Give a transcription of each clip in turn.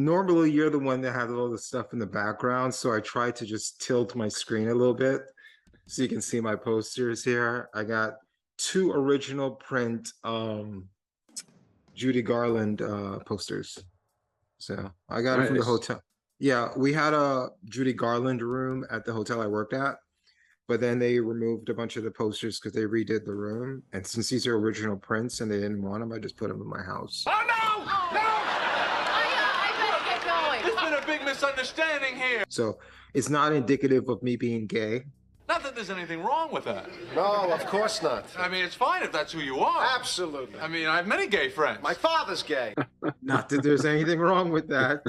normally you're the one that has all the stuff in the background, so I try to just tilt my screen a little bit so you can see my posters here. I got two original print Judy Garland posters. So I got it from the Nice. hotel. Yeah, we had a Judy Garland room at the hotel I worked at, but then they removed a bunch of the posters because they redid the room. And since these are original prints and they didn't want them, I just put them in my house. Oh, no! No! I better get going. There's been a big misunderstanding here. So it's not indicative of me being gay. Not that there's anything wrong with that. No, of course not. I mean, it's fine if that's who you are. Absolutely. I mean, I have many gay friends. My father's gay. Not that there's anything wrong with that,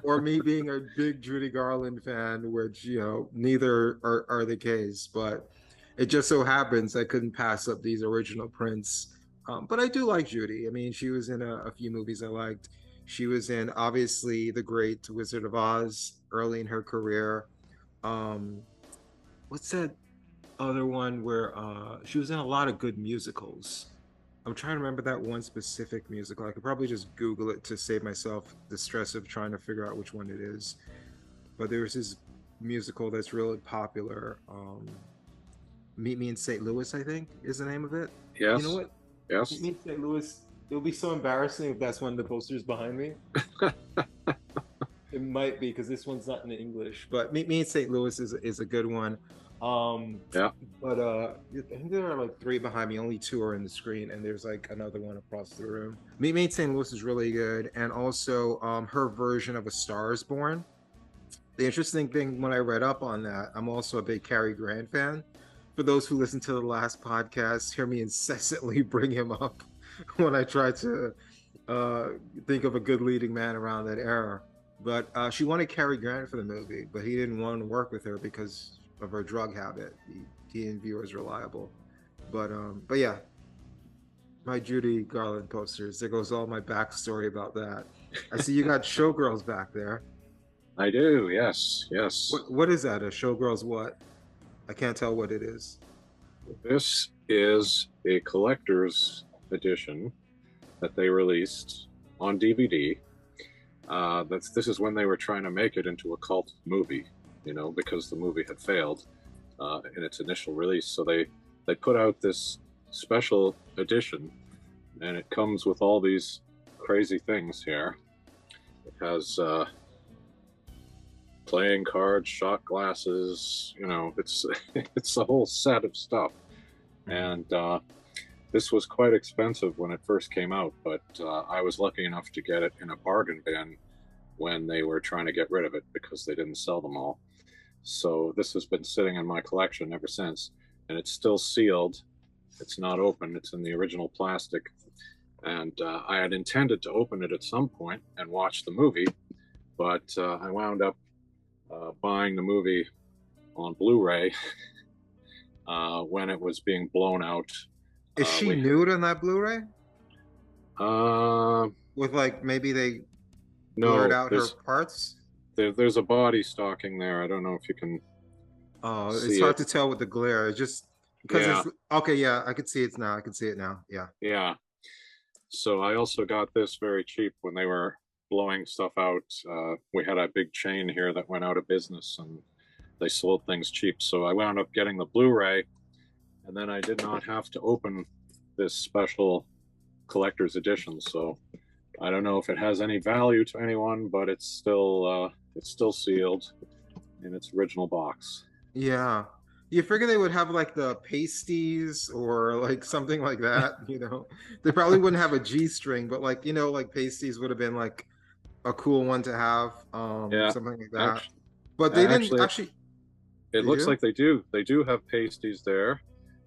or me being a big Judy Garland fan, which, you know, neither are the case. But it just so happens I couldn't pass up these original prints. But I do like Judy. I mean, she was in a few movies I liked. She was in, obviously, The Great Wizard of Oz early in her career. What's that other one where she was in a lot of good musicals? I'm trying to remember that one specific musical. I could probably just Google it to save myself the stress of trying to figure out which one it is. But there was this musical that's really popular. Meet Me in St. Louis, I think, is the name of it. Yes. You know what? Yes. Meet Me in St. Louis. It would be so embarrassing if that's one of the posters behind me. It might be because this one's not in English. But Meet Me in St. Louis is a good one. Yeah. But I think there are like three behind me. Only two are in the screen, and there's like another one across the room. Meet Me in St. Louis is really good, and also her version of A Star Is Born. The interesting thing when I read up on that, I'm also a big Cary Grant fan. For those who listened to the last podcast, hear me incessantly bring him up when I try to think of a good leading man around that era. But she wanted Cary Grant for the movie, but he didn't want to work with her because of her drug habit. He didn't view her as reliable. But yeah, my Judy Garland posters. There goes all my backstory about that. I see you got Showgirls back there. I do. Yes. Yes. What is that? A Showgirls what? I can't tell what it is. This is a collector's edition that they released on DVD. This is when they were trying to make it into a cult movie, you know, because the movie had failed in its initial release. So they put out this special edition, and it comes with all these crazy things here. It has playing cards, shot glasses, you know, it's it's a whole set of stuff. And this was quite expensive when it first came out, but I was lucky enough to get it in a bargain bin when they were trying to get rid of it because they didn't sell them all. So this has been sitting in my collection ever since, and it's still sealed. It's not open. It's in the original plastic. And I had intended to open it at some point and watch the movie, but I wound up buying the movie on Blu-ray when it was being blown out. Is she nude on that Blu-ray? With like maybe they blurred out her parts? There's a body stocking there. I don't know if you can. Oh, it's hard to tell with the glare. It's just because Yeah. it's okay. Yeah, I can see it now. I can see it now. Yeah. Yeah. So I also got this very cheap when they were blowing stuff out. We had a big chain here that went out of business and they sold things cheap. So I wound up getting the Blu-ray, and then I did not have to open this special collector's edition. So I don't know if it has any value to anyone, but it's still sealed in its original box. Yeah. You figure they would have like the pasties or like something like that, you know. They probably wouldn't have a G-string, but like, you know, like pasties would have been like a cool one to have, something like that. But they didn't actually. It looks like they do. They do have pasties there.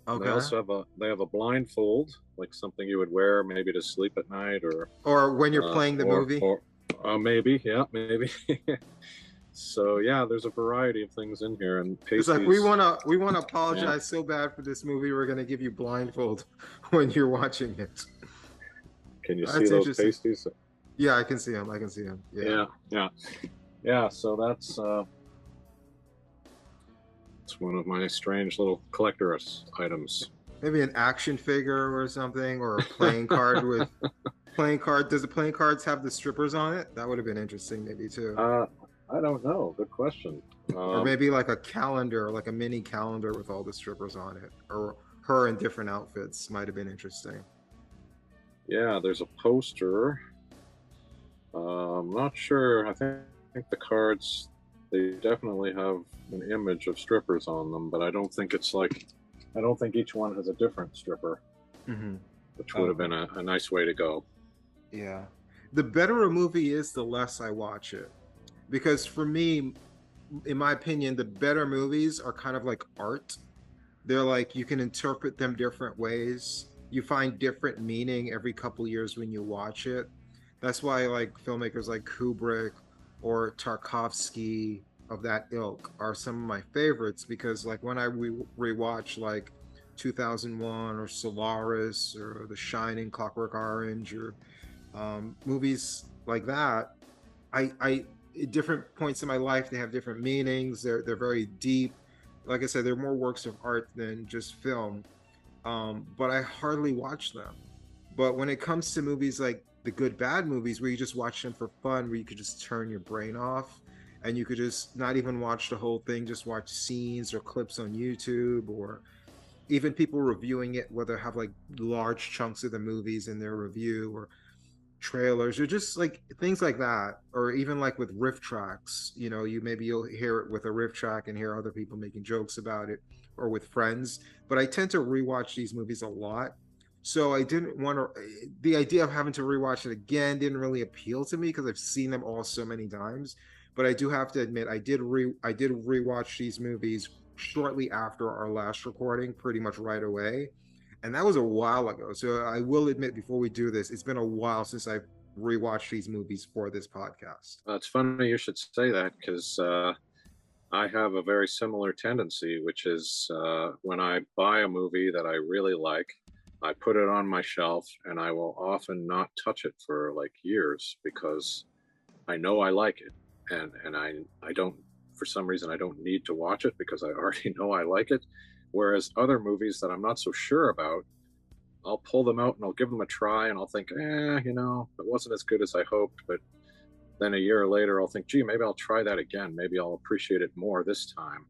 Okay. They also have a blindfold, like something you would wear maybe to sleep at night, or when you're playing the movie. Or maybe, yeah, maybe. So yeah, there's a variety of things in here, and pasties. It's like we wanna apologize so bad for this movie. We're gonna give you blindfold when you're watching it. Can you see those pasties? Yeah, I can see them. Yeah. So that's it's one of my strange little collector's items. Maybe an action figure or something, or a playing card with Playing card. Does the playing cards have the strippers on it? That would have been interesting, maybe too. I don't know. Good question. Or maybe like a calendar, like a mini calendar with all the strippers on it, or her in different outfits might have been interesting. Yeah, there's a poster. I'm not sure. I think the cards, they definitely have an image of strippers on them, but I don't think it's like, I don't think each one has a different stripper, which would have been a nice way to go. Yeah. The better a movie is, the less I watch it. Because for me, in my opinion, the better movies are kind of like art. They're like, you can interpret them different ways. You find different meaning every couple years when you watch it. That's why like filmmakers like Kubrick or Tarkovsky of that ilk are some of my favorites, because like when I rewatch like 2001 or Solaris or The Shining, Clockwork Orange, or movies like that, I at different points in my life they have different meanings. They're very deep. Like I said, they're more works of art than just film. But I hardly watch them. But when it comes to movies like the good bad movies, where you just watch them for fun, where you could just turn your brain off and you could just not even watch the whole thing, just watch scenes or clips on YouTube, or even people reviewing it, where they have like large chunks of the movies in their review, or trailers, or just like things like that. Or even like with riff tracks, you know, you'll hear it with a riff track and hear other people making jokes about it, or with friends. But I tend to rewatch these movies a lot, so I didn't want to, the idea of having to rewatch it again didn't really appeal to me, because I've seen them all so many times. But I do have to admit, I did rewatch these movies shortly after our last recording, pretty much right away, and that was a while ago. So I will admit, before we do this, it's been a while since I've rewatched these movies for this podcast. It's funny you should say that, because I have a very similar tendency, which is when I buy a movie that I really like, I put it on my shelf and I will often not touch it for like years, because I know I like it. And I don't, for some reason, I don't need to watch it because I already know I like it. Whereas other movies that I'm not so sure about, I'll pull them out and I'll give them a try, and I'll think, you know, it wasn't as good as I hoped. But then a year later, I'll think, gee, maybe I'll try that again. Maybe I'll appreciate it more this time.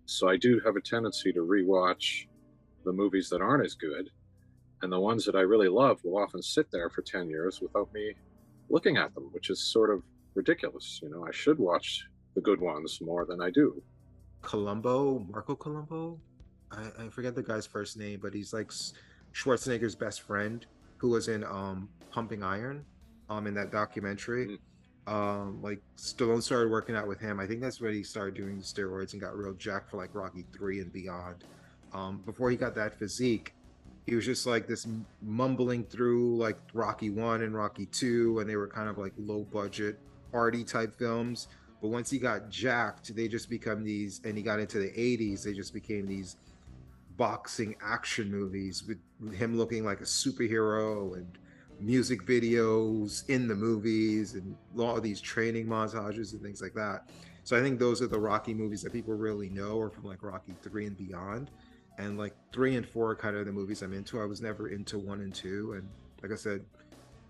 So I do have a tendency to rewatch the movies that aren't as good. And the ones that I really love will often sit there for 10 years without me looking at them, which is sort of ridiculous. You know, I should watch the good ones more than I do. Marco Colombo? I forget the guy's first name, but he's like Schwarzenegger's best friend, who was in Pumping Iron, in that documentary. Like Stallone started working out with him. I think that's when he started doing steroids and got real jacked for like Rocky 3 and beyond. Before he got that physique, he was just like this mumbling through like Rocky 1 and Rocky 2, and they were kind of like low budget arty type films. But once he got jacked, they just become these, and he got into the 80s, they just became these boxing action movies with him looking like a superhero, and music videos in the movies, and all of these training montages and things like that. So I think those are the Rocky movies that people really know, are from like Rocky 3 and beyond. And like 3 and 4 are kind of the movies I'm into. I was never into 1 and 2. And like I said,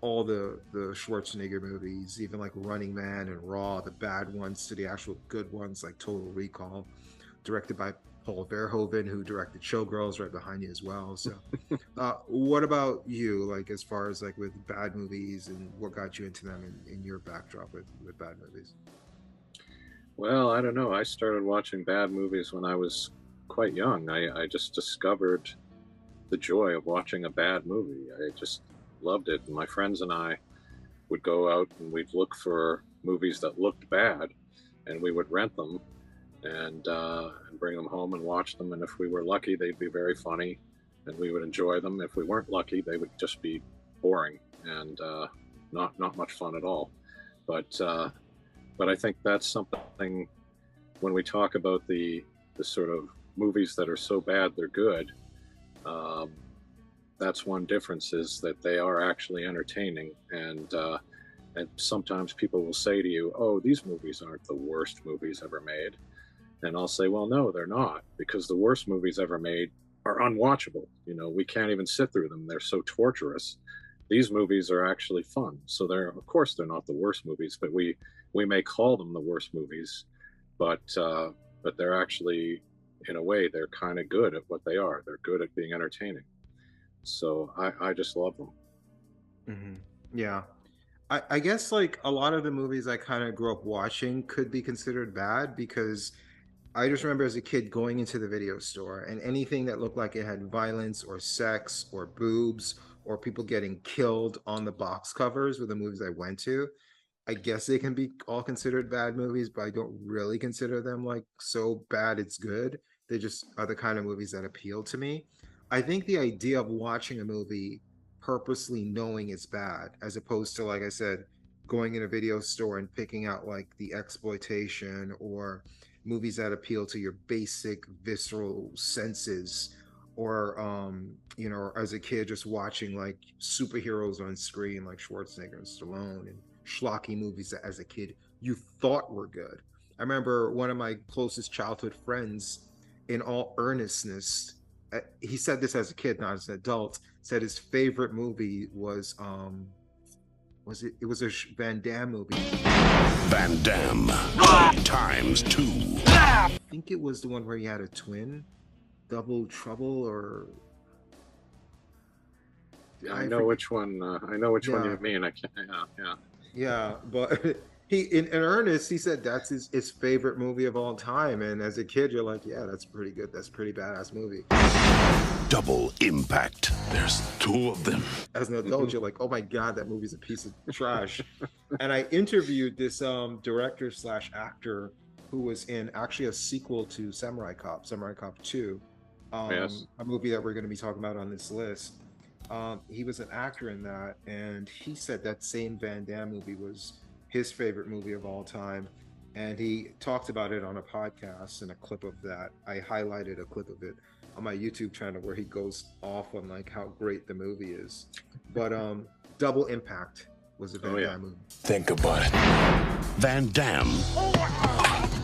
all the Schwarzenegger movies, even like Running Man and Raw, the bad ones to the actual good ones, like Total Recall, directed by Paul Verhoeven, who directed Showgirls, right behind you as well. So what about you, like as far as like with bad movies, and what got you into them in your backdrop with bad movies? Well, I don't know. I started watching bad movies when I was quite young. I just discovered the joy of watching a bad movie. I just loved it. And my friends and I would go out and we'd look for movies that looked bad, and we would rent them and bring them home and watch them. And if we were lucky, they'd be very funny and we would enjoy them. If we weren't lucky, they would just be boring and not much fun at all. But I think that's something, when we talk about the sort of movies that are so bad they're good, that's one difference, is that they are actually entertaining. And sometimes people will say to you, oh, these movies aren't the worst movies ever made. And I'll say, well, no, they're not, because the worst movies ever made are unwatchable. You know, we can't even sit through them. They're so torturous. these movies are actually fun. So they're, of course, they're not the worst movies, but we may call them the worst movies, but they're actually, in a way, they're kind of good at what they are. They're good at being entertaining. So I just love them. Yeah. I guess like a lot of the movies I kind of grew up watching could be considered bad because I just remember as a kid going into the video store and anything that looked like it had violence or sex or boobs or people getting killed on the box covers with the movies I went to. I guess they can be all considered bad movies, but I don't really consider them like so bad it's good. They just are the kind of movies that appeal to me. I think the idea of watching a movie purposely knowing it's bad, as opposed to, like I said, going in a video store and picking out like the exploitation or movies that appeal to your basic visceral senses, or you know, as a kid just watching like superheroes on screen like Schwarzenegger and Stallone and schlocky movies that as a kid you thought were good. I remember one of my closest childhood friends, in all earnestness, he said this as a kid, not as an adult, said his favorite movie was it was a Van Damme movie. Van Damme times 2. I think it was the one where he had a twin, Double Trouble, or I know which one. I know which one you mean. I can't. Yeah, but he, in earnest, he said that's his favorite movie of all time. And as a kid, you're like, yeah, that's pretty good. That's a pretty badass movie. Double Impact. There's 2 of them. As an adult, you're like, oh my God, that movie's a piece of trash. And I interviewed this director / actor who was in actually a sequel to Samurai Cop 2, Yes. a movie that we're going to be talking about on this list. He was an actor in that, and he said that same Van Damme movie was his favorite movie of all time. And he talked about it on a podcast, and a clip of that, I highlighted a clip of it on my YouTube channel where he goes off on like how great the movie is. But Double Impact was a Van Damme movie. Think about it. Van Damme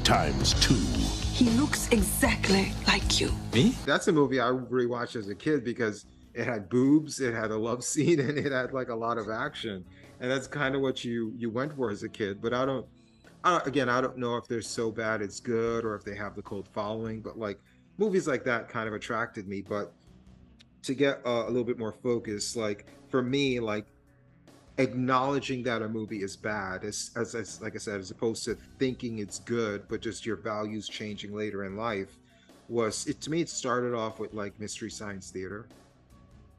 times 2. He looks exactly like you. Me? That's a movie I rewatched as a kid because it had boobs, it had a love scene, and it had like a lot of action. And that's kind of what you went for as a kid. But I don't know if they're so bad it's good or if they have the cult following, but like movies like that kind of attracted me. But to get a little bit more focused, like for me, like acknowledging that a movie is bad, as like I said, as opposed to thinking it's good, but just your values changing later in life, was it to me. It started off with like Mystery Science Theater,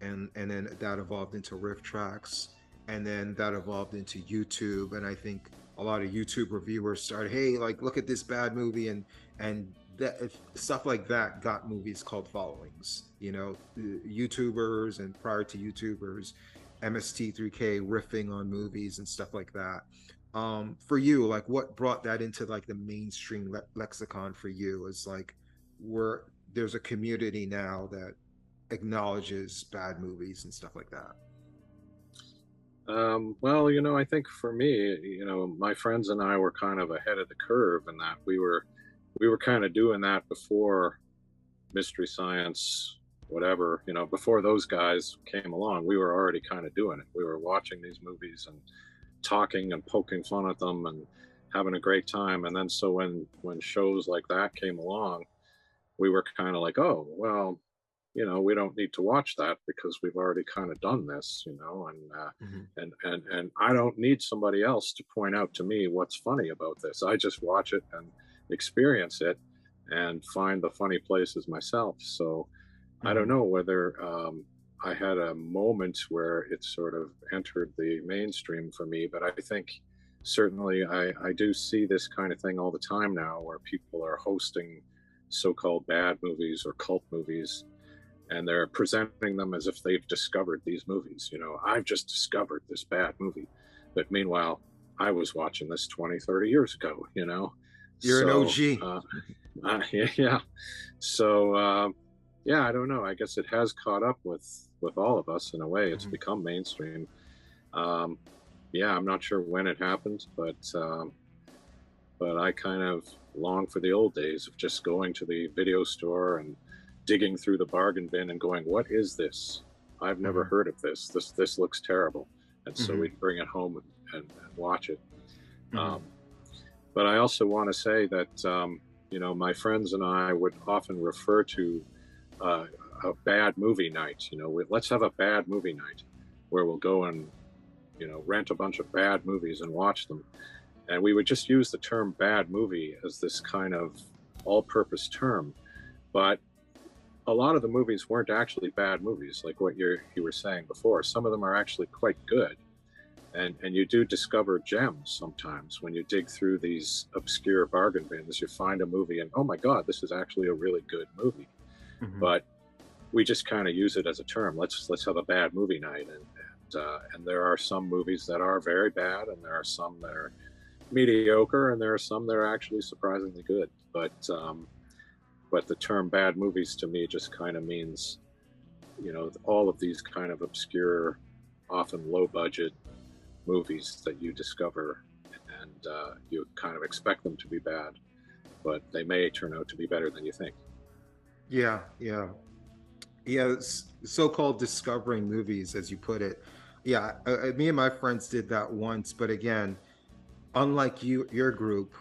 and then that evolved into riff tracks, and then that evolved into YouTube. And I think a lot of YouTube reviewers started, hey, like look at this bad movie, and that stuff like that got movies called followings. You know, YouTubers and prior to YouTubers, MST3K riffing on movies and stuff like that. For you, like what brought that into like the mainstream lexicon for you? Is like where there's a community now that acknowledges bad movies and stuff like that. Well, you know, I think for me, you know, my friends and I were kind of ahead of the curve in that we were kind of doing that before Mystery Science, whatever, you know, before those guys came along. We were already kind of doing it. We were watching these movies and talking and poking fun at them and having a great time. And then so when shows like that came along, we were kind of like, oh, well, you know, we don't need to watch that because we've already kind of done this, you know, and I don't need somebody else to point out to me what's funny about this. I just watch it and experience it and find the funny places myself. So I don't know whether I had a moment where it sort of entered the mainstream for me, but I think certainly I do see this kind of thing all the time now where people are hosting so-called bad movies or cult movies, and they're presenting them as if they've discovered these movies. You know, I've just discovered this bad movie. But meanwhile, I was watching this 20, 30 years ago, you know. You're an OG. Yeah. So, yeah, I don't know. I guess it has caught up with all of us in a way. It's become mainstream. Yeah, I'm not sure when it happened, but I kind of long for the old days of just going to the video store and digging through the bargain bin and going, what is this? I've never heard of this. This looks terrible. And so we'd bring it home and watch it. But I also want to say that, you know, my friends and I would often refer to a bad movie night. You know, let's have a bad movie night where we'll go and, you know, rent a bunch of bad movies and watch them. And we would just use the term bad movie as this kind of all-purpose term. But a lot of the movies weren't actually bad movies, like what you were saying before. Some of them are actually quite good. And you do discover gems sometimes when you dig through these obscure bargain bins. You find a movie and, oh my God, this is actually a really good movie. But we just kind of use it as a term. Let's have a bad movie night. And there are some movies that are very bad, and there are some that are mediocre, and there are some that are actually surprisingly good. But the term bad movies to me just kind of means, you know, all of these kind of obscure, often low budget movies that you discover, and you kind of expect them to be bad, but they may turn out to be better than you think. Yeah. It's so-called discovering movies, as you put it. Yeah, me and my friends did that once, but again, unlike your group,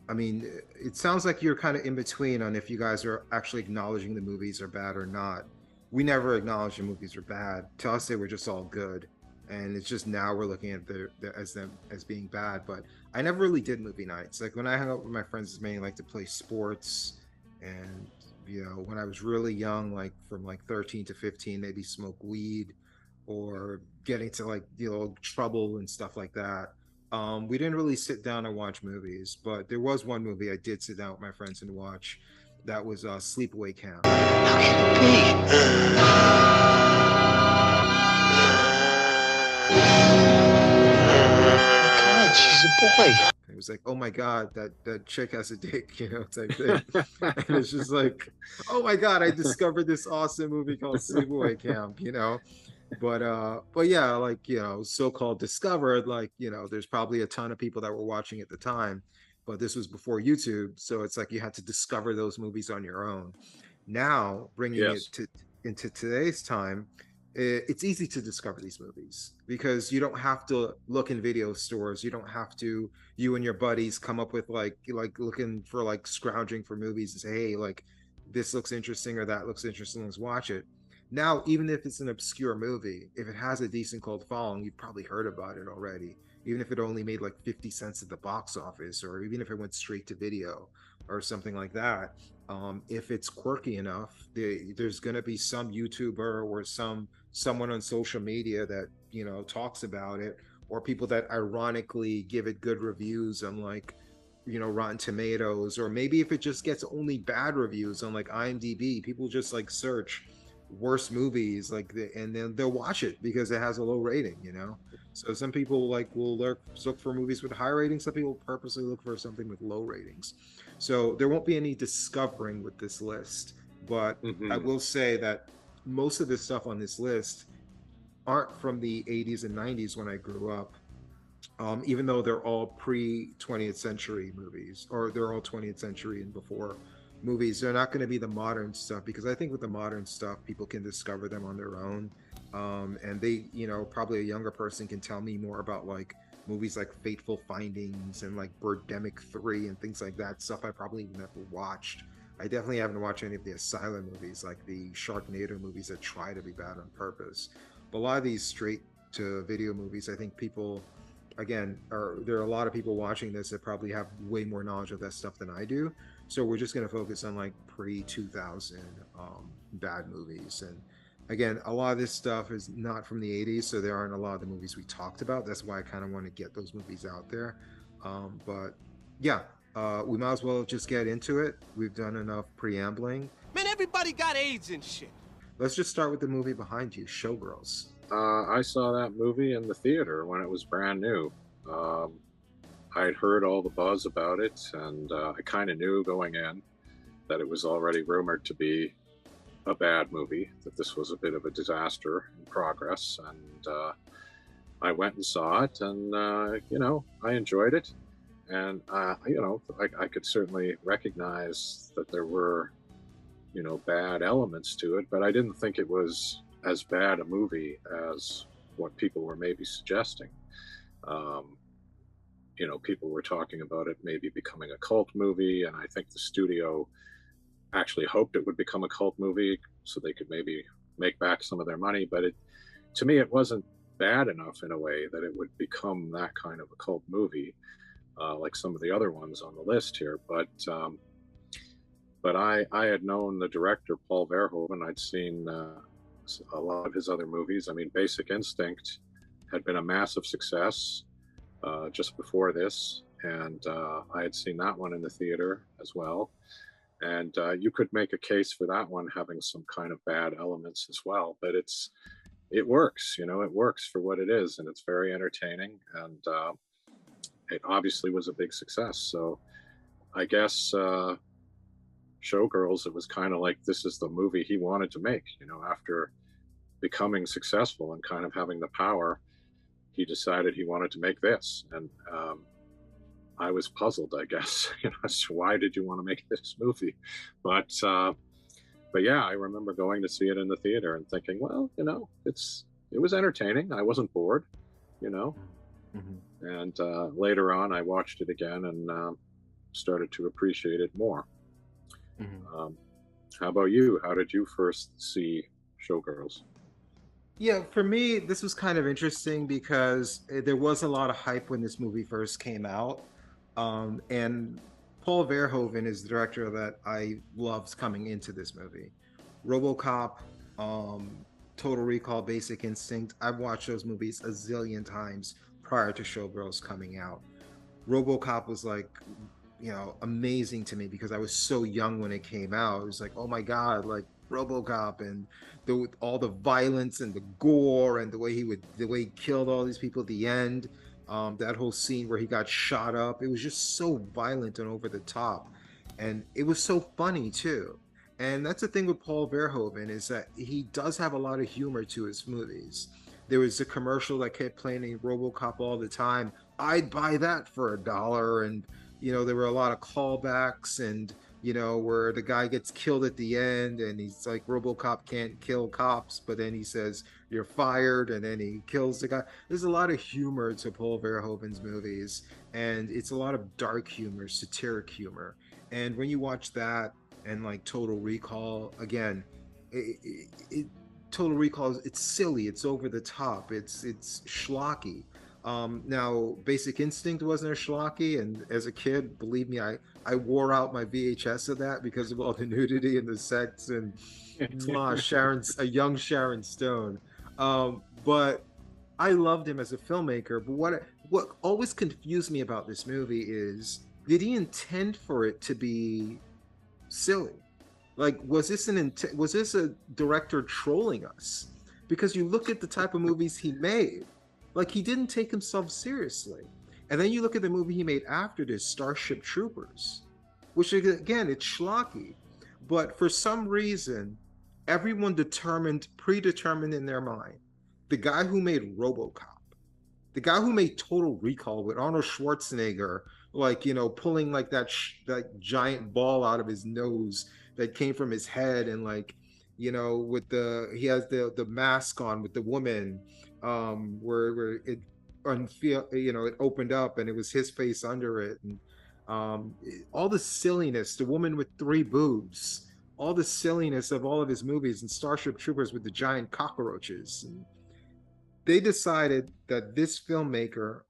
I mean, it sounds like you're kind of in between on if you guys are actually acknowledging the movies are bad or not. We never acknowledged the movies are bad. To us, they were just all good, and it's just now we're looking at them as being bad. But I never really did movie nights. Like when I hung out with my friends, it's mainly like to play sports, and you know, when I was really young, like from like 13 to 15, maybe smoke weed or get into like, you know, trouble and stuff like that. We didn't really sit down and watch movies, but there was one movie I did sit down with my friends and watch. That was Sleepaway Camp. God, she's a boy. It was like, oh my God, that chick has a dick, you know, type thing. And it's just like, oh my God, I discovered this awesome movie called Sleepaway Camp, you know. But yeah, like, you know, so-called discovered, like, you know, there's probably a ton of people that were watching at the time, but this was before YouTube, so it's like you had to discover those movies on your own. Now bringing it into today's time, it's easy to discover these movies because you don't have to look in video stores. You don't have to, you and your buddies come up with like looking for, like, scrounging for movies and say, hey, like this looks interesting or that looks interesting, let's watch it. Now, even if it's an obscure movie, if it has a decent cult following, you've probably heard about it already. Even if it only made like 50 cents at the box office, or even if it went straight to video or something like that. If it's quirky enough, there's going to be some YouTuber or someone on social media that, you know, talks about it, or people that ironically give it good reviews on, like, you know, Rotten Tomatoes, or maybe if it just gets only bad reviews on like IMDb, people just like search worst movies, like and then they'll watch it because it has a low rating, you know. So some people like will look for movies with high ratings, some people purposely look for something with low ratings. So there won't be any discovering with this list, but I will say that most of the stuff on this list aren't from the 80s and 90s when I grew up, even though they're all pre-20th century movies, or they're all 20th century and before movies. They're not going to be the modern stuff, because I think with the modern stuff, people can discover them on their own. And they, you know, probably a younger person can tell me more about like movies like Fateful Findings and like Birdemic 3 and things like that, stuff I probably even never watched. I definitely haven't watched any of the Asylum movies, like the Sharknado movies that try to be bad on purpose. But a lot of these straight to video movies, I think people, again, there are a lot of people watching this that probably have way more knowledge of that stuff than I do. So we're just going to focus on like pre-2000 bad movies. And again, a lot of this stuff is not from the 80s, so there aren't a lot of the movies we talked about. That's why I kind of want to get those movies out there. But yeah, we might as well just get into it. We've done enough preambling. Man, everybody got AIDS and shit. Let's just start with the movie behind you, Showgirls. I saw that movie in the theater when it was brand new. I'd heard all the buzz about it, and I kind of knew going in that it was already rumored to be a bad movie, that this was a bit of a disaster in progress. And I went and saw it, and, you know, I enjoyed it. And, you know, I could certainly recognize that there were, you know, bad elements to it, but I didn't think it was as bad a movie as what people were maybe suggesting. Um, you know, people were talking about it maybe becoming a cult movie, and I think the studio actually hoped it would become a cult movie so they could maybe make back some of their money. But to me, it wasn't bad enough in a way that it would become that kind of a cult movie, like some of the other ones on the list here. But I had known the director, Paul Verhoeven. I'd seen a lot of his other movies. I mean, Basic Instinct had been a massive success just before this, and I had seen that one in the theater as well. And you could make a case for that one having some kind of bad elements as well, but it works, you know, it works for what it is, and it's very entertaining, and it obviously was a big success. So I guess Showgirls, it was kind of like, this is the movie he wanted to make, you know, after becoming successful and kind of having the power, he decided he wanted to make this. And I was puzzled, I guess, you know, as to why did you want to make this movie? But yeah, I remember going to see it in the theater and thinking, well, you know, it was entertaining. I wasn't bored, you know. Mm-hmm. And later on, I watched it again and started to appreciate it more. Mm-hmm. How about you? How did you first see Showgirls? Yeah, for me, this was kind of interesting because there was a lot of hype when this movie first came out. And Paul Verhoeven is the director that I loved coming into this movie. RoboCop, Total Recall, Basic Instinct. I've watched those movies a zillion times prior to Showgirls coming out. RoboCop was like, you know, amazing to me because I was so young when it came out. It was like, oh my God, like RoboCop, and all the violence and the gore and the way he killed all these people at the end. That whole scene where he got shot up, it was just so violent and over the top, and it was so funny too. And that's the thing with Paul Verhoeven, is that he does have a lot of humor to his movies. There was a commercial that kept playing in RoboCop all the time. I'd buy that for $1, and you know, there were a lot of callbacks, and you know, where the guy gets killed at the end and he's like, RoboCop can't kill cops, but then he says, you're fired, and then he kills the guy. There's a lot of humor to Paul Verhoeven's movies, and it's a lot of dark humor, satiric humor. And when you watch that and like Total Recall, again, Total Recall, it's silly, it's over the top, it's schlocky. Now, Basic Instinct wasn't a schlocky, and as a kid, believe me, I wore out my VHS of that because of all the nudity and the sex and a young Sharon Stone. But I loved him as a filmmaker. But what always confused me about this movie is, did he intend for it to be silly? Like, was this a director trolling us? Because you look at the type of movies he made. Like, he didn't take himself seriously. And then you look at the movie he made after this, Starship Troopers, which again, it's schlocky. But for some reason, everyone predetermined in their mind, the guy who made RoboCop, the guy who made Total Recall with Arnold Schwarzenegger, like, you know, pulling like that giant ball out of his nose that came from his head, and like, you know, he has the mask on with the woman, where it you know, it opened up and it was his face under it, and all the silliness, the woman with 3 boobs, all the silliness of all of his movies, and Starship Troopers with the giant cockroaches. And they decided that this filmmaker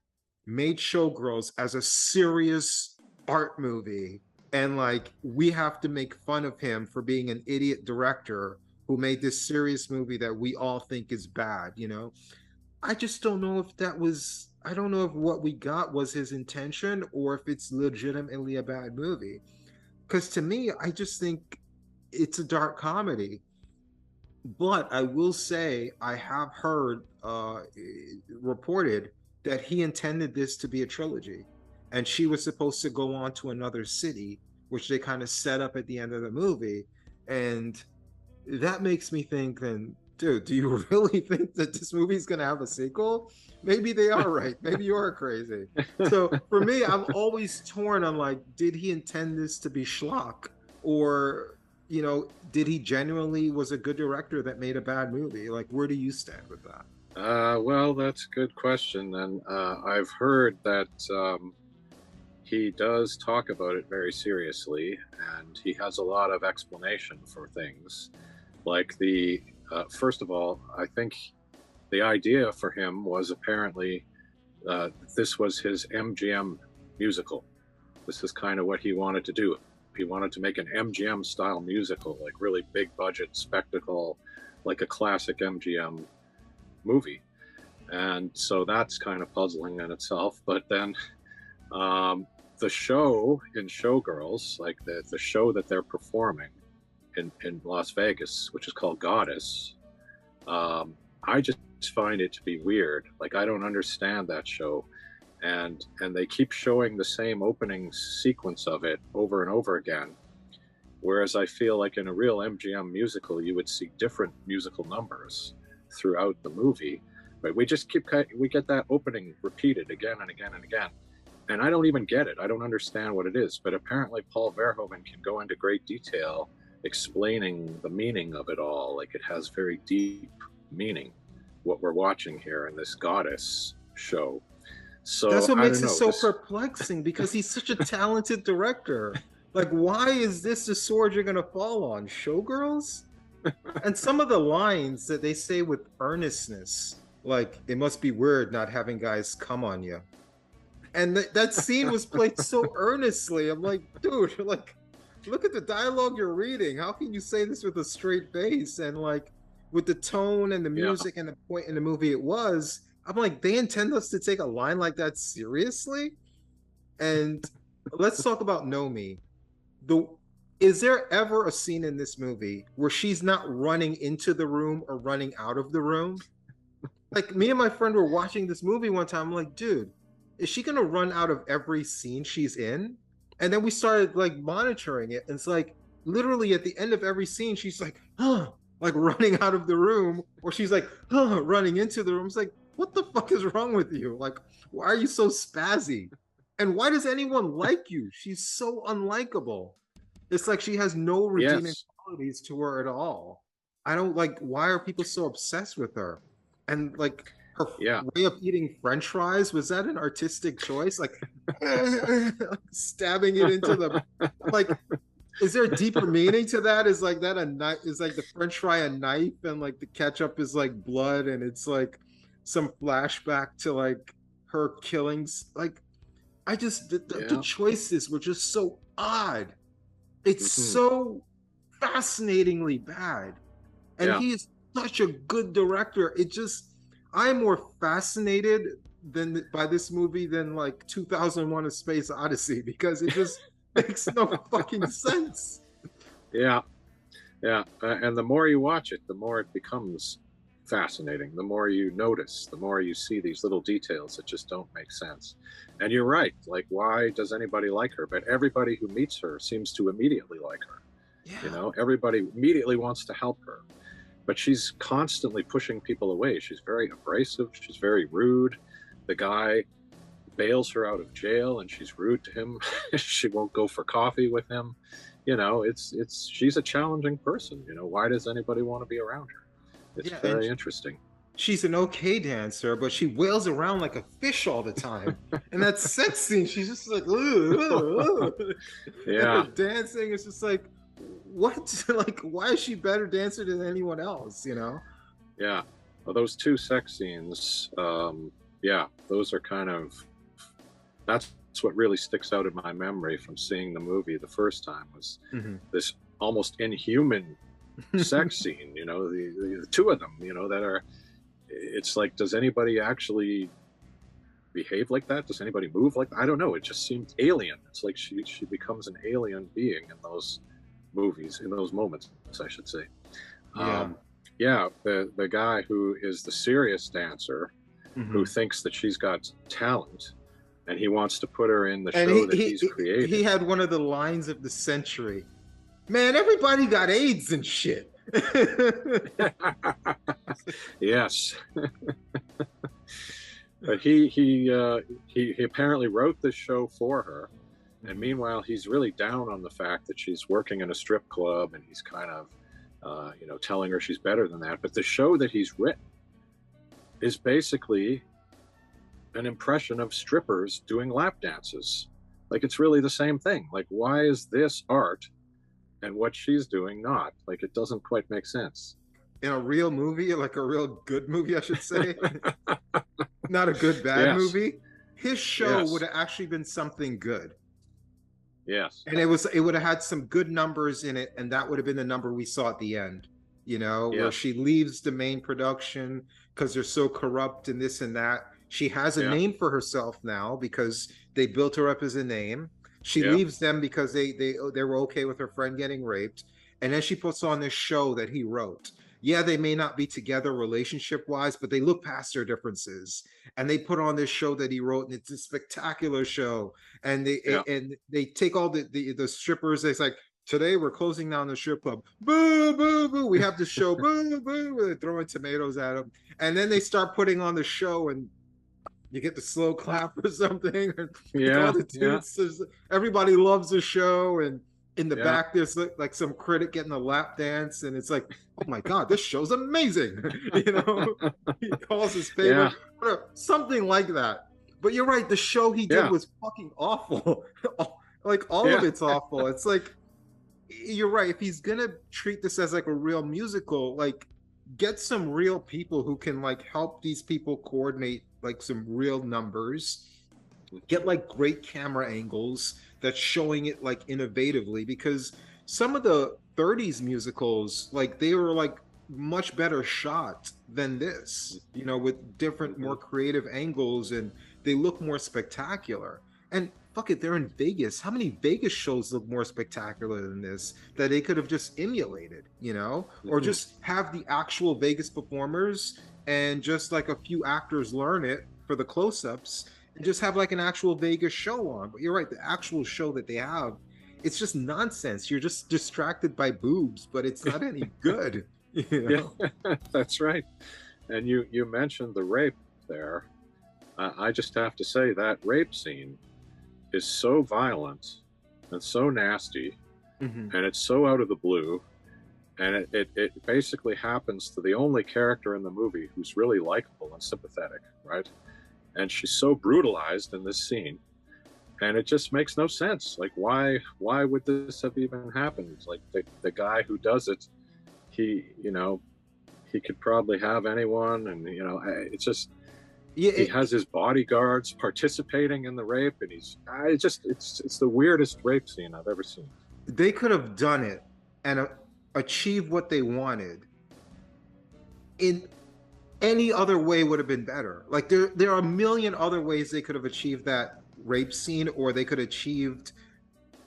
made Showgirls as a serious art movie, and like, we have to make fun of him for being an idiot director who made this serious movie that we all think is bad, you know? I just don't know if I don't know if what we got was his intention, or if it's legitimately a bad movie. Because to me, I just think it's a dark comedy. But I will say, I have heard reported that he intended this to be a trilogy, and she was supposed to go on to another city, which they kind of set up at the end of the movie. And that makes me think, then, dude, do you really think that this movie's going to have a sequel? Maybe they are right. Maybe you are crazy. So for me, I'm always torn. I'm like, did he intend this to be schlock? Or you know, did he genuinely was a good director that made a bad movie? Like, where do you stand with that? Well, that's a good question. And I've heard that he does talk about it very seriously, and he has a lot of explanation for things. Like first of all, I think the idea for him was apparently this was his MGM musical. This is kind of what he wanted to do. He wanted to make an MGM style musical, like really big budget spectacle, like a classic MGM movie. And so that's kind of puzzling in itself. But then the show in Showgirls, like the show that they're performing in Las Vegas, which is called Goddess, I just find it to be weird. Like, I don't understand that show. And they keep showing the same opening sequence of it over and over again. Whereas I feel like in a real MGM musical, you would see different musical numbers throughout the movie. But we just we get that opening repeated again and again and again. And I don't even get it. I don't understand what it is. But apparently Paul Verhoeven can go into great detail explaining the meaning of it all. Like, it has very deep meaning, what we're watching here in this Goddess show. So that's what makes it so perplexing, because he's such a talented director. Like, why is this the sword you're gonna fall on? Showgirls? And some of the lines that they say with earnestness, like, it must be weird not having guys come on you. And that scene was played so earnestly. I'm like, dude, like, look at the dialogue you're reading. How can you say this with a straight face? And like, with the tone and the music and the point in the movie it was, I'm like, they intend us to take a line like that seriously? And let's talk about Nomi. Is there ever a scene in this movie where she's not running into the room or running out of the room? Like, me and my friend were watching this movie one time. I'm like, dude, is she gonna run out of every scene she's in? And then we started like monitoring it, and it's like literally at the end of every scene, she's like, huh, like running out of the room, or she's like, huh, running into the room. It's like, what the fuck is wrong with you? Like, why are you so spazzy? And why does anyone like you? She's so unlikable. It's like she has no redeeming qualities to her at all. I don't like, why are people so obsessed with her? And like, her way of eating French fries, was that an artistic choice? Like, stabbing it into the, like, is there a deeper meaning to that? Is like that a knife? Is like the French fry a knife, and like the ketchup is like blood, and it's like some flashback to like her killings? Like, I just the choices were just so odd. It's so fascinatingly bad, and he is such a good director. It just, I'm more fascinated by this movie than like 2001: A Space Odyssey, because it just makes no fucking sense. And the more you watch it, the more it becomes fascinating. The more you notice, the more you see these little details that just don't make sense. And you're right, like, why does anybody like her? But everybody who meets her seems to immediately like her. You know, everybody immediately wants to help her. But she's constantly pushing people away. She's very abrasive. She's very rude. The guy bails her out of jail, and she's rude to him. She won't go for coffee with him. You know, she's a challenging person. You know, why does anybody want to be around her? It's very interesting. She's an okay dancer, but she wails around like a fish all the time. And that sex scene, she's just like, and dancing is just like, what? Like, why is she better dancer than anyone else, you know? Yeah. Well, those two sex scenes, those are kind of, that's what really sticks out in my memory from seeing the movie the first time, was this almost inhuman sex scene, you know, the two of them, you know, that are, it's like, does anybody actually behave like that? Does anybody move like that? I don't know. It just seemed alien. It's like she becomes an alien being in those movies, in those moments, I should say. The guy who is the serious dancer, who thinks that she's got talent, and he wants to put her in the show that he's created. He had one of the lines of the century. Man, everybody got AIDS and shit. Yes. But he apparently wrote this show for her, And meanwhile, he's really down on the fact that she's working in a strip club, and he's kind of, telling her she's better than that. But the show that he's written is basically an impression of strippers doing lap dances. Like, it's really the same thing. Like, why is this art and what she's doing not? Like, it doesn't quite make sense. In a real movie, like a real good movie, I should say, not a good bad movie, his show would have actually been something good. Yes. And it would have had some good numbers in it, and that would have been the number we saw at the end, where she leaves the main production because they're so corrupt and this and that. She has a name for herself now because they built her up as a name. She leaves them because they were okay with her friend getting raped. And then she puts on this show that he wrote. Yeah, they may not be together relationship-wise, but they look past their differences. And they put on this show that he wrote, and it's a spectacular show. And they take all the strippers. It's like, today we're closing down the strip club. Boo, boo, boo. We have the show. Boo, boo. They're throwing tomatoes at them. And then they start putting on the show, and you get the slow clap or something. Everybody loves the show, and in the back there's like some critic getting a lap dance, and it's like, oh my god, this show's amazing. He calls his favorite, something like that. But you're right, the show he did was fucking awful. Like, all of it's awful. It's like, you're right, if he's gonna treat this as like a real musical, like, get some real people who can like help these people coordinate like some real numbers, get like great camera angles that's showing it like innovatively, because some of the 30s musicals, like, they were like much better shot than this, with different, more creative angles, and they look more spectacular. And fuck it, they're in Vegas. How many Vegas shows look more spectacular than this that they could have just emulated, or just have the actual Vegas performers and just like a few actors learn it for the close-ups and just have like an actual Vegas show on. But you're right, the actual show that they have, it's just nonsense. You're just distracted by boobs, but it's not any good. Yeah, that's right. And you mentioned the rape there. I just have to say that rape scene is so violent and so nasty, and it's so out of the blue, and it basically happens to the only character in the movie who's really likable and sympathetic, right? And she's so brutalized in this scene, and it just makes no sense. Like, why would this have even happened? Like, the guy who does it, he could probably have anyone, and it's just, he has his bodyguards participating in the rape, and it's the weirdest rape scene I've ever seen. They could have done it and achieved what they wanted in any other way would have been better. Like, there are a million other ways they could have achieved that rape scene, or they could have achieved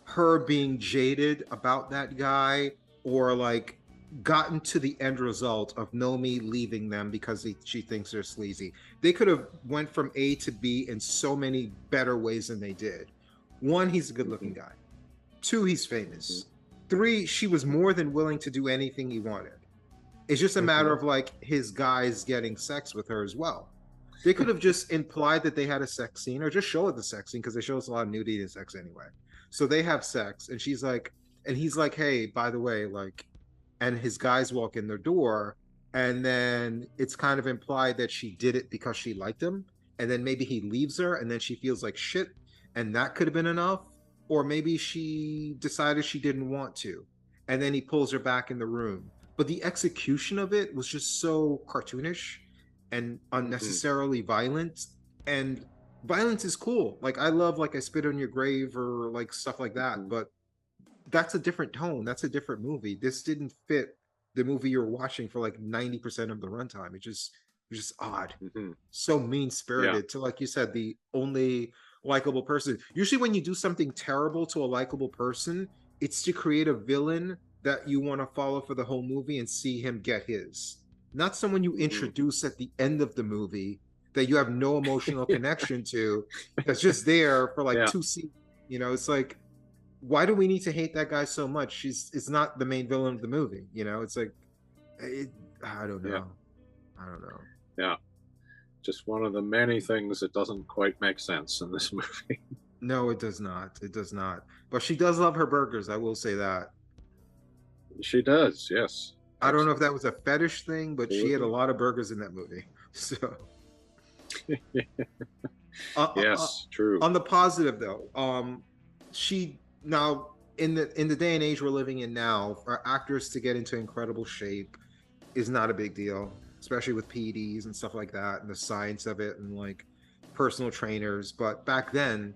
her being jaded about that guy, or like gotten to the end result of Nomi leaving them because she thinks they're sleazy. They could have went from A to B in so many better ways than they did. 1, he's a good-looking guy. 2, he's famous. 3, she was more than willing to do anything he wanted. It's just a matter of like his guys getting sex with her as well. They could have just implied that they had a sex scene, or just show it the sex scene, because they show us a lot of nudity and sex anyway. So they have sex, and he's like, hey, by the way, like, and his guys walk in their door, and then it's kind of implied that she did it because she liked him, and then maybe he leaves her, and then she feels like shit, and that could have been enough. Or maybe she decided she didn't want to, and then he pulls her back in the room. But the execution of it was just so cartoonish and unnecessarily violent. And violence is cool. Like, I love, like, I Spit on Your Grave, or like stuff like that. But that's a different tone. That's a different movie. This didn't fit the movie you're watching for like 90% of the runtime. It was just odd. So mean-spirited to, like you said, the only likable person. Usually when you do something terrible to a likable person, it's to create a villain that you want to follow for the whole movie and see him get his. Not someone you introduce at the end of the movie that you have no emotional connection to, that's just there for like 2 scenes. It's like, why do we need to hate that guy so much? It's not the main villain of the movie. It's like, I don't know. I don't know. Yeah. Just one of the many things that doesn't quite make sense in this movie. No, it does not. It does not. But she does love her burgers. I will say that. She does, yes. I don't know if that was a fetish thing, but she had a Absolutely. lot of burgers in that movie. So, Yes, true. on the positive though, she now in the day and age we're living in now, for actors to get into incredible shape is not a big deal, especially with PEDs and stuff like that, and the science of it, and like personal trainers. But back then,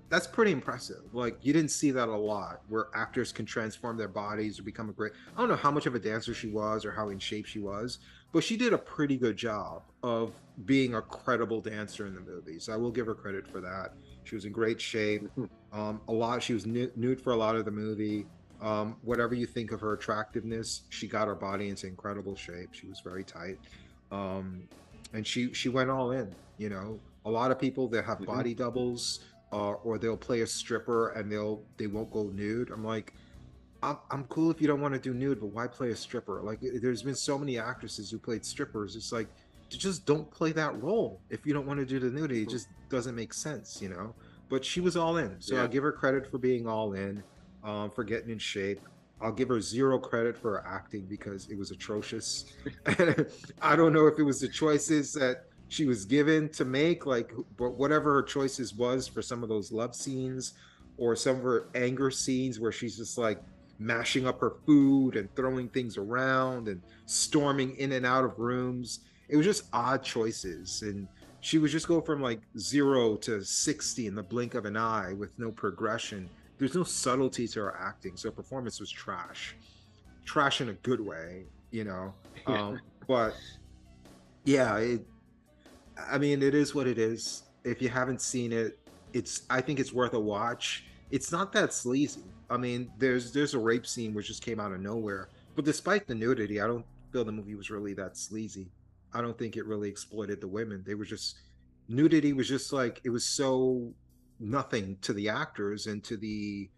that's pretty impressive. Like you didn't see that a lot, where actors can transform their bodies or become a great. I don't know how much of a dancer she was or how in shape she was, but she did a pretty good job of being a credible dancer in the movie. So I will give her credit for that. She was in great shape. She was nude for a lot of the movie. Whatever you think of her attractiveness, she got her body into incredible shape. She was very tight, and she went all in. You know, a lot of people that have body doubles, or they'll play a stripper and they won't go nude. I'm like, I'm cool if you don't want to do nude, but why play a stripper? Like, there's been so many actresses who played strippers. It's like, just don't play that role if you don't want to do the nudity. It just doesn't make sense, you know. But she was all in, so Yeah. I'll give her credit for being all in, for getting in shape. I'll give her zero credit for her acting because it was atrocious. I don't know if it was the choices that she was given to make, like, but whatever her choices was for some of those love scenes or some of her anger scenes where she's just like mashing up her food and throwing things around and storming in and out of rooms. It was just odd choices, and she would just go from like 0 to 60 in the blink of an eye with no progression. There's no subtlety to her acting, so her performance was trash in a good way, you know. But yeah, I mean, it is what it is. If you haven't seen it, I think it's worth a watch. It's not that sleazy. I mean, there's a rape scene which just came out of nowhere, but despite the nudity, I don't feel the movie was really that sleazy. I don't think it really exploited the women. They were just nudity was just like, it was so nothing to the actors and to the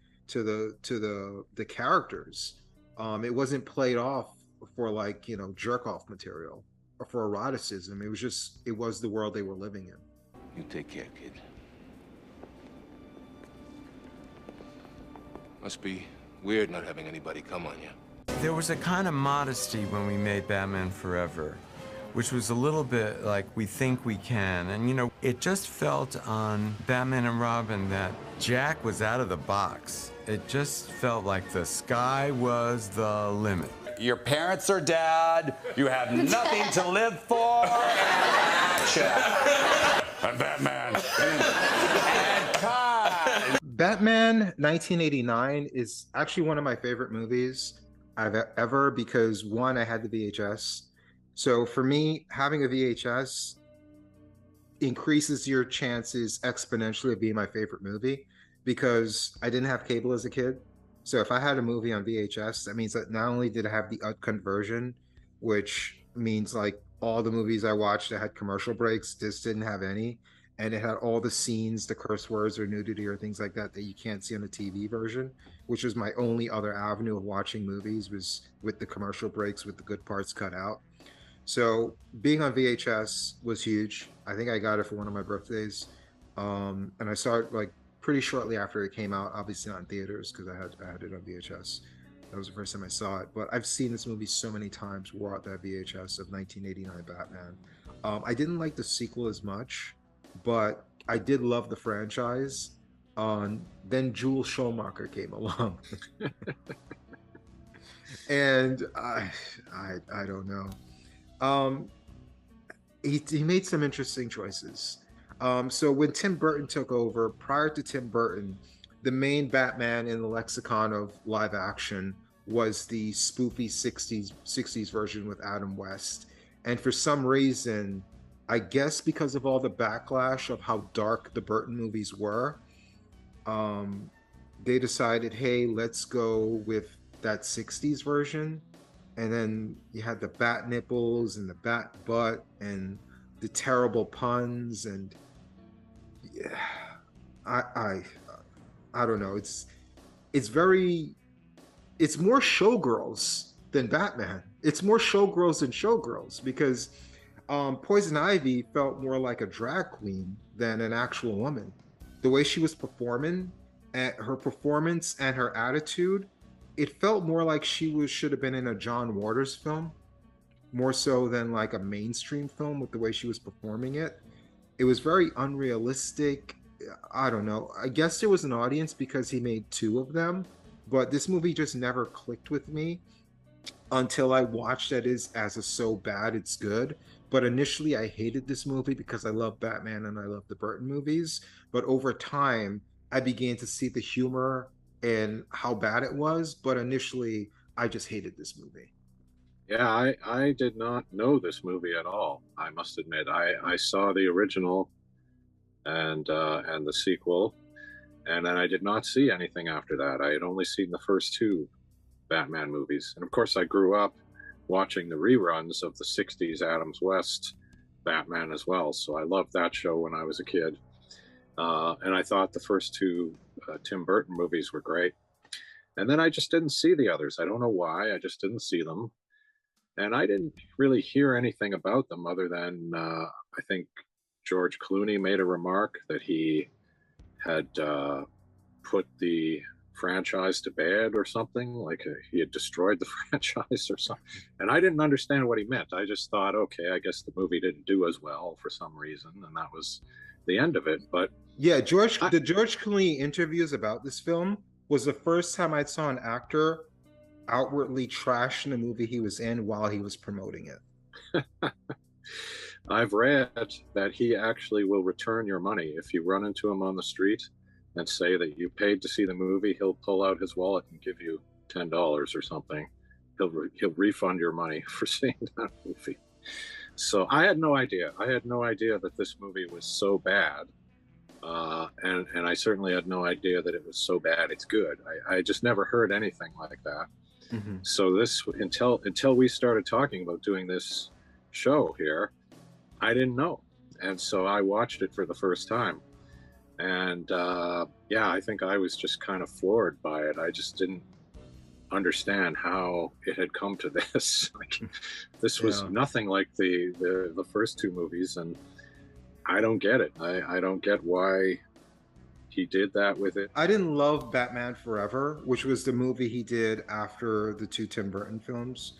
characters. It wasn't played off for, like, you know, jerk off material or for eroticism. It was the world they were living in. You take care, kid. Must be weird not having anybody come on you. There was a kind of modesty when we made Batman Forever, which was a little bit like, we think we can. And, you know, it just felt on Batman and Robin that Jack was out of the box. It just felt like the sky was the limit. Your parents are dead. You have nothing to live for. I'm Batman. And cut. Batman 1989 is actually one of my favorite movies I've ever, because one, I had the VHS. So for me, having a VHS increases your chances exponentially of being my favorite movie, because I didn't have cable as a kid. So if I had a movie on VHS, that means that not only did I have the uncut version, which means like all the movies I watched that had commercial breaks, this didn't have any. And it had all the scenes, the curse words or nudity or things like that you can't see on the TV version, which was my only other avenue of watching movies, was with the commercial breaks with the good parts cut out. So being on VHS was huge. I think I got it for one of my birthdays. And I saw it like pretty shortly after it came out, obviously not in theaters because I had it on VHS. That was the first time I saw it. But I've seen this movie so many times, wore out that VHS of 1989 Batman. I didn't like the sequel as much, but I did love the franchise. Then Joel Schumacher came along. And I don't know. He made some interesting choices. So when Tim Burton took over, prior to Tim Burton, the main Batman in the lexicon of live action was the spoofy 60s version with Adam West. And for some reason, I guess because of all the backlash of how dark the Burton movies were, they decided, hey, let's go with that 60s version. And then you had the bat nipples and the bat butt and the terrible puns, and yeah, I don't know. It's more Showgirls than Batman. It's more Showgirls than Showgirls, because Poison Ivy felt more like a drag queen than an actual woman. the way she was performing, and her performance and her attitude, it felt more like should have been in a John Waters film, more so than like a mainstream film with the way she was performing it. It was very unrealistic. I don't know. I guess there was an audience because he made two of them, but this movie just never clicked with me until I watched it as a so bad it's good. But initially I hated this movie because I love Batman and I love the Burton movies. But over time, I began to see the humor and how bad it was. But initially, I just hated this movie. Yeah, I did not know this movie at all. I must admit, I saw the original and the sequel, and then I did not see anything after that. I had only seen the first two Batman movies, and of course, I grew up watching the reruns of the '60s Adams West Batman as well. So I loved that show when I was a kid, and I thought the first two Tim Burton movies were great. And then I just didn't see the others. I don't know why. I just didn't see them. And I didn't really hear anything about them other than I think George Clooney made a remark that he had put the franchise to bed or something, like he had destroyed the franchise or something. And I didn't understand what he meant. I just thought, okay, I guess the movie didn't do as well for some reason, and that was the end of it. But yeah, the George Clooney interviews about this film was the first time I saw an actor outwardly trashing the movie he was in while he was promoting it. I've read that he actually will return your money if you run into him on the street and say that you paid to see the movie. He'll pull out his wallet and give you $10 or something. He'll refund your money for seeing that movie. So I had no idea. I had no idea that this movie was so bad, and I certainly had no idea that it was so bad it's good. I just never heard anything like that. Mm-hmm. So this until we started talking about doing this show here, I didn't know, and so I watched it for the first time, and yeah, I think I was just kind of floored by it. I just didn't understand how it had come to this. Like, this was nothing like the first two movies, and I don't get it. I don't get why he did that with it. I didn't love Batman Forever, which was the movie he did after the two Tim Burton films.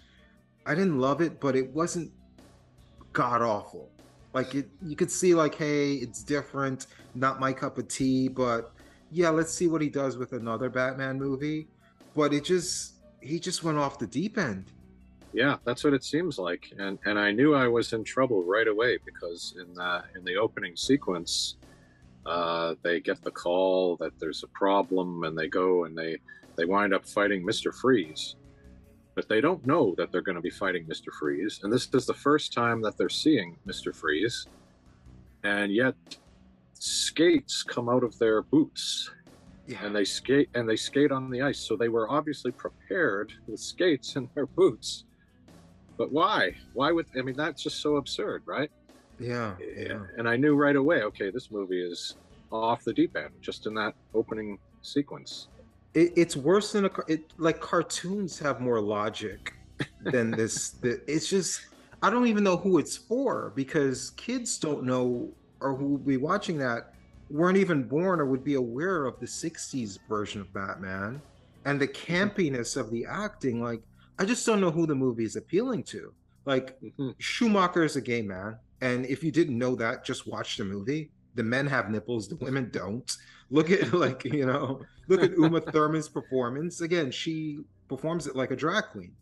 I didn't love it, but it wasn't god awful. Like, you could see like, hey, it's different, not my cup of tea, but yeah, let's see what he does with another Batman movie. But he just went off the deep end. Yeah, that's what it seems like. And I knew I was in trouble right away, because in the opening sequence, they get the call that there's a problem, and they go and they wind up fighting Mr. Freeze. But they don't know that they're going to be fighting Mr. Freeze. And this is the first time that they're seeing Mr. Freeze. And yet skates come out of their boots. Yeah. And they skate on the ice. So they were obviously prepared with skates in their boots. But why? Why would, I mean, that's just so absurd, right? Yeah. And I knew right away, okay, this movie is off the deep end, just in that opening sequence. It's worse than like cartoons have more logic than this. It's just, I don't even know who it's for, because kids don't know, or who would be watching that weren't even born or would be aware of the 60s version of Batman and the campiness of the acting. Like, I just don't know who the movie is appealing to. Like, Schumacher is a gay man, and if you didn't know that, just watch the movie. The men have nipples, the women don't. Look at, like, look at Uma Thurman's performance. Again, she performs it like a drag queen,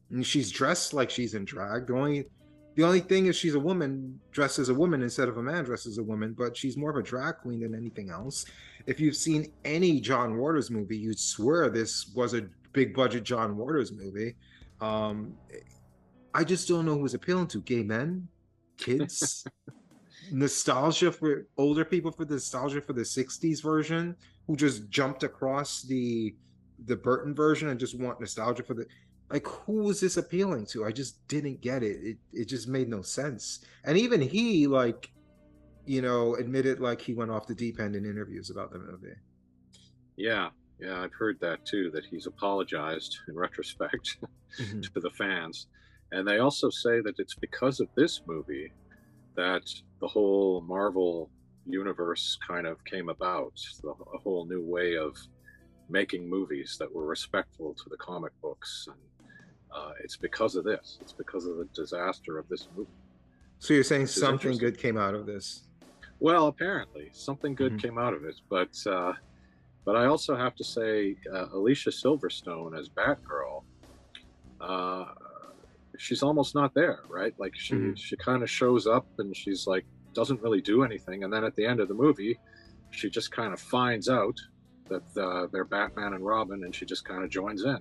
and she's dressed like she's in drag. The only thing is she's a woman dressed as a woman instead of a man dressed as a woman, but she's more of a drag queen than anything else. If you've seen any John Waters movie, you'd swear this was a big budget John Waters movie. I just don't know who's appealing to. Gay men, kids, nostalgia for older people, for the nostalgia for the 60s version, who just jumped across the Burton version and just want nostalgia for the, like, who was this appealing to? I just didn't get it. It just made no sense. And even he, like, admitted, like, he went off the deep end in interviews about the movie. Yeah, I've heard that too, that he's apologized in retrospect to the fans. And they also say that it's because of this movie that the whole Marvel universe kind of came about, a whole new way of making movies that were respectful to the comic books. And it's because of this. It's because of the disaster of this movie. So you're saying something good came out of this? Well, apparently something good came out of it, but I also have to say, Alicia Silverstone as Batgirl, she's almost not there, right? Like she kind of shows up and she's like doesn't really do anything, and then at the end of the movie, she just kind of finds out that they're Batman and Robin, and she just kind of joins in.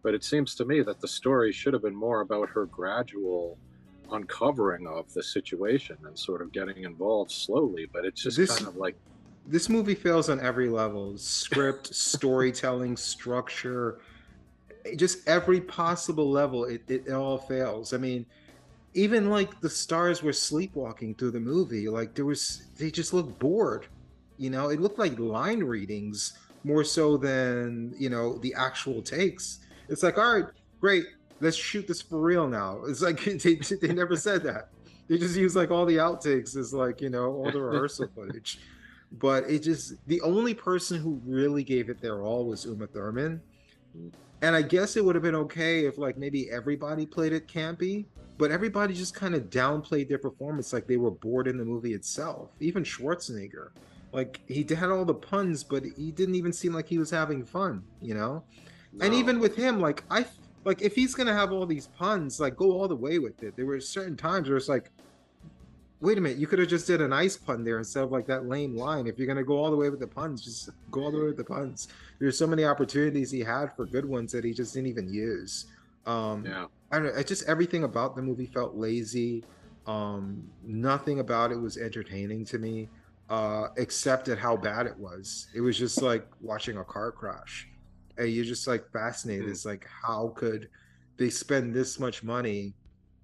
But it seems to me that the story should have been more about her gradual uncovering of the situation and sort of getting involved slowly. But it's just kind of like, this movie fails on every level: script, storytelling, structure, just every possible level. It all fails. I mean, even like the stars were sleepwalking through the movie. Like they just looked bored. You know, it looked like line readings more so than, you know, the actual takes. It's like, all right, great, let's shoot this for real now. It's like they never said that. They just used like all the outtakes as like, you know, all the rehearsal footage. But it just, the only person who really gave it their all was Uma Thurman. And I guess it would have been okay if like maybe everybody played it campy, but everybody just kind of downplayed their performance, like they were bored in the movie itself. Even Schwarzenegger, like he had all the puns, but he didn't even seem like he was having fun, you know? No. And even with him, like if he's gonna have all these puns, like go all the way with it. There were certain times where it's like, wait a minute, you could have just did an ice pun there instead of like that lame line. If you're gonna go all the way with the puns, just go all the way with the puns. There's so many opportunities he had for good ones that he just didn't even use. Yeah, I don't know. It just, everything about the movie felt lazy. Nothing about it was entertaining to me, except at how bad it was. It was just like watching a car crash. And you're just like fascinated. It's like, how could they spend this much money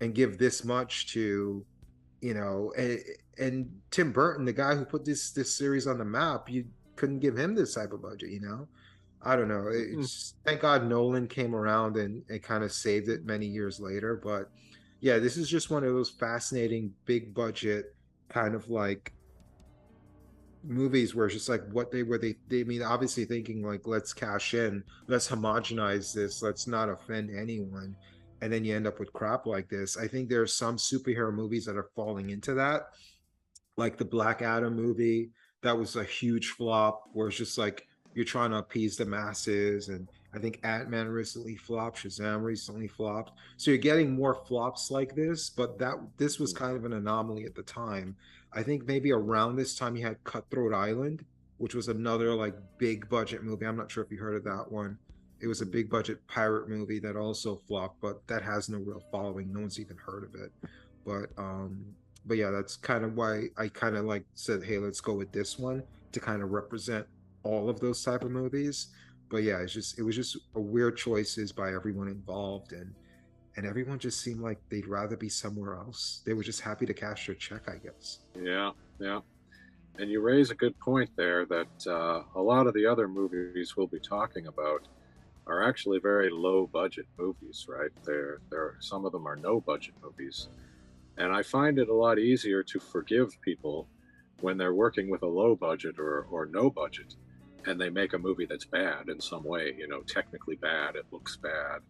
and give this much to, you know, and Tim Burton, the guy who put this series on the map, you couldn't give him this type of budget, you know? I don't know. It's, thank God Nolan came around and kind of saved it many years later. But yeah, this is just one of those fascinating big budget kind of like movies where it's just like what they mean, obviously thinking like, let's cash in, let's homogenize this, let's not offend anyone, and then you end up with crap like this. I think there are some superhero movies that are falling into that, like the Black Adam movie. That was a huge flop, where it's just like you're trying to appease the masses. And I think Ant-Man recently flopped, Shazam recently flopped. So you're getting more flops like this, but this was kind of an anomaly at the time. I think maybe around this time you had Cutthroat Island, which was another like big budget movie. I'm not sure if you heard of that one. It was a big budget pirate movie that also flopped, but that has no real following. No one's even heard of it. But yeah, that's kind of why I kind of like said, hey, let's go with this one to kind of represent all of those type of movies. But yeah, it was just a weird choices by everyone involved, and everyone just seemed like they'd rather be somewhere else. They were just happy to cash their check, I guess. Yeah. And you raise a good point there that a lot of the other movies we'll be talking about are actually very low budget movies, right? Some of them are no budget movies. And I find it a lot easier to forgive people when they're working with a low budget or no budget, and they make a movie that's bad in some way, you know, technically bad, it looks bad.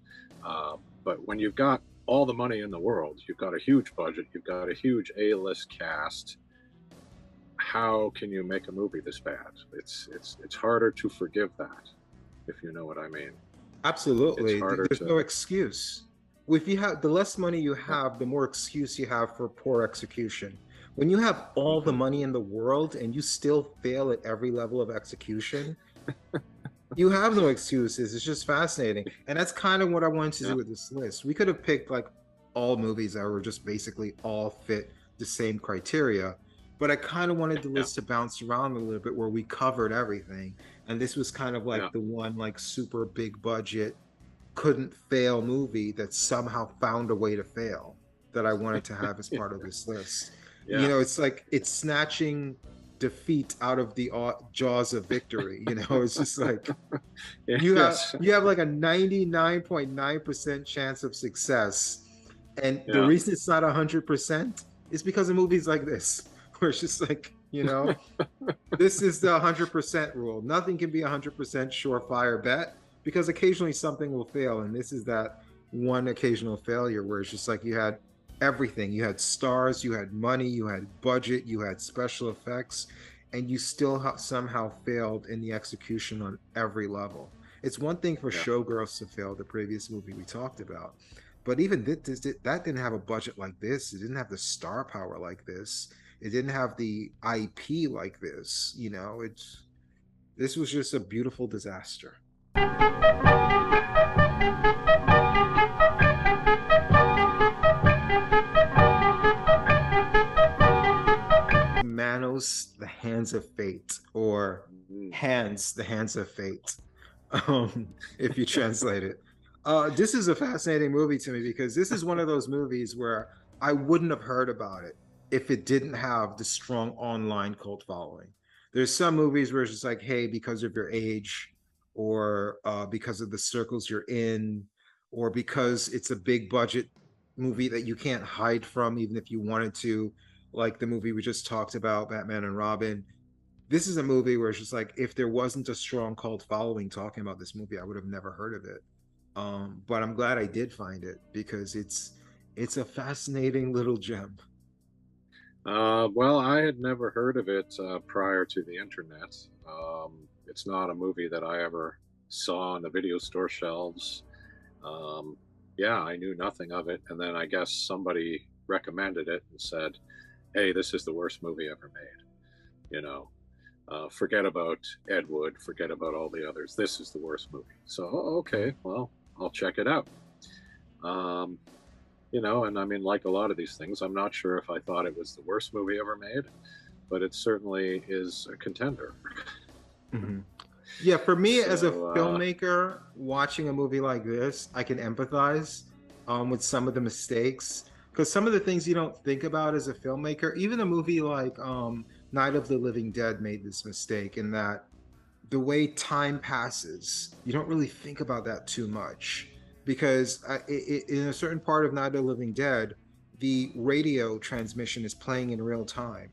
But when you've got all the money in the world, you've got a huge budget, you've got a huge A-list cast, how can you make a movie this bad? It's harder to forgive that, if you know what I mean. Absolutely. There's no excuse. If you have, the less money you have, the more excuse you have for poor execution. When you have all the money in the world and you still fail at every level of execution, you have no excuses. It's just fascinating. And that's kind of what I wanted to do with this list. We could have picked like all movies that were just basically all fit the same criteria, but I kind of wanted the list to bounce around a little bit where we covered everything. And this was kind of like the one like super big budget, couldn't fail movie that somehow found a way to fail that I wanted to have as part of this list. You know, it's like it's snatching defeat out of the jaws of victory. You know, it's just like you have like a 99.9% chance of success, and the reason it's not 100% is because of movies like this, where it's just like You know, this is the 100% rule. Nothing can be 100% surefire bet because occasionally something will fail. And this is that one occasional failure where it's just like you had everything. You had stars, you had money, you had budget, you had special effects, and you still somehow failed in the execution on every level. It's one thing for Showgirls to fail, the previous movie we talked about, but even that didn't have a budget like this. It didn't have the star power like this. It didn't have the IP like this. You know, this was just a beautiful disaster. Manos, the Hands of Fate, or Hands, the Hands of Fate, if you translate it. This is a fascinating movie to me because this is one of those movies where I wouldn't have heard about it if it didn't have the strong online cult following. There's some movies where it's just like, hey, because of your age, or because of the circles you're in, or because it's a big budget movie that you can't hide from, even if you wanted to, like the movie we just talked about, Batman and Robin. This is a movie where it's just like, if there wasn't a strong cult following talking about this movie, I would have never heard of it. But I'm glad I did find it because it's a fascinating little gem. Well, I had never heard of it prior to the internet. It's not a movie that I ever saw on the video store shelves. Yeah, I knew nothing of it. And then I guess somebody recommended it and said, hey, this is the worst movie ever made. You know, forget about Ed Wood, forget about all the others. This is the worst movie. So, okay, well, I'll check it out. You know, and I mean, like a lot of these things, I'm not sure if I thought it was the worst movie ever made, but it certainly is a contender. Mm-hmm. Yeah, for me as a filmmaker, watching a movie like this, I can empathize with some of the mistakes, because some of the things you don't think about as a filmmaker, even a movie like Night of the Living Dead made this mistake in that the way time passes, you don't really think about that too much. Because in a certain part of Night of the Living Dead, the radio transmission is playing in real time,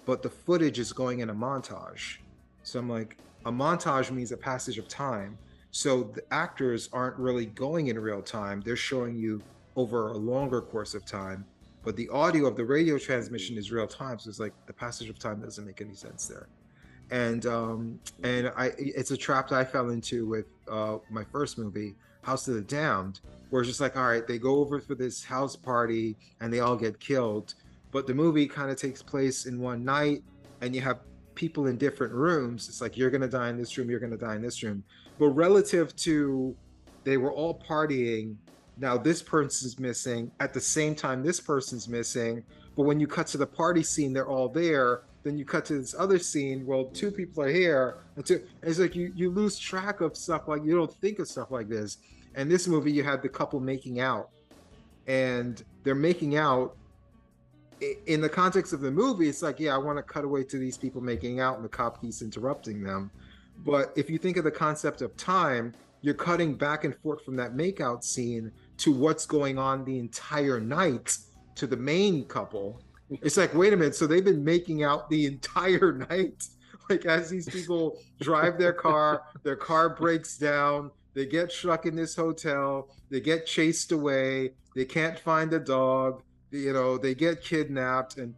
but the footage is going in a montage. So I'm like, a montage means a passage of time. So the actors aren't really going in real time. They're showing you over a longer course of time, but the audio of the radio transmission is real time. So it's like the passage of time doesn't make any sense there. And it's a trap that I fell into with my first movie, House of the Damned, where it's just like, all right, they go over for this house party and they all get killed, but the movie kind of takes place in one night and you have people in different rooms. It's like, you're gonna die in this room, you're gonna die in this room, but relative to they were all partying, now this person's missing at the same time this person's missing, but when you cut to the party scene, they're all there. Then you cut to this other scene, well, two people are here, and it's like you lose track of stuff, like you don't think of stuff like this. And this movie, you had the couple making out, and they're making out in the context of the movie. It's like, yeah, I want to cut away to these people making out, and the cop keeps interrupting them. But if you think of the concept of time, you're cutting back and forth from that makeout scene to what's going on the entire night to the main couple. It's like, wait a minute, so they've been making out the entire night? Like, as these people drive their car breaks down, they get stuck in this hotel, they get chased away, they can't find the dog, you know, they get kidnapped, and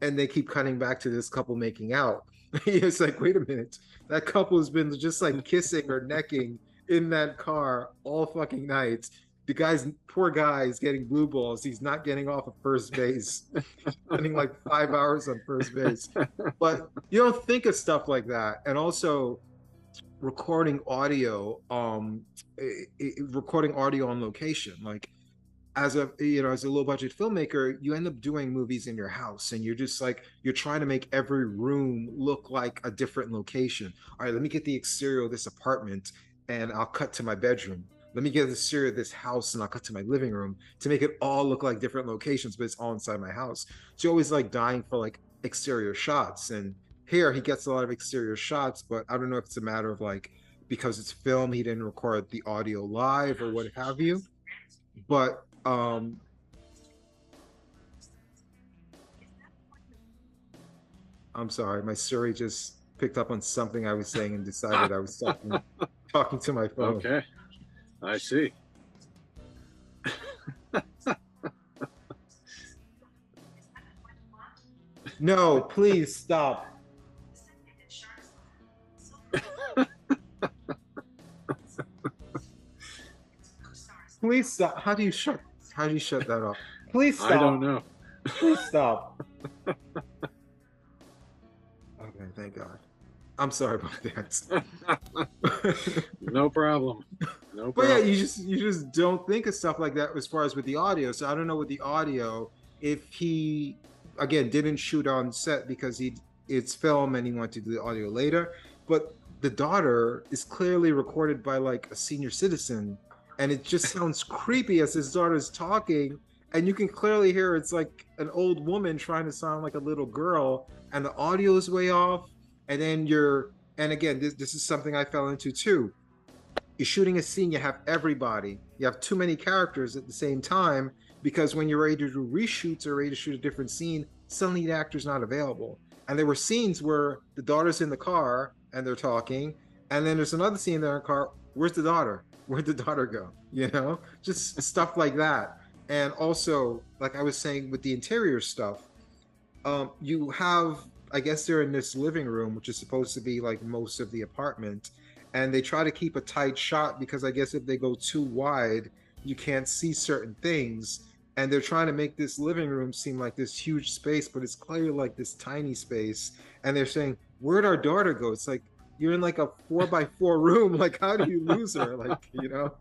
they keep cutting back to this couple making out. It's like, wait a minute, that couple has been just like kissing or necking in that car all fucking night. The poor guy is getting blue balls. He's not getting off of first base, spending like 5 hours on first base. But you don't think of stuff like that. And also recording audio on location. Like, as a low budget filmmaker, you end up doing movies in your house, and you're just like, you're trying to make every room look like a different location. All right, let me get the exterior of this apartment and I'll cut to my bedroom. Let me get the exterior of this house and I'll cut to my living room to make it all look like different locations, but it's all inside my house. So you're always like dying for like exterior shots. And here he gets a lot of exterior shots, but I don't know if it's a matter of like, because it's film, he didn't record the audio live or what have you. But I'm sorry, my Siri just picked up on something I was saying and decided I was talking to my phone. Okay, I see. No, please stop. Please stop. How do you shut that off? Please stop. I don't know. Please stop. Okay, thank God. I'm sorry about that. No problem. No But problem. yeah, you just don't think of stuff like that as far as with the audio. So I don't know with the audio if he again didn't shoot on set because it's film and he wanted to do the audio later. But the daughter is clearly recorded by like a senior citizen, and it just sounds creepy as his daughter's talking, and you can clearly hear it's like an old woman trying to sound like a little girl, and the audio is way off. And then and again, this is something I fell into too. You're shooting a scene, you have everybody. You have too many characters at the same time because when you're ready to do reshoots or ready to shoot a different scene, suddenly the actor's not available. And there were scenes where the daughter's in the car and they're talking, and then there's another scene there in the car. Where's the daughter? Where'd the daughter go? You know, just stuff like that. And also, like I was saying with the interior stuff, you have, I guess they're in this living room, which is supposed to be like most of the apartment. And they try to keep a tight shot because I guess if they go too wide, you can't see certain things. And they're trying to make this living room seem like this huge space, but it's clearly like this tiny space. And they're saying, where'd our daughter go? It's like, you're in like a 4x4 room. Like, how do you lose her? Like, you know,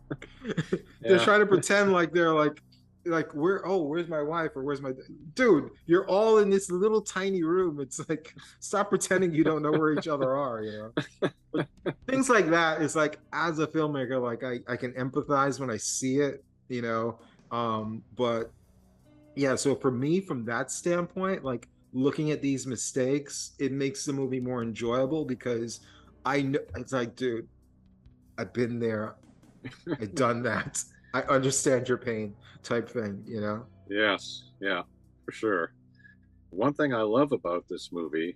they're trying to pretend like they're like where's my wife or where's my dude? You're all in this little tiny room. It's like, stop pretending you don't know where each other are, you know. But things like that is like, as a filmmaker, like I can empathize when I see it, you know. But yeah, so for me, from that standpoint, like looking at these mistakes, it makes the movie more enjoyable because I know it's like, dude, I've been there, I've done that. I understand your pain type thing, you know? Yes, yeah, for sure. One thing I love about this movie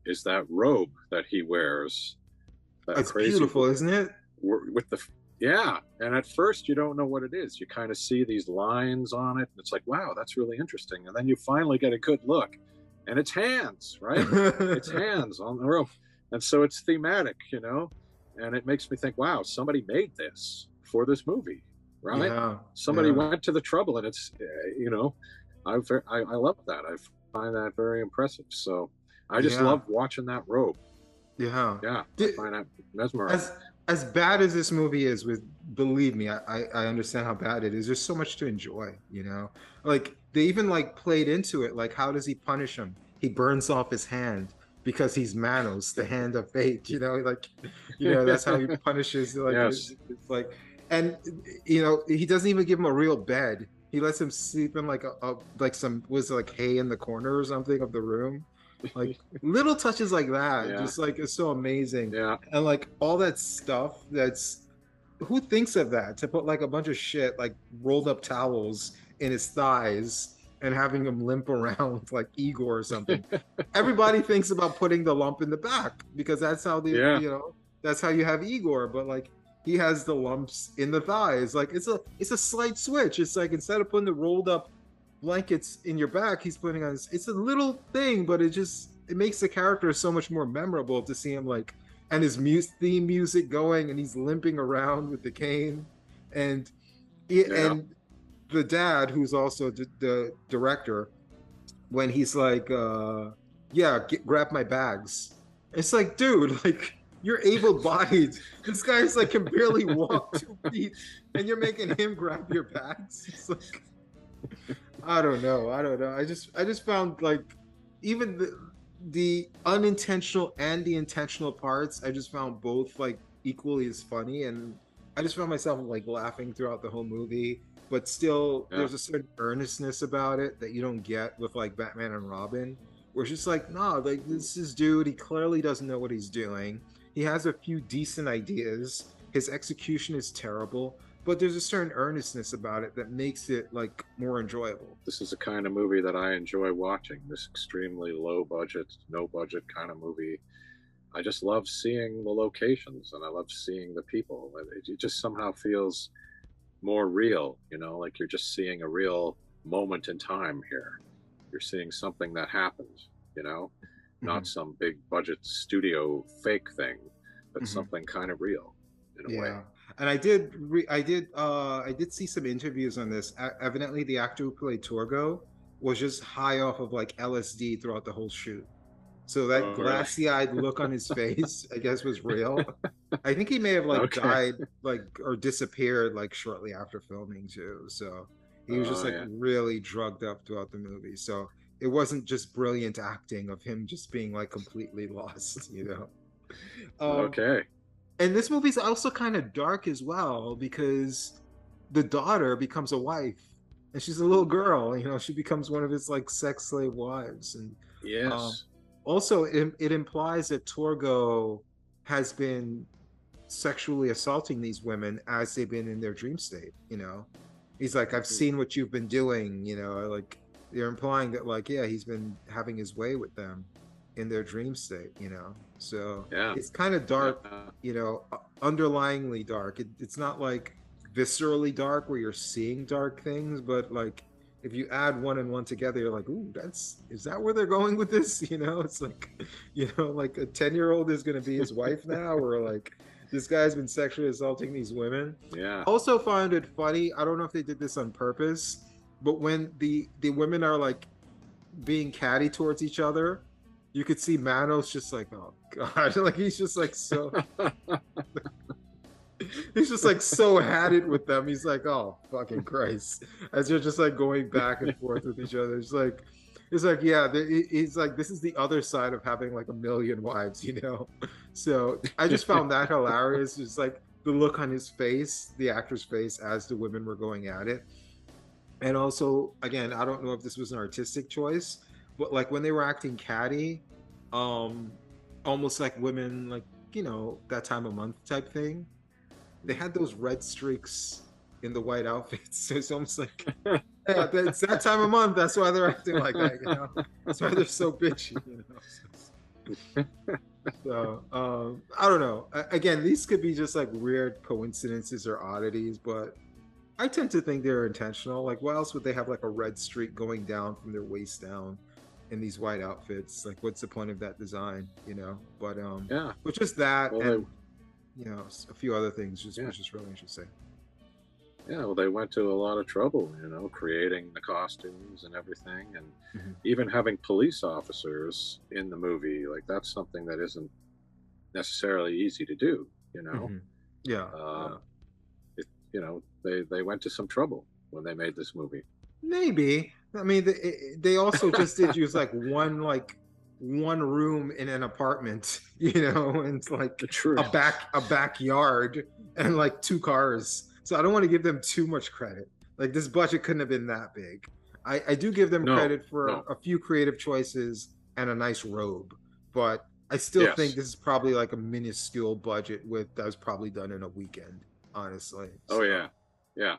is that robe that he wears. That it's beautiful, isn't it? With the yeah, and at first you don't know what it is. You kind of see these lines on it, and it's like, wow, that's really interesting. And then you finally get a good look, and it's hands, right? It's hands on the robe, and so it's thematic, you know. And it makes me think, wow, somebody made this for this movie. Right? Yeah, somebody went to the trouble, and it's you know, I love that. I find that very impressive. So I just love watching that robe. Yeah, I find that mesmerizing. As bad as this movie is, believe me, I understand how bad it is. There's so much to enjoy, you know. Like they even like played into it. Like, how does he punish him? He burns off his hand because he's Manos, the hand of fate. You know, like, you know, that's how he punishes. Like, it's like. And you know, he doesn't even give him a real bed. He lets him sleep in like like hay in the corner or something of the room. Like little touches like that, just like it's so amazing. Yeah. And like all that stuff who thinks of that, to put like a bunch of shit like rolled up towels in his thighs and having him limp around like Igor or something. Everybody thinks about putting the lump in the back because that's how you know, that's how you have Igor, but like he has the lumps in the thighs. Like it's a slight switch. It's like instead of putting the rolled up blankets in your back, he's putting on it's a little thing, but it makes the character so much more memorable to see him like, and his theme music going, and he's limping around with the cane, and and the dad, who's also the director, when he's like, grab my bags. It's like, dude, like, you're able-bodied. This guy's like can barely walk 2 feet, and you're making him grab your bags. It's like, I don't know. I just found like even the unintentional and the intentional parts, I just found both like equally as funny, and I just found myself like laughing throughout the whole movie. But still, there's a certain earnestness about it that you don't get with like Batman and Robin, where it's just like, nah, like this is dude, he clearly doesn't know what he's doing. He has a few decent ideas. His execution is terrible. but there's a certain earnestness about it that makes it like more enjoyable. This is the kind of movie that I enjoy watching. This extremely low budget, no budget kind of movie. I just love seeing the locations and I love seeing the people. It just somehow feels more real, you know, like you're just seeing a real moment in time here. You're seeing something that happened, you know, not some big budget studio fake thing, but something kind of real in a way. And I did see some interviews on this. Evidently, the actor who played Torgo was just high off of like LSD throughout the whole shoot. So that glassy-eyed look on his face, I guess, was real. I think he may have like died, like, or disappeared like shortly after filming too. So he was just like really drugged up throughout the movie. So it wasn't just brilliant acting of him just being like completely lost, you know. And this movie's also kind of dark as well because the daughter becomes a wife, and she's a little girl. You know, she becomes one of his like sex slave wives, and also, it implies that Torgo has been sexually assaulting these women as they've been in their dream state, you know? He's like, I've seen what you've been doing, you know? Like, they're implying that, like, yeah, he's been having his way with them in their dream state, you know? So it's kind of dark, you know, underlyingly dark. It's not, like, viscerally dark where you're seeing dark things, but, like, if you add one and one together, you're like, ooh, is that where they're going with this? You know, it's like, you know, like a 10-year-old is going to be his wife now, or like this guy's been sexually assaulting these women. Also found it funny. I don't know if they did this on purpose, but when the women are like being catty towards each other, you could see Manos just like, oh God, like he's just like so... He's just like so had it with them. He's like, oh fucking Christ, as you're just like going back and forth with each other. It's like yeah, he's like, this is the other side of having like a million wives, you know. So I just found that hilarious. Just like the look on his face, the actor's face, as the women were going at it. And also, again, I don't know if this was an artistic choice, but like when they were acting catty, almost like women, like, you know, that time of month type thing. They had those red streaks in the white outfits. So it's almost like, yeah, it's that time of month. That's why they're acting like that, you know? That's why they're so bitchy, you know? So, I don't know. Again, these could be just like weird coincidences or oddities, but I tend to think they're intentional. Like, why else would they have like a red streak going down from their waist down in these white outfits? Like, what's the point of that design, you know? But, which is that, and... you know, a few other things, which is really interesting. Yeah, well, they went to a lot of trouble, you know, creating the costumes and everything, and even having police officers in the movie. Like, that's something that isn't necessarily easy to do, you know. You know, they went to some trouble when they made this movie. Maybe. I mean, they also just did use like one room in an apartment, you know, and it's like a backyard and like 2 cars. So I don't want to give them too much credit. Like, this budget couldn't have been that big. I do give them credit for a few creative choices and a nice robe, but I still think this is probably like a minuscule budget that was probably done in a weekend, honestly. So. Oh yeah.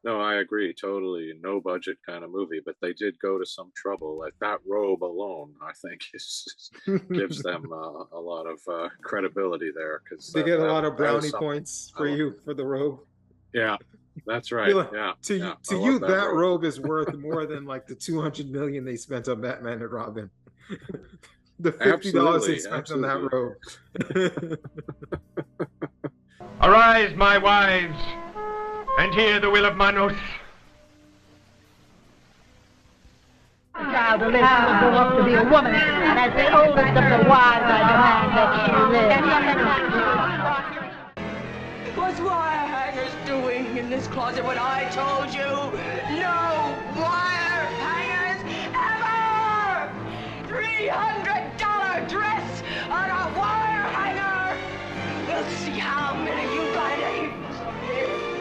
No, I agree totally. No budget kind of movie, but they did go to some trouble. Like, that robe alone, I think, gives them a lot of credibility there. Because they get a lot of brownie points for you for the robe. Yeah, that's right. Like, to you, that robe is worth more than like the $200 million they spent on Batman and Robin. The $50 they spent on that robe. Arise, my wives, and hear the will of Manos. The child of Israel will grow up to be a woman, and as the oldest of the wives, I demand that she live. What's wire hangers doing in this closet when I told you no wire hangers ever? $300 dress on a wire hanger. We'll see how many you got in.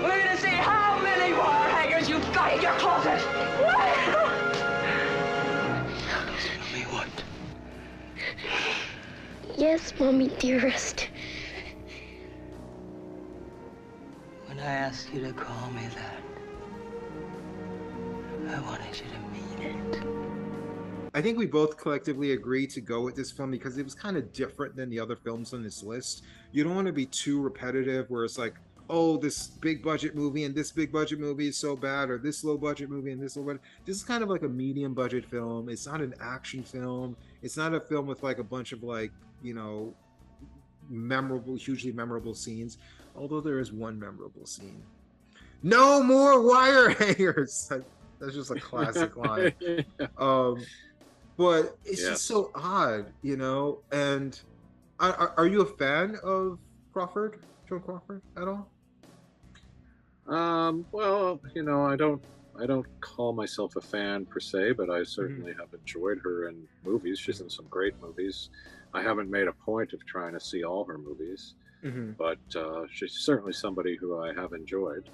We're gonna see how many wire hangers you've got in your closet. Tell me what? Yes, Mommy Dearest. When I ask you to call me that, I wanted you to mean it. I think we both collectively agree to go with this film because it was kind of different than the other films on this list. You don't want to be too repetitive where it's like, oh, this big budget movie and this big budget movie is so bad, or this low budget movie and this low budget. This is kind of like a medium budget film. It's not an action film. It's not a film with like a bunch of like, you know, memorable, hugely memorable scenes. Although there is one memorable scene. No more wire hangers. That's just a classic line. But it's just so odd, you know. And are you a fan of Crawford, Joan Crawford, at all? Well, you know, I don't call myself a fan per se, but I certainly have enjoyed her in movies. She's in some great movies. I haven't made a point of trying to see all her movies, but she's certainly somebody who I have enjoyed.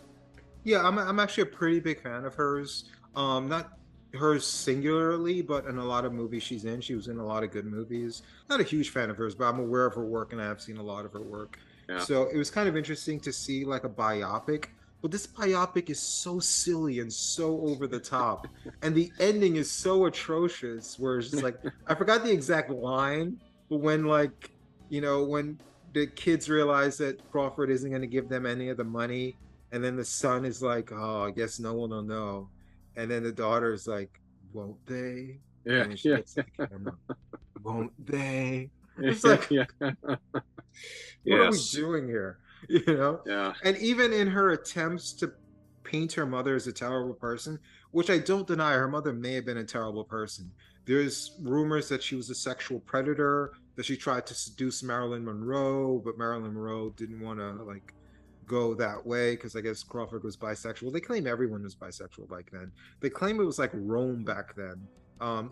Yeah, I'm actually a pretty big fan of hers. Not hers singularly, but in a lot of movies she's in. She was in a lot of good movies. Not a huge fan of hers, but I'm aware of her work and I have seen a lot of her work. Yeah. So it was kind of interesting to see like a biopic. But this biopic is so silly and so over the top. And the ending is so atrocious where it's just like, I forgot the exact line, but when like, you know, when the kids realize that Crawford isn't going to give them any of the money, and then the son is like, oh, I guess no one will know. And then the daughter is like, won't they? Yeah, and she gets the camera, won't they? It's like, what are we doing here? You know? Yeah. And even in her attempts to paint her mother as a terrible person, which I don't deny, her mother may have been a terrible person. There's rumors that she was a sexual predator, that she tried to seduce Marilyn Monroe, but Marilyn Monroe didn't want to like go that way because I guess Crawford was bisexual. They claim everyone was bisexual back then. They claim it was like Rome back then.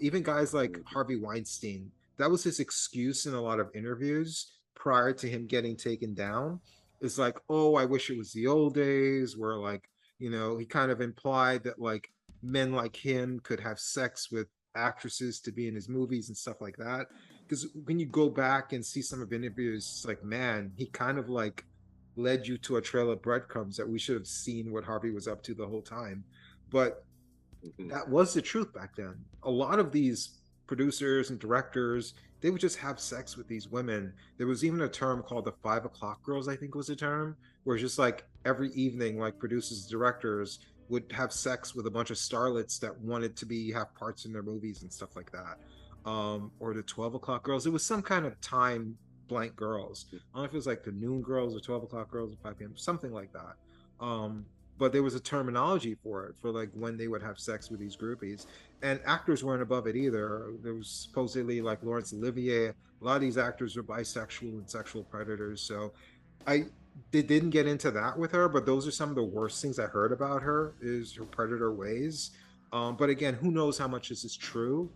Even guys like Harvey Weinstein, that was his excuse in a lot of interviews prior to him getting taken down. It's like, oh, I wish it was the old days where like, you know, he kind of implied that like men like him could have sex with actresses to be in his movies and stuff like that. Because when you go back and see some of the interviews, it's like, man, he kind of like led you to a trail of breadcrumbs that we should have seen what Harvey was up to the whole time. But that was the truth back then. A lot of these producers and directors, they would just have sex with these women. There was even a term called the 5 o'clock girls, I think was the term, where it's just like every evening, like producers, directors would have sex with a bunch of starlets that wanted to have parts in their movies and stuff like that. Or the 12 o'clock girls. It was some kind of time blank girls. I don't know if it was like the noon girls or 12 o'clock girls or 5 p.m., something like that. But there was a terminology for it, for like when they would have sex with these groupies. And actors weren't above it either. There was supposedly like Laurence Olivier. A lot of these actors were bisexual and sexual predators. So they didn't get into that with her, but those are some of the worst things I heard about her, is her predator ways. But again, who knows how much this is true?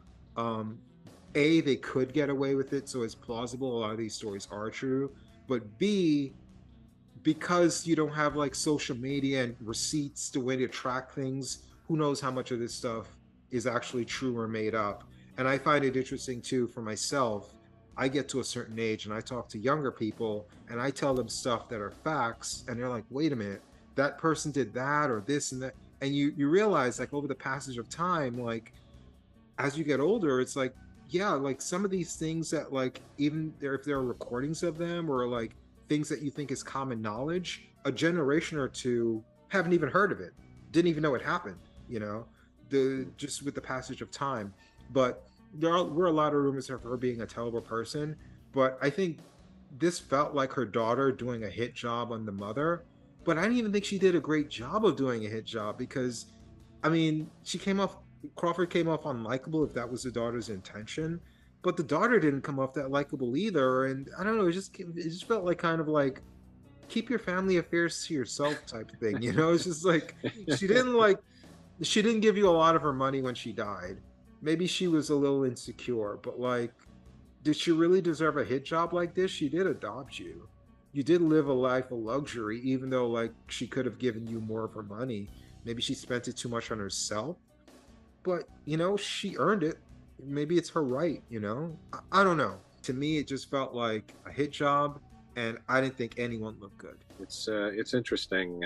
A, they could get away with it, so it's plausible a lot of these stories are true. But B, because you don't have like social media and receipts to way to track things, who knows how much of this stuff is actually true or made up. And I find it interesting too for myself. I get to a certain age and I talk to younger people and I tell them stuff that are facts, and they're like, wait a minute, that person did that or this and that. And you realize like over the passage of time, like as you get older, it's like, yeah, like some of these things that like, even if there are recordings of them or like things that you think is common knowledge, a generation or two haven't even heard of it, didn't even know it happened, you know, just with the passage of time. But there were a lot of rumors of her being a terrible person, but I think this felt like her daughter doing a hit job on the mother. But I didn't even think she did a great job of doing a hit job, because I mean, Crawford came off unlikable if that was the daughter's intention, but the daughter didn't come off that likable either. And I don't know, it just felt like kind of like keep your family affairs to yourself type thing, you know. It's just like she didn't give you a lot of her money when she died. Maybe she was a little insecure, but like, did she really deserve a hit job like this? She did adopt you. You did live a life of luxury, even though like she could have given you more of her money. Maybe she spent it too much on herself. But, you know, she earned it. Maybe it's her right, you know? I don't know. To me, it just felt like a hit job. and I didn't think anyone looked good. It's interesting.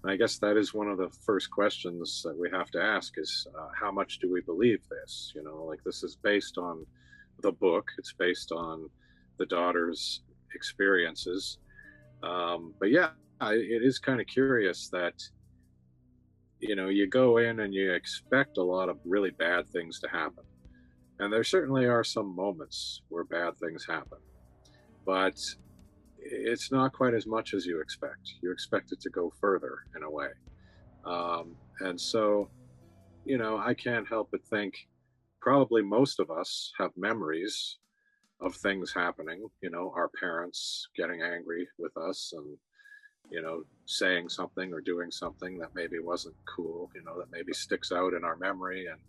I guess that is one of the first questions that we have to ask is how much do we believe this? You know, like this is based on the book. It's based on the daughter's experiences. But yeah, it is kind of curious that, you know, you go in and you expect a lot of really bad things to happen. And there certainly are some moments where bad things happen. But it's not quite as much as you expect. You expect it to go further in a way. And so, you know, I can't help but think probably most of us have memories of things happening, you know, our parents getting angry with us and, you know, saying something or doing something that maybe wasn't cool, you know, that maybe sticks out in our memory. And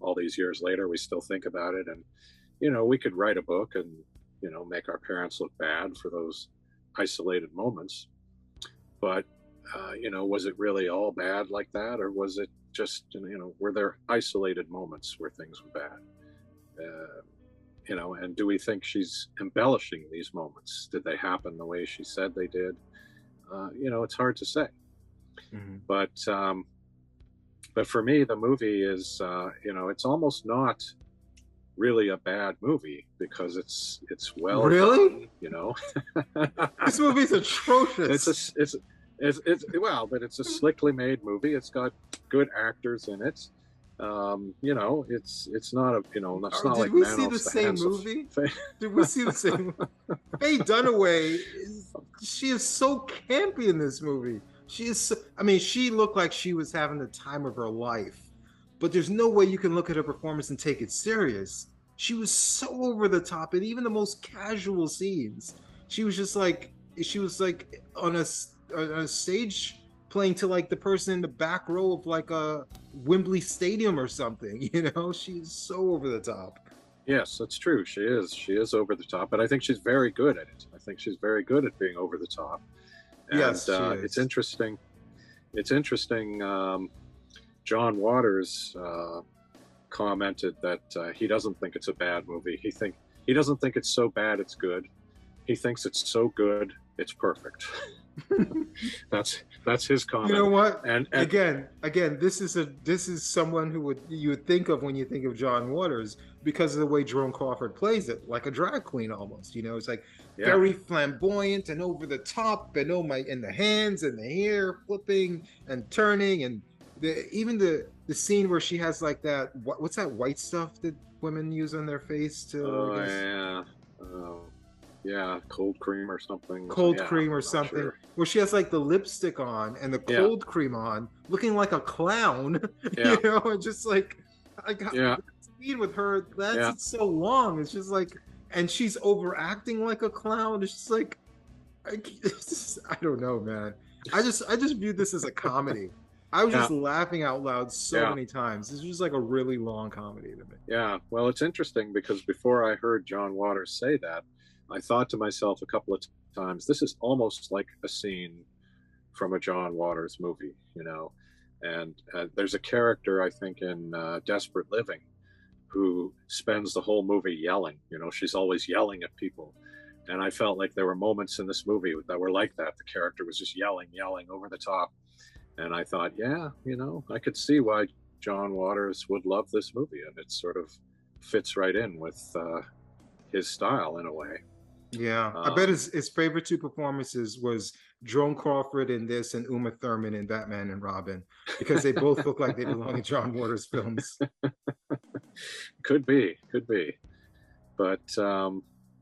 all these years later, we still think about it. And, you know, we could write a book and, you know, make our parents look bad for those isolated moments. But, you know, was it really all bad like that? Or was it just, you know, were there isolated moments where things were bad? You know, and do we think she's embellishing these moments? Did they happen the way she said they did? You know, it's hard to say. Mm-hmm. But for me, the movie is, you know, it's almost not really a bad movie because it's well done, you know. This movie's atrocious. Well, but it's a slickly made movie. It's got good actors in it. You know, it's not a, you know, it's not like Manos. Did we see the same movie? Did we see the same? Faye Dunaway, she is so campy in this movie. She is. So, I mean, she looked like she was having the time of her life, but there's no way you can look at her performance and take it serious. She was so over the top, and even the most casual scenes, she was just like, she was like on a stage playing to like the person in the back row of like a Wembley Stadium or something, you know. She's so over the top. Yes, that's true. She is over the top, but I think she's very good at it. I think she's very good at being over the top. And, yes, she is. It's interesting. John Waters commented that he doesn't think it's a bad movie. He doesn't think it's so bad it's good. He thinks it's so good it's perfect. That's his comment. You know what? And again, this is someone who you would think of when you think of John Waters because of the way Joan Crawford plays it, like a drag queen almost. You know, it's like very flamboyant and over the top, and in the hands and the hair flipping and turning, and even the scene where she has like that what's that white stuff that women use on their face to? Yeah, cold cream or something. Cream or something. Sure. Where she has like the lipstick on and the cold cream on, looking like a clown. You know, just like I got scene with her. It's so long. It's just like, and she's overacting like a clown. It's just like, I don't know, man. I just viewed this as a comedy. I was just laughing out loud so many times. This was just like a really long comedy to me. Yeah, well, it's interesting because before I heard John Waters say that, I thought to myself a couple of times, this is almost like a scene from a John Waters movie, you know. And there's a character, I think, in Desperate Living who spends the whole movie yelling. You know, she's always yelling at people. And I felt like there were moments in this movie that were like that. The character was just yelling over the top. And I thought, yeah, you know, I could see why John Waters would love this movie. And it sort of fits right in with his style in a way. Yeah, I bet his favorite two performances was Joan Crawford in this and Uma Thurman in Batman and Robin, because they both look like they belong in John Waters films. Could be. But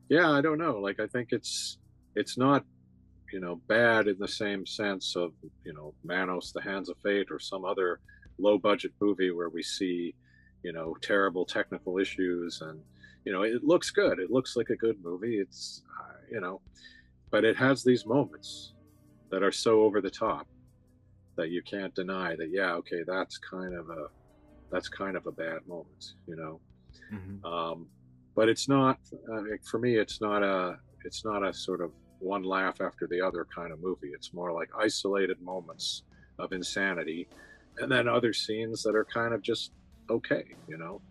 yeah, I don't know. Like, I think it's not, you know, bad in the same sense of, you know, Manos, The Hands of Fate, or some other low budget movie where we see, you know, terrible technical issues and, you know, it looks good. It looks like a good movie. It's, you know, but it has these moments that are so over the top that you can't deny that. Yeah, okay, that's kind of a bad moment, you know. Mm-hmm. But it's not for me. It's not a sort of one laugh after the other kind of movie. It's more like isolated moments of insanity, and then other scenes that are kind of just okay, you know.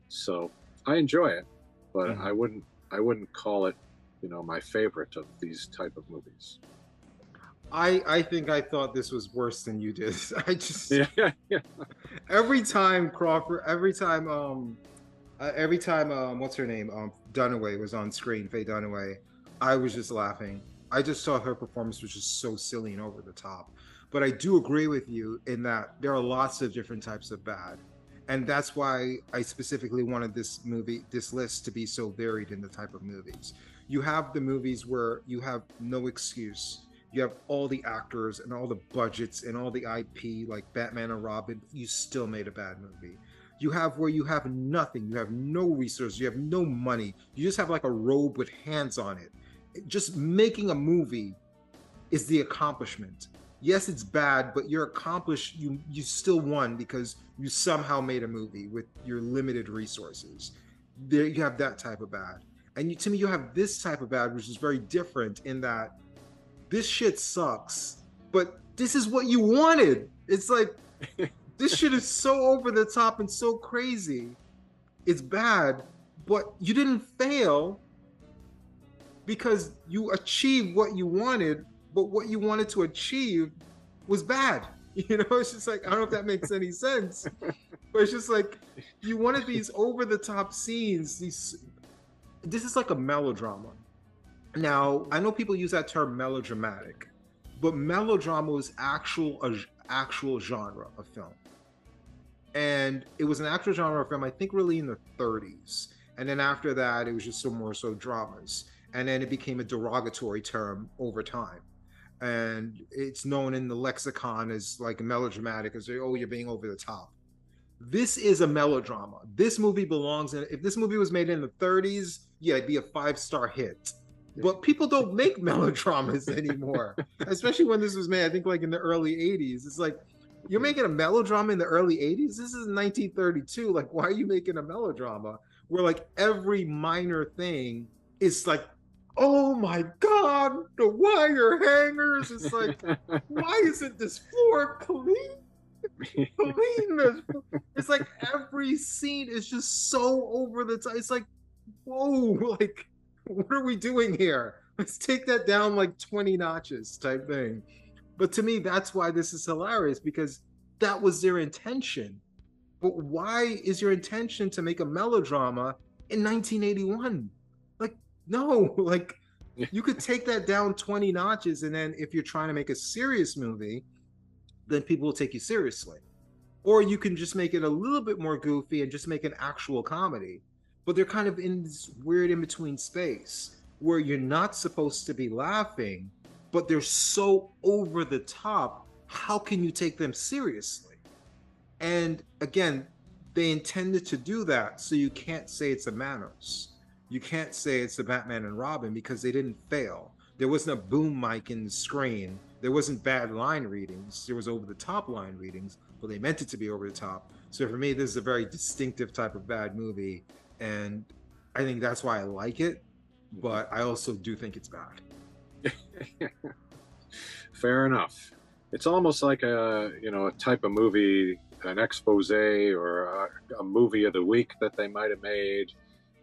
So I enjoy it, but I wouldn't call it you know, my favorite of these type of movies. I think I thought this was worse than you did. I just yeah. every time Crawford, every time what's her name, Dunaway was on screen, Faye Dunaway, I was just laughing. I just thought her performance was just so silly and over the top. But I do agree with you in that there are lots of different types of bad, and that's why I specifically wanted this list to be so varied in the type of movies. You have the movies where you have no excuse. You have all the actors and all the budgets and all the IP, like Batman and Robin, you still made a bad movie. You have where you have nothing, you have no resources, you have no money, you just have like a robe with hands on it. Just making a movie is the accomplishment. Yes, it's bad, but you're accomplished, you still won because you somehow made a movie with your limited resources. There you have that type of bad. And to me, you have this type of bad, which is very different in that this shit sucks, but this is what you wanted. It's like, this shit is so over the top and so crazy. It's bad, but you didn't fail because you achieved what you wanted, but what you wanted to achieve was bad. You know, it's just like, I don't know if that makes any sense, but it's just like, you wanted these over the top scenes. This is like a melodrama. Now, I know people use that term melodramatic, but melodrama is actual genre of film. And it was an actual genre of film, I think really in the 30s. And then after that, it was just more so dramas. And then it became a derogatory term over time. And it's known in the lexicon as like melodramatic, as oh, you're being over the top. This is a melodrama. This movie belongs in, if this movie was made in the 30s, yeah, it'd be a 5-star hit. But people don't make melodramas anymore, especially when this was made, I think like in the early 80s. It's like, you're making a melodrama in the early 80s? This is 1932. Like, why are you making a melodrama where like every minor thing is like, oh my God, the wire hangers. It's like, why isn't this floor clean? Clean this. It's like every scene is just so over the top. It's like, whoa, like, what are we doing here? Let's take that down like 20 notches type thing. But to me, that's why this is hilarious, because that was their intention. But why is your intention to make a melodrama in 1981? Like, no, like you could take that down 20 notches. And then if you're trying to make a serious movie, then people will take you seriously. Or you can just make it a little bit more goofy and just make an actual comedy. But they're kind of in this weird in-between space where you're not supposed to be laughing, but they're so over the top. How can you take them seriously? And again, they intended to do that, so you can't say it's a Manos. You can't say it's a Batman and Robin because they didn't fail. There wasn't a boom mic in the screen. There wasn't bad line readings. There was over the top line readings, but they meant it to be over the top. So for me, this is a very distinctive type of bad movie. And I think that's why I like it, but I also do think it's bad. Fair enough. It's almost like a type of movie, an expose or a movie of the week that they might have made,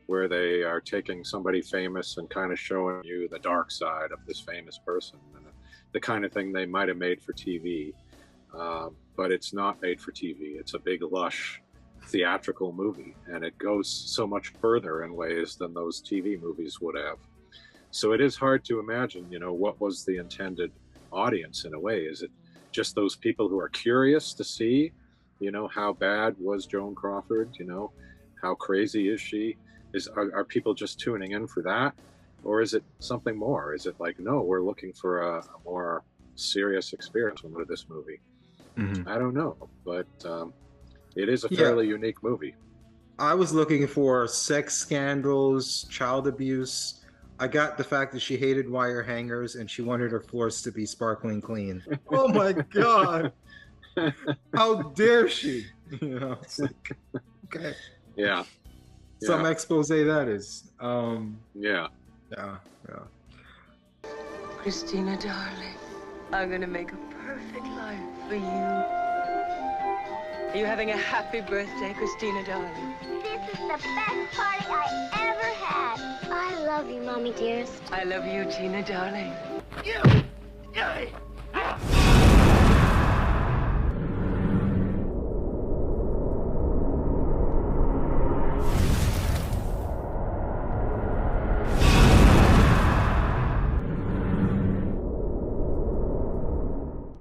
where they are taking somebody famous and kind of showing you the dark side of this famous person, and the kind of thing they might have made for TV. But it's not made for TV. It's a big, lush theatrical movie, and it goes so much further in ways than those TV movies would have. So it is hard to imagine, what was the intended audience in a way. Is it just those people who are curious to see, how bad was Joan Crawford? How crazy is she? Are people just tuning in for that? Or is it something more? Is it like, no, we're looking for a more serious experience when we do this movie? Mm-hmm. I don't know, but it is a fairly unique movie. I was looking for sex scandals, child abuse. I got the fact that she hated wire hangers and she wanted her floors to be sparkling clean. Oh my God. How dare she? It's like, okay. Yeah. Some expose that is. Yeah. Christina, darling, I'm gonna make a perfect life for you. Are you having a happy birthday, Christina, darling? This is the best party I ever had. I love you, Mommy Dearest. I love you, Tina, darling.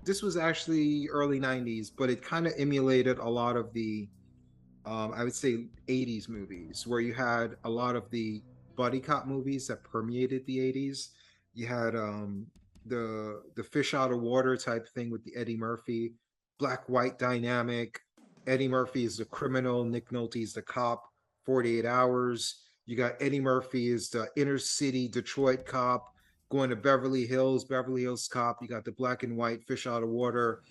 This was actually early 90s, but it kind of emulated a lot of the I would say 80s movies, where you had a lot of the buddy cop movies that permeated the 80s. You had the fish out of water type thing with the Eddie Murphy black white dynamic. Eddie Murphy is the criminal, Nick Nolte is the cop. 48 Hours. You got Eddie Murphy is the inner city Detroit cop going to Beverly Hills cop. You got the black and white fish out of water.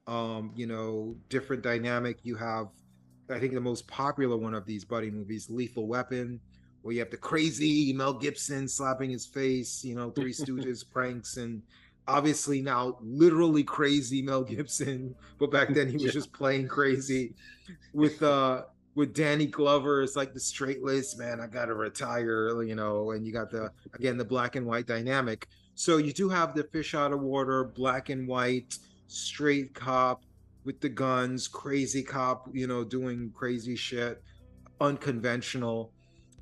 Different dynamic. You have, I think, the most popular one of these buddy movies, Lethal Weapon, where you have the crazy Mel Gibson slapping his face, Three Stooges pranks, and obviously now literally crazy Mel Gibson, but back then he was just playing crazy. With Danny Glover, it's like the straight-laced man, I gotta retire, and you got the black and white dynamic. So you do have the fish out of water, black and white, straight cop with the guns, crazy cop, doing crazy shit, unconventional.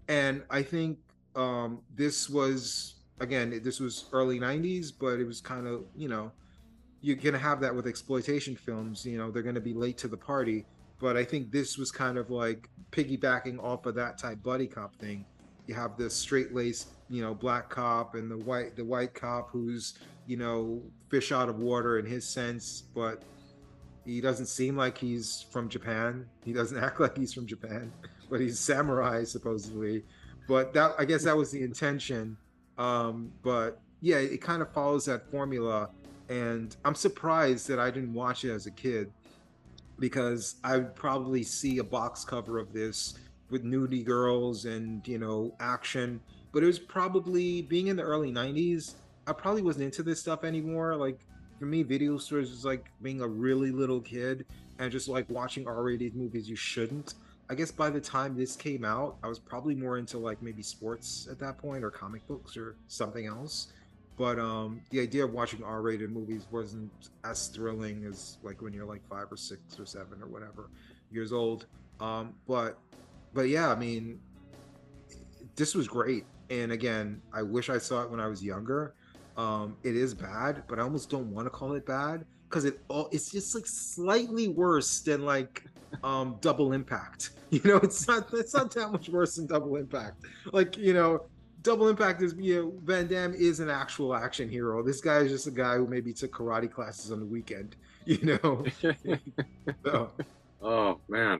And I think this was early 90s, but it was kind of, you're going to have that with exploitation films, they're going to be late to the party. But I think this was kind of like piggybacking off of that type buddy cop thing. You have the straight-laced, black cop and the white cop who's, fish out of water in his sense, but he doesn't seem like he's from Japan. He doesn't act like he's from Japan, but he's samurai supposedly. But I guess that was the intention. But yeah, it kind of follows that formula. And I'm surprised that I didn't watch it as a kid, because I would probably see a box cover of this with nudie girls and, action. But it was probably, being in the early 90s, I probably wasn't into this stuff anymore. Like, for me, video stores was like being a really little kid and just like watching R-rated movies you shouldn't. I guess by the time this came out, I was probably more into like maybe sports at that point, or comic books or something else. But the idea of watching R-rated movies wasn't as thrilling as like when you're like 5 or 6 or 7 or whatever years old. But yeah, I mean, this was great. And again, I wish I saw it when I was younger. It is bad, but I almost don't want to call it bad, because it's just like slightly worse than like Double Impact. It's not that much worse than Double Impact. Like, Double Impact is, Van Damme is an actual action hero. This guy is just a guy who maybe took karate classes on the weekend, So. Oh man,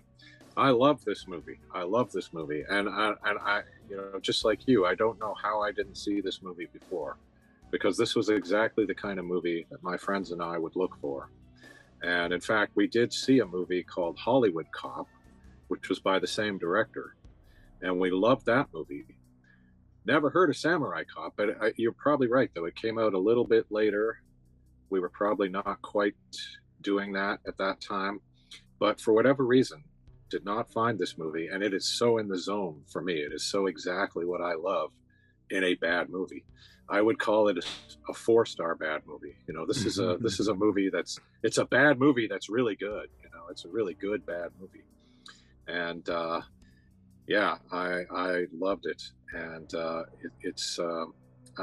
I love this movie. And I, just like you, I don't know how I didn't see this movie before, because this was exactly the kind of movie that my friends and I would look for. And in fact, we did see a movie called Hollywood Cop, which was by the same director, and we loved that movie. Never heard of Samurai Cop, but you're probably right, though. It came out a little bit later. We were probably not quite doing that at that time. But for whatever reason, did not find this movie. And it is so in the zone for me. It is so exactly what I love in a bad movie. I would call it a 4-star bad movie. This is a movie it's a bad movie that's really good. It's a really good bad movie. And yeah, I loved it. And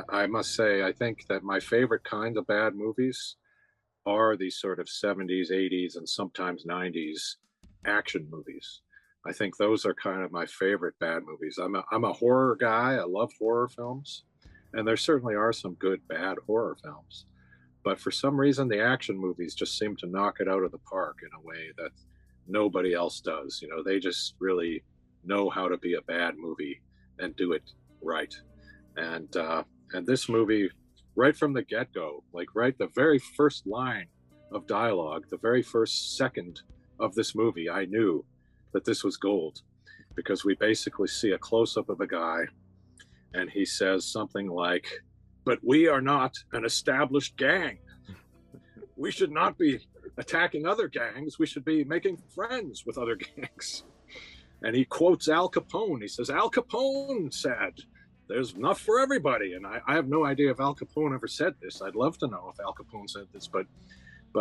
I must say, I think that my favorite kind of bad movies are these sort of 70s, 80s, and sometimes 90s action movies. I think those are kind of my favorite bad movies. I'm a horror guy. I love horror films. And there certainly are some good bad horror films. But for some reason, the action movies just seem to knock it out of the park in a way that nobody else does. They just really know how to be a bad movie and do it right. And this movie, right from the get-go, like right the very first line of dialogue, the very first second of this movie, I knew that this was gold, because we basically see a close-up of a guy, and he says something like, "But we are not an established gang. We should not be attacking other gangs. We should be making friends with other gangs. And he quotes Al Capone. He says, Al Capone said, there's enough for everybody. And I have no idea if Al Capone ever said this. I'd love to know if Al Capone said this, but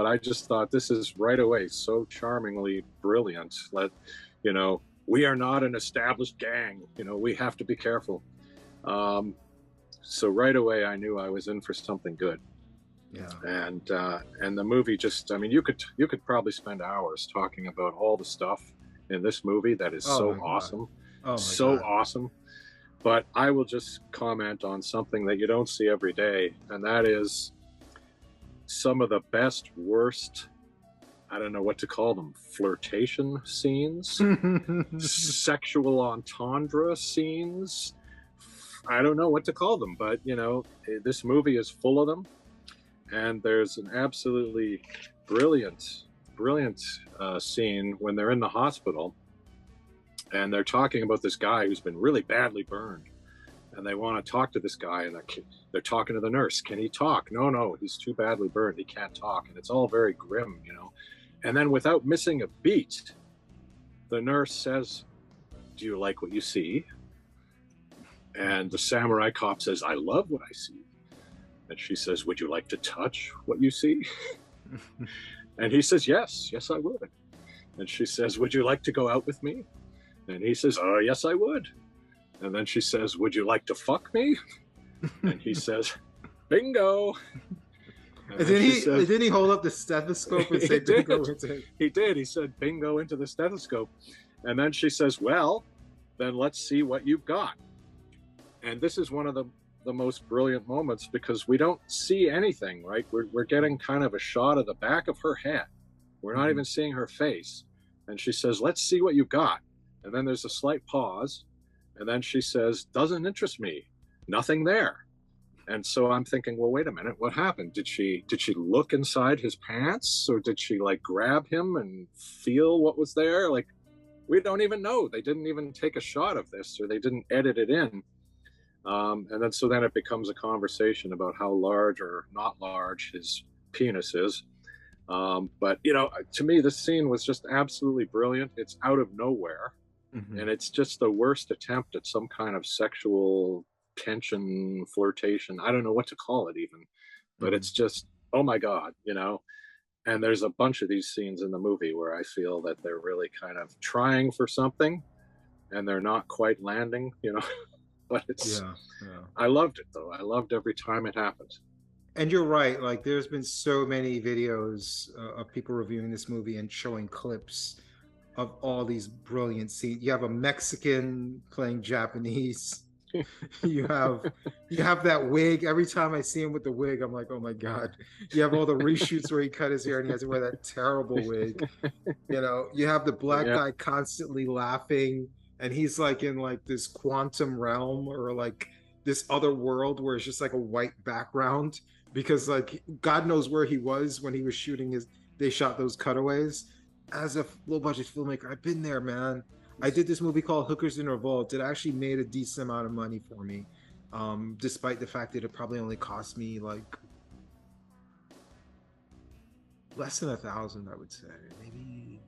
I just thought this is right away so charmingly brilliant. We are not an established gang. We have to be careful. So right away, I knew I was in for something good. Yeah. And the movie just, you could probably spend hours talking about all the stuff in this movie that is awesome. Awesome. But I will just comment on something that you don't see every day, and that is some of the best, worst, I don't know what to call them, flirtation scenes, sexual entendre scenes. I don't know what to call them, but this movie is full of them. And there's an absolutely brilliant scene when they're in the hospital and they're talking about this guy who's been really badly burned, and they want to talk to this guy, and they're talking to the nurse. Can he talk? No, he's too badly burned. He can't talk. And it's all very grim, And then without missing a beat, the nurse says, do you like what you see? And the samurai cop says, I love what I see. And she says, would you like to touch what you see? And he says, yes, I would. And she says, would you like to go out with me? And he says, oh, yes, I would. And then she says, would you like to fuck me? And he says, bingo. And didn't he hold up the stethoscope and say bingo into it? He did. He said bingo into the stethoscope. And then she says, well, then let's see what you've got. And this is one of the most brilliant moments, because we don't see anything, right? We're getting kind of a shot of the back of her head. We're not even seeing her face. And she says, let's see what you've got. And then there's a slight pause. And then she says, doesn't interest me. Nothing there. And so I'm thinking, well, wait a minute, what happened? Did she look inside his pants, or did she grab him and feel what was there? We don't even know. They didn't even take a shot of this, or they didn't edit it in. And then it becomes a conversation about how large or not large his penis is. But to me, this scene was just absolutely brilliant. It's out of nowhere. And it's just the worst attempt at some kind of sexual tension, flirtation. I don't know what to call it even, but it's just, oh my God, and there's a bunch of these scenes in the movie where I feel that they're really kind of trying for something and they're not quite landing, but it's, I loved it though. I loved every time it happened. And you're right. There's been so many videos of people reviewing this movie and showing clips of all these brilliant scenes. You have a Mexican playing Japanese. You have that wig. Every time I see him with the wig, I'm like, oh my God. You have all the reshoots where he cut his hair and he has to wear that terrible wig. You have the black guy constantly laughing, and he's in this quantum realm, or this other world where it's just a white background, because God knows where he was when he was shooting they shot those cutaways. As a low budget filmmaker, I've been there, man. I did this movie called Hookers in Revolt. It actually made a decent amount of money for me, despite the fact that it probably only cost me less than $1,000, I would say, maybe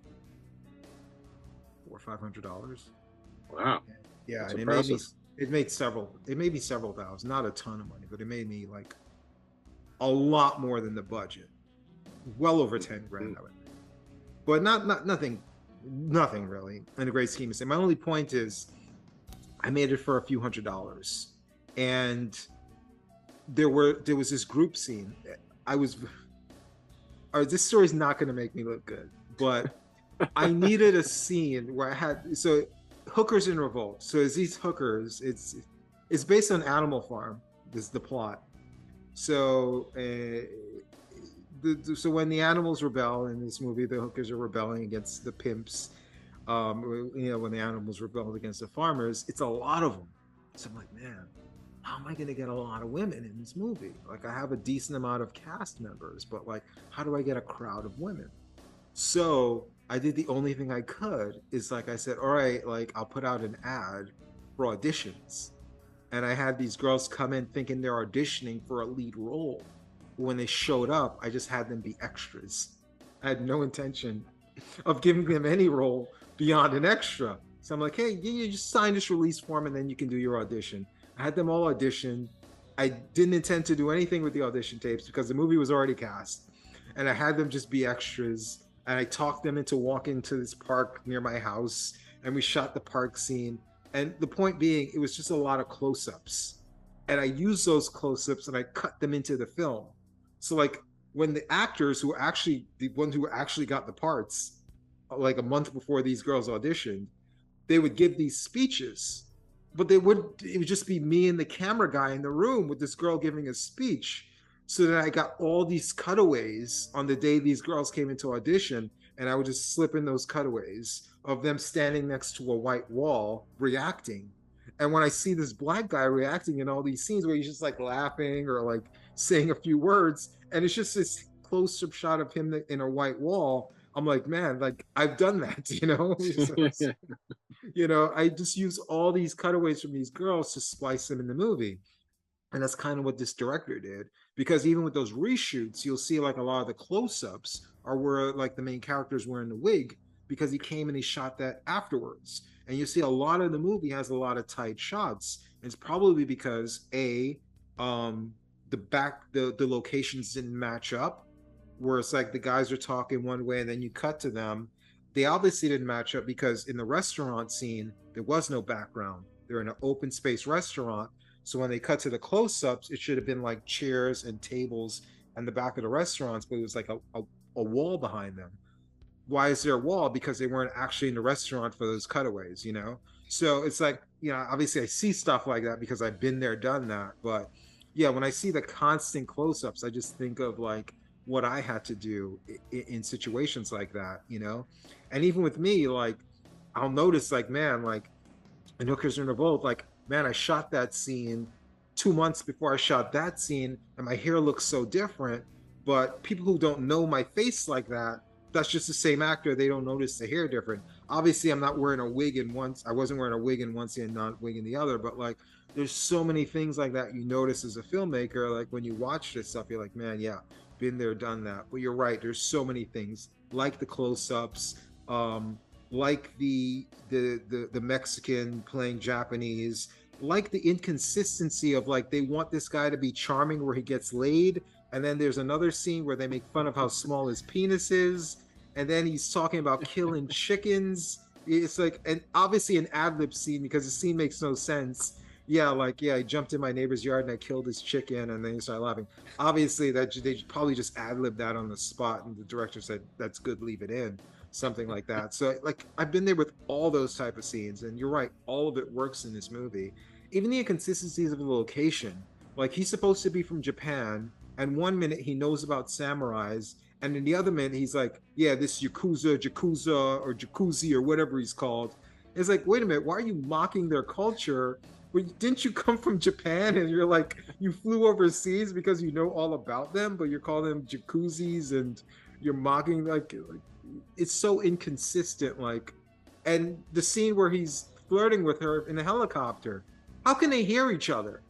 $400 or $500. Wow. Yeah, that's and impressive. it made me several thousand, not a ton of money, but it made me a lot more than the budget, well over 10 grand, I would. But nothing really in a great scheme of things. My only point is, I made it for a few $100s, and there was this group scene. This story's not going to make me look good, but I needed a scene where I had Hookers in Revolt. So as these hookers, it's based on Animal Farm. This is the plot. So. So when the animals rebel in this movie, the hookers are rebelling against the pimps. When the animals rebelled against the farmers, it's a lot of them. So I'm like, man, how am I going to get a lot of women in this movie? I have a decent amount of cast members, but how do I get a crowd of women? So I did the only thing I could is I said, all right, I'll put out an ad for auditions. And I had these girls come in thinking they're auditioning for a lead role. When they showed up, I just had them be extras. I had no intention of giving them any role beyond an extra. So I'm like, hey, you just sign this release form and then you can do your audition. I had them all audition. I didn't intend to do anything with the audition tapes because the movie was already cast. And I had them just be extras. And I talked them into walking to this park near my house. And we shot the park scene. And the point being, it was just a lot of close-ups. And I used those close-ups and I cut them into the film. So like when the actors who were actually the ones who actually got the parts, like a month before these girls auditioned, they would give these speeches, but it would just be me and the camera guy in the room with this girl giving a speech. So then I got all these cutaways on the day these girls came into audition, and I would just slip in those cutaways of them standing next to a white wall reacting. And when I see this black guy reacting in all these scenes where he's just like laughing or like saying a few words, and it's just this close-up shot of him in a white wall, I'm like, man, like I've done that, you know? You know, I just use all these cutaways from these girls to splice them in the movie. And that's kind of what this director did, because even with those reshoots, you'll see like a lot of the close-ups are where like the main character's wearing the wig, because he came and he shot that afterwards. And you see a lot of the movie has a lot of tight shots. And it's probably because the locations didn't match up, where it's like the guys are talking one way and then you cut to them. They obviously didn't match up because in the restaurant scene, there was no background. They're in an open space restaurant. So when they cut to the close-ups, it should have been like chairs and tables and the back of the restaurants, but it was like a wall behind them. Why is there a wall? Because they weren't actually in the restaurant for those cutaways, you know? So it's like, you know, obviously I see stuff like that because I've been there, done that. But yeah, when I see the constant close-ups, I just think of like what I had to do in situations like that, you know? And even with me, like, I'll notice like, man, like, in Hookers and Revolt, like, man, I shot that scene 2 months before I shot that scene, and my hair looks so different. But people who don't know my face like that, that's just the same actor. They don't notice the hair different. Obviously, I'm not wearing a wig in one. I wasn't wearing a wig in one scene and not wig in the other. But like, there's so many things like that you notice as a filmmaker. Like when you watch this stuff, you're like, man, yeah, been there, done that. But you're right. There's so many things like the close-ups, like the Mexican playing Japanese, like the inconsistency of like they want this guy to be charming where he gets laid. And then there's another scene where they make fun of how small his penis is. And then he's talking about killing chickens. It's like, and obviously an ad-lib scene because the scene makes no sense. Yeah, like, yeah, I jumped in my neighbor's yard and I killed his chicken, and then he started laughing. Obviously, that they probably just ad-libbed that on the spot, and the director said, that's good, leave it in. Something like that. So like, I've been there with all those type of scenes, and you're right, all of it works in this movie. Even the inconsistencies of the location. Like, he's supposed to be from Japan, and 1 minute he knows about samurais, and in the other minute he's like, yeah, this Yakuza or Jacuzzi or whatever he's called. It's like, wait a minute, why are you mocking their culture? Well, didn't you come from Japan and you're like, you flew overseas because you know all about them, but you're calling them jacuzzis and you're mocking, like it's so inconsistent. Like, and the scene where he's flirting with her in a helicopter, how can they hear each other?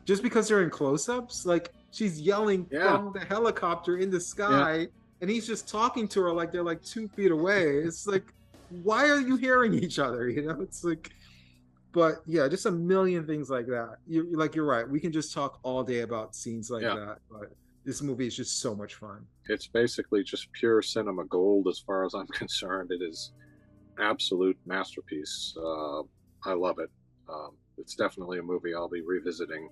Just because they're in close-ups? Like, she's yelling from the helicopter in the sky, and he's just talking to her like they're like 2 feet away. It's like, why are you hearing each other? You know, it's like, but yeah, just a million things like that. You're right. We can just talk all day about scenes like that, but this movie is just so much fun. It's basically just pure cinema gold as far as I'm concerned. It is absolute masterpiece. I love it. It's definitely a movie I'll be revisiting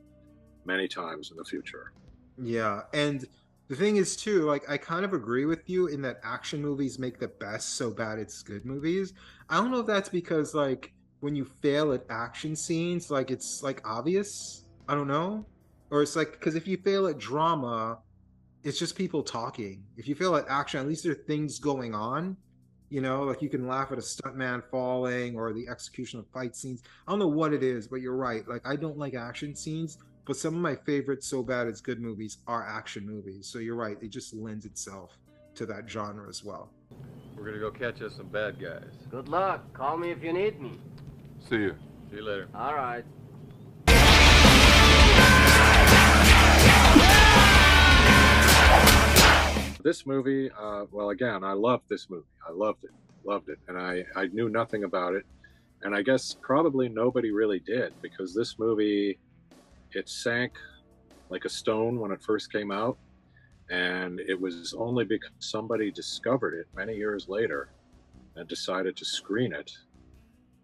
many times in the future. Yeah, and the thing is too, like, I kind of agree with you in that action movies make the best so bad it's good movies. I don't know if that's because like when you fail at action scenes, like it's like obvious. I don't know. Or it's like, because if you fail at drama, it's just people talking. If you fail at action, at least there are things going on. You know, like you can laugh at a stuntman falling or the execution of fight scenes. I don't know what it is, but you're right. Like, I don't like action scenes, but some of my favorite so bad it's good movies are action movies. So you're right. It just lends itself to that genre as well. We're going to go catch us some bad guys. Good luck. Call me if you need me. See you. See you later. All right. this movie, well, again, I loved this movie. I loved it. And I knew nothing about it. And I guess probably nobody really did, because this movie, it sank like a stone when it first came out. And it was only because somebody discovered it many years later and decided to screen it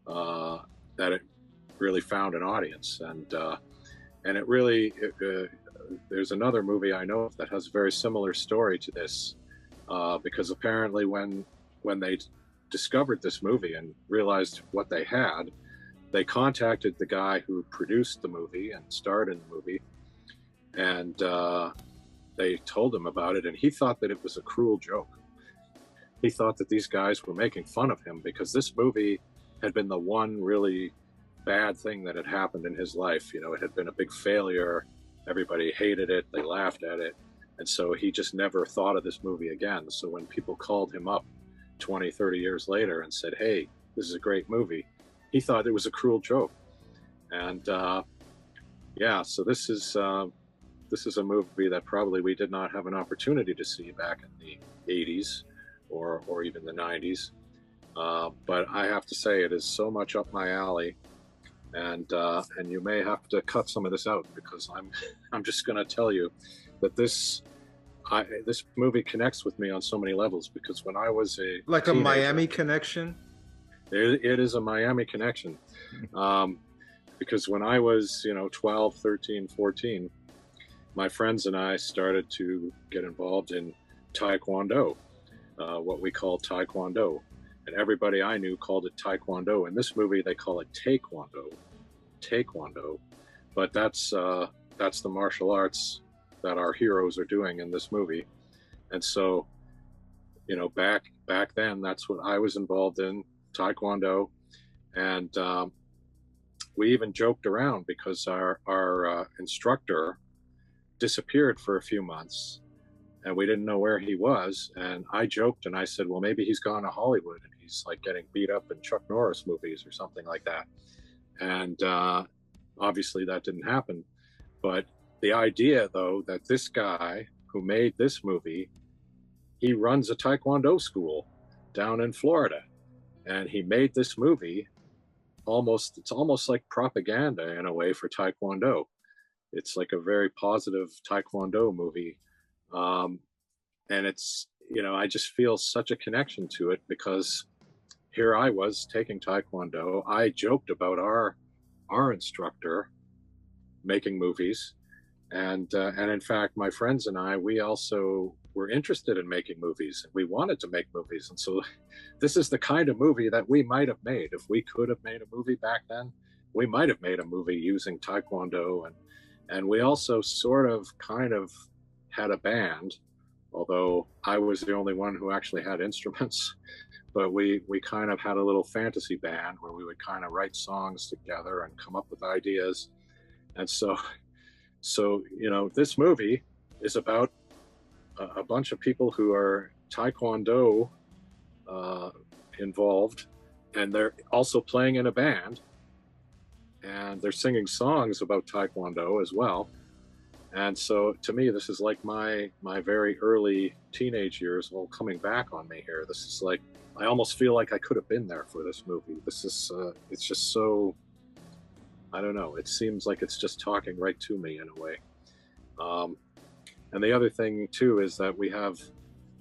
that it really found an audience. And it really, there's another movie I know of that has a very similar story to this, because apparently when they discovered this movie and realized what they had, they contacted the guy who produced the movie and starred in the movie, and they told him about it, and he thought that it was a cruel joke. He thought that these guys were making fun of him because this movie had been the one really bad thing that had happened in his life. You know, it had been a big failure. Everybody hated it. They laughed at it. And so he just never thought of this movie again. So when people called him up 20, 30 years later and said, hey, this is a great movie, he thought it was a cruel joke. And yeah, so this is a movie that probably we did not have an opportunity to see back in the 80s or even the 90s. But I have to say, it is so much up my alley. And you may have to cut some of this out, because I'm just going to tell you that this movie connects with me on so many levels, because when I was a teenager, a Miami connection. It is a Miami connection, because when I was 12, 13, 14, my friends and I started to get involved in Taekwondo, what we call Taekwondo. And everybody I knew called it Taekwondo. In this movie, they call it Taekwondo. But that's the martial arts that our heroes are doing in this movie. And so, back then, that's what I was involved in, Taekwondo. And we even joked around because our instructor disappeared for a few months, and we didn't know where he was. And I joked and I said, well, maybe he's gone to Hollywood and he's like getting beat up in Chuck Norris movies or something like that. And obviously that didn't happen. But the idea, though, that this guy who made this movie, he runs a Taekwondo school down in Florida, and he made this movie it's almost like propaganda in a way for Taekwondo. It's like a very positive Taekwondo movie. And it's, I just feel such a connection to it, because here I was taking Taekwondo. I joked about our instructor making movies. And in fact, my friends and I, we also were interested in making movies, and we wanted to make movies. And so this is the kind of movie that we might have made. If we could have made a movie back then, we might have made a movie using Taekwondo. And we also kind of had a band, although I was the only one who actually had instruments. But we kind of had a little fantasy band where we would kind of write songs together and come up with ideas. And so this movie is about a bunch of people who are Taekwondo involved, and they're also playing in a band, and they're singing songs about Taekwondo as well. And so to me, this is like my very early teenage years all coming back on me here. This is like, I almost feel like I could have been there for this movie. This is, it's just so, I don't know, it seems like it's just talking right to me in a way. And the other thing too is that we have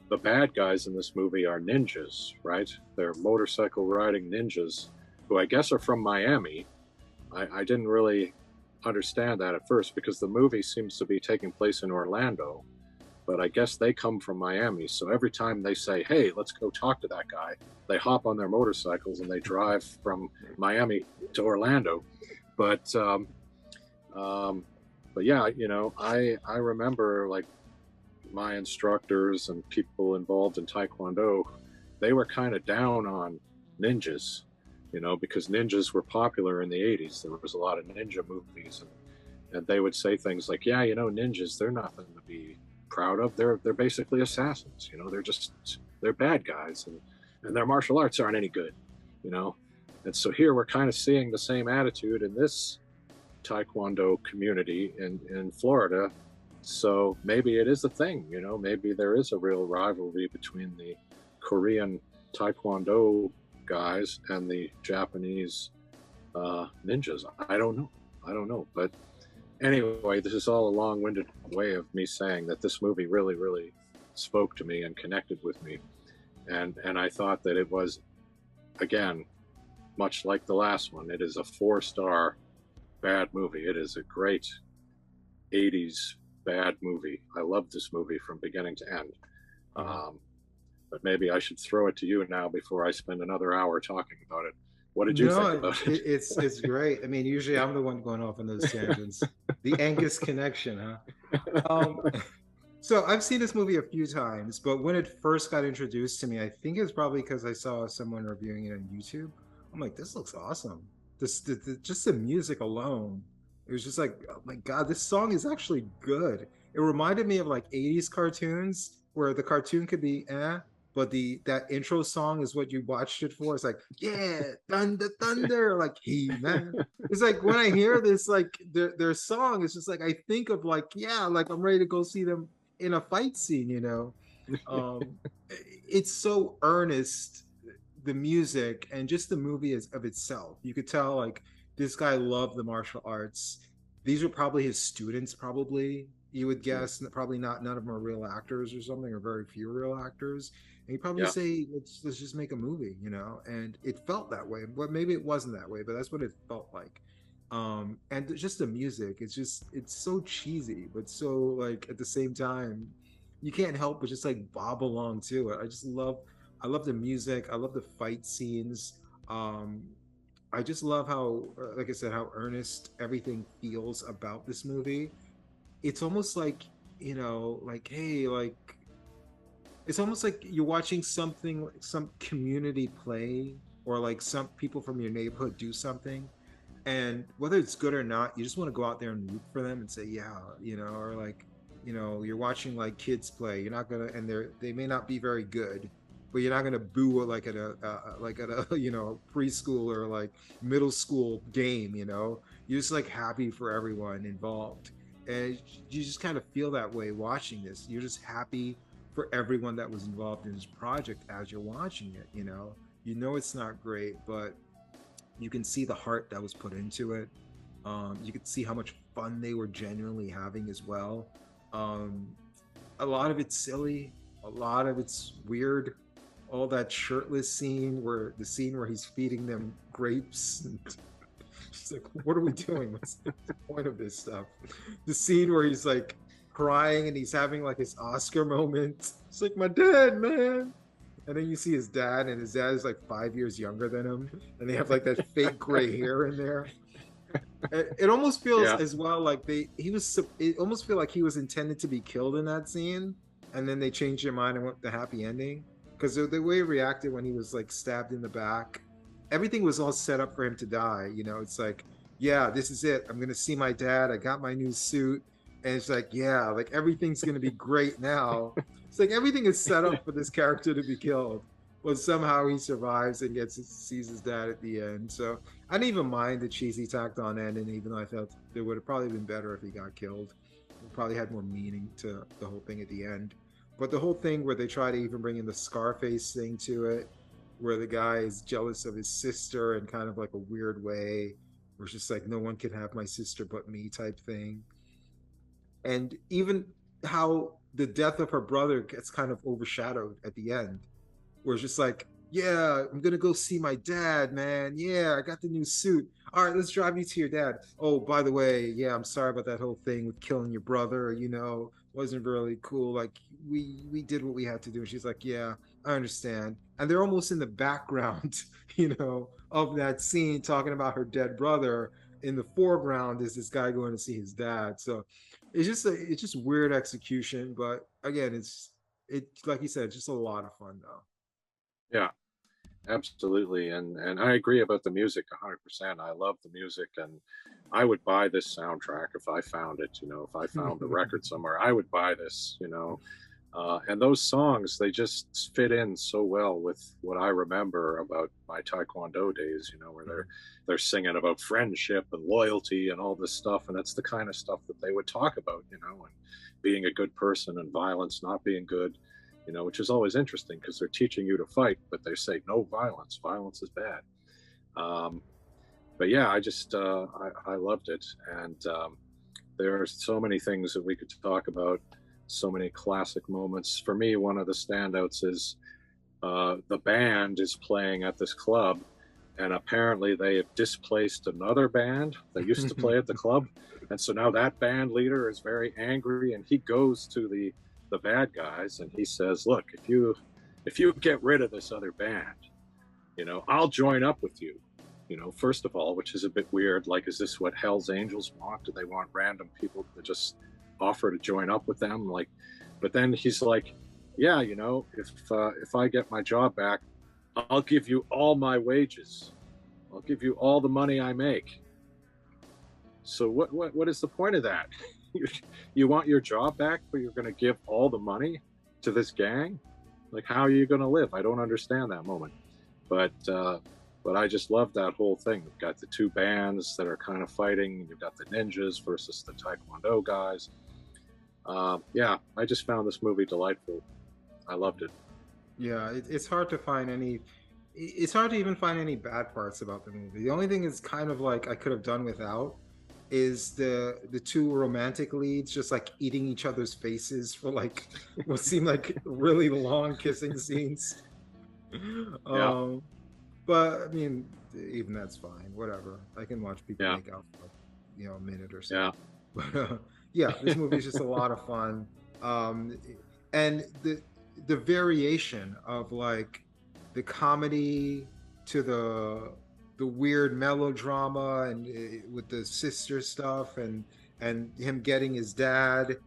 the bad guys in this movie are ninjas, right? They're motorcycle riding ninjas who I guess are from Miami. I didn't really understand that at first, because the movie seems to be taking place in Orlando, but I guess they come from Miami. So every time they say, hey, let's go talk to that guy, they hop on their motorcycles and they drive from Miami to Orlando. But yeah, I remember like my instructors and people involved in Taekwondo, they were kind of down on ninjas, because ninjas were popular in the 80s. There was a lot of ninja movies, and they would say things like, yeah, ninjas, they're nothing to be proud of. They're basically assassins, they're bad guys, and their martial arts aren't any good, And so here we're kind of seeing the same attitude in this Taekwondo community in Florida, So maybe it is a thing, you know, maybe there is a real rivalry between the Korean Taekwondo guys and the Japanese ninjas. I don't know. But anyway, this is all a long-winded way of me saying that this movie really, really spoke to me and connected with me. And I thought that it was, again, much like the last one, it is a 4-star bad movie. It is a great 80s bad movie. I love this movie from beginning to end. But maybe I should throw it to you now before I spend another hour talking about it. What did you think about it? It's great. I mean, usually I'm the one going off on those tangents. The Angus connection, huh? So I've seen this movie a few times, but when it first got introduced to me, I think it was probably because I saw someone reviewing it on YouTube. I'm like, this looks awesome. Just the music alone, it was just like, oh my God, this song is actually good. It reminded me of like 80s cartoons where the cartoon could be but that intro song is what you watched it for. It's like, yeah, thunder, thunder, like He-Man. It's like when I hear this, like their song, it's just like I think of like, yeah, like I'm ready to go see them in a fight scene, you know. It's so earnest, the music and just the movie of itself. You could tell like this guy loved the martial arts. These are probably his students, probably, you would guess. Probably not, none of them are real actors or something, or very few real actors. And he'd probably say, let's just make a movie, you know. And it felt that way, but maybe it wasn't that way, but that's what it felt like. And just the music, it's so cheesy, but so like at the same time you can't help but just like bob along to it. I love the music. I love the fight scenes. I just love how, like I said, how earnest everything feels about this movie. It's almost like, you know, like, hey, like, it's almost like you're watching something, some community play, or like some people from your neighborhood do something. And whether it's good or not, you just want to go out there and root for them and say, yeah, you know, or like, you know, you're watching like kids play. You're not gonna, and they may not be very good, but you're not gonna boo like at a you know, preschool or like middle school game. You know, you're just like happy for everyone involved, and you just kind of feel that way watching this. You're just happy for everyone that was involved in this project as you're watching it. You know it's not great, but you can see the heart that was put into it. You could see how much fun they were genuinely having as well. A lot of it's silly, a lot of it's weird. All that shirtless scene where he's feeding them grapes. And she's like, what are we doing? What's the point of this stuff? The scene where he's like crying and he's having like his Oscar moment. It's like, my dad, man. And then you see his dad, and his dad is like 5 years younger than him, and they have like that fake gray hair in there. It almost feels as well like it almost feel like he was intended to be killed in that scene, and then they changed their mind and went the happy ending. Because the way he reacted when he was like stabbed in the back, everything was all set up for him to die. You know, it's like, yeah, this is it. I'm gonna see my dad. I got my new suit, and it's like, yeah, like everything's gonna be great now. It's like everything is set up for this character to be killed, but somehow he survives and sees his dad at the end. So I didn't even mind the cheesy tacked on ending, even though I felt it would have probably been better if he got killed. It probably had more meaning to the whole thing at the end. But the whole thing where they try to even bring in the Scarface thing to it, where the guy is jealous of his sister in kind of like a weird way, where it's just like, no one can have my sister but me type thing. And even how the death of her brother gets kind of overshadowed at the end, where it's just like, yeah, I'm gonna go see my dad, man. Yeah, I got the new suit. All right, let's drive you to your dad. Oh, by the way, yeah, I'm sorry about that whole thing with killing your brother. You know, wasn't really cool. Like we did what we had to do. And she's like, yeah, I understand. And they're almost in the background, you know, of that scene talking about her dead brother. In the foreground is this guy going to see his dad. So it's just weird execution. But again, it's like you said, it's just a lot of fun though. Yeah, absolutely. And I agree about the music 100%. I love the music, and I would buy this soundtrack if I found it, you know, if I found the record somewhere, I would buy this, you know. And those songs, they just fit in so well with what I remember about my Taekwondo days, you know, where they're singing about friendship and loyalty and all this stuff. And that's the kind of stuff that they would talk about, you know, and being a good person and violence not being good, you know, which is always interesting because they're teaching you to fight, but they say no violence. Violence is bad. But yeah, I just, I loved it. And there are so many things that we could talk about. So many classic moments. For me, one of the standouts is the band is playing at this club, and apparently they have displaced another band that used to play at the club, and so now that band leader is very angry, and he goes to the bad guys and he says, look, if you get rid of this other band, you know, I'll join up with you. You know, first of all, which is a bit weird, like, is this what Hell's Angels want? Do they want random people to just offer to join up with them? Like, but then he's like, yeah, you know, if I get my job back, I'll give you all my wages. I'll give you all the money I make. So what is the point of that? You want your job back, but you're going to give all the money to this gang? Like, how are you going to live? I don't understand that moment. But I just love that whole thing. You've got the two bands that are kind of fighting. You've got the ninjas versus the Taekwondo guys. Yeah, I just found this movie delightful. I loved it. Yeah, it's hard to find any. It's hard to even find any bad parts about the movie. The only thing is kind of like I could have done without is the two romantic leads just like eating each other's faces for like what seemed like really long kissing scenes. Yeah. But I mean, even that's fine. Whatever. I can watch people make out for, you know, a minute or so. Yeah. But yeah, this movie is just a lot of fun. And the variation of like the comedy to the weird melodrama and with the sister stuff and him getting his dad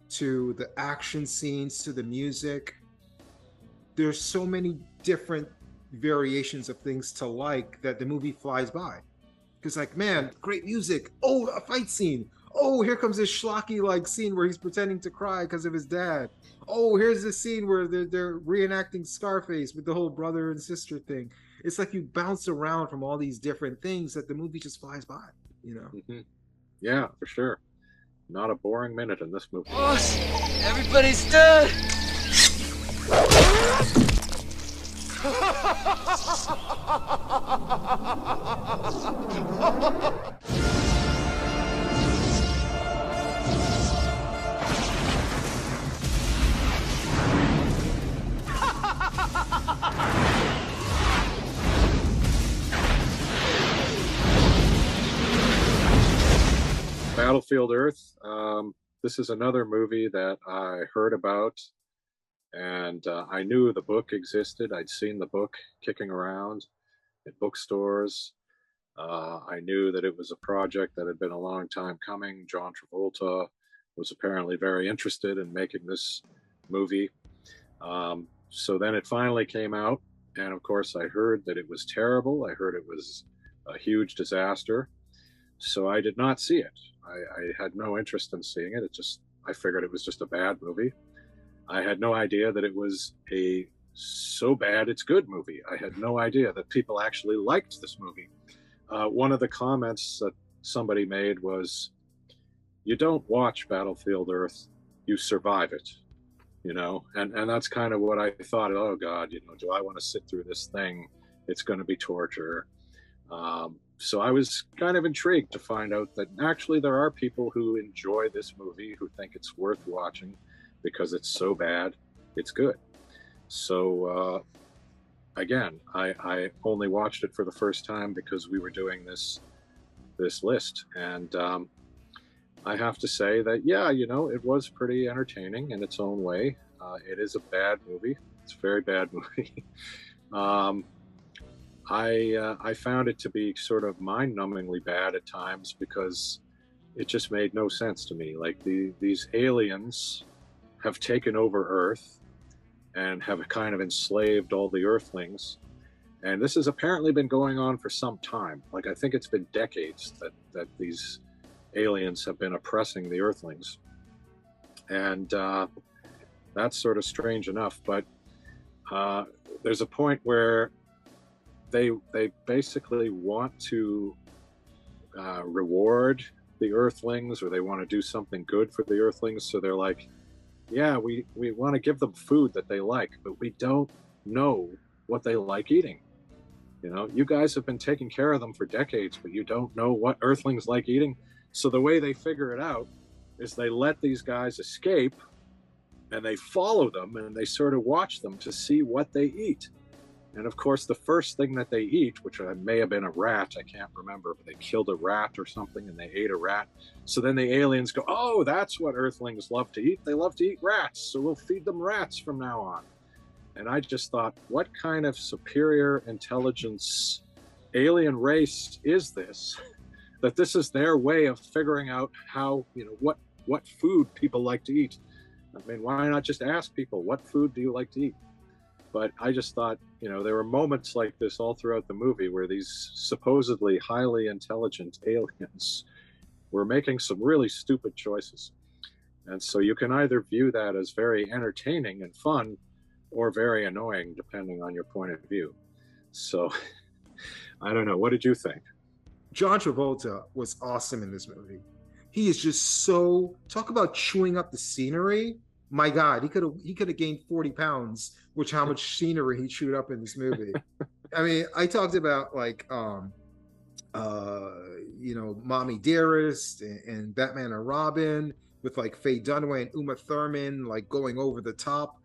to the action scenes to the music. There's so many different variations of things to like that the movie flies by. Because like, man, great music. Oh, a fight scene. Oh, here comes this schlocky like scene where he's pretending to cry because of his dad. Oh, here's this scene where they're reenacting Scarface with the whole brother and sister thing. It's like you bounce around from all these different things that the movie just flies by, you know? Mm-hmm. Yeah, for sure. Not a boring minute in this movie. Boss, everybody's dead. Battlefield Earth. This is another movie that I heard about, and I knew the book existed. I'd seen the book kicking around at bookstores. I knew that it was a project that had been a long time coming. John Travolta was apparently very interested in making this movie. So then it finally came out, and of course I heard that it was terrible. I heard it was a huge disaster. So I did not see it. I had no interest in seeing it. I figured it was just a bad movie. I had no idea that it was a so bad it's good movie. I had no idea that people actually liked this movie. One of the comments that somebody made was, you don't watch Battlefield Earth, you survive it, you know? And that's kind of what I thought. Oh God, you know, do I want to sit through this thing? It's going to be torture. So I was kind of intrigued to find out that actually there are people who enjoy this movie, who think it's worth watching because it's so bad, it's good. So again, I only watched it for the first time because we were doing this list. And I have to say that, yeah, you know, it was pretty entertaining in its own way. It is a bad movie. It's a very bad movie. I found it to be sort of mind-numbingly bad at times because it just made no sense to me. Like these aliens have taken over Earth and have kind of enslaved all the Earthlings. And this has apparently been going on for some time. Like, I think it's been decades that these aliens have been oppressing the Earthlings. And that's sort of strange enough. But there's a point where they basically want to reward the Earthlings, or they want to do something good for the Earthlings. So they're like, yeah, we want to give them food that they like, but we don't know what they like eating. You know, you guys have been taking care of them for decades, but you don't know what Earthlings like eating. So the way they figure it out is they let these guys escape, and they follow them, and they sort of watch them to see what they eat. And of course, the first thing that they eat, which may have been a rat, I can't remember, but they killed a rat or something and they ate a rat. So then the aliens go, oh, that's what Earthlings love to eat. They love to eat rats, so we'll feed them rats from now on. And I just thought, what kind of superior intelligence alien race is this? That this is their way of figuring out how, you know, what food people like to eat. I mean, why not just ask people, what food do you like to eat? But I just thought, you know, there were moments like this all throughout the movie where these supposedly highly intelligent aliens were making some really stupid choices. And so you can either view that as very entertaining and fun, or very annoying, depending on your point of view. So, I don't know. What did you think? John Travolta was awesome in this movie. He is just so, talk about chewing up the scenery. My God, he could have gained 40 pounds, which how much scenery he chewed up in this movie. I mean, I talked about like, you know, Mommy Dearest and Batman and Robin with like Faye Dunaway and Uma Thurman, like going over the top.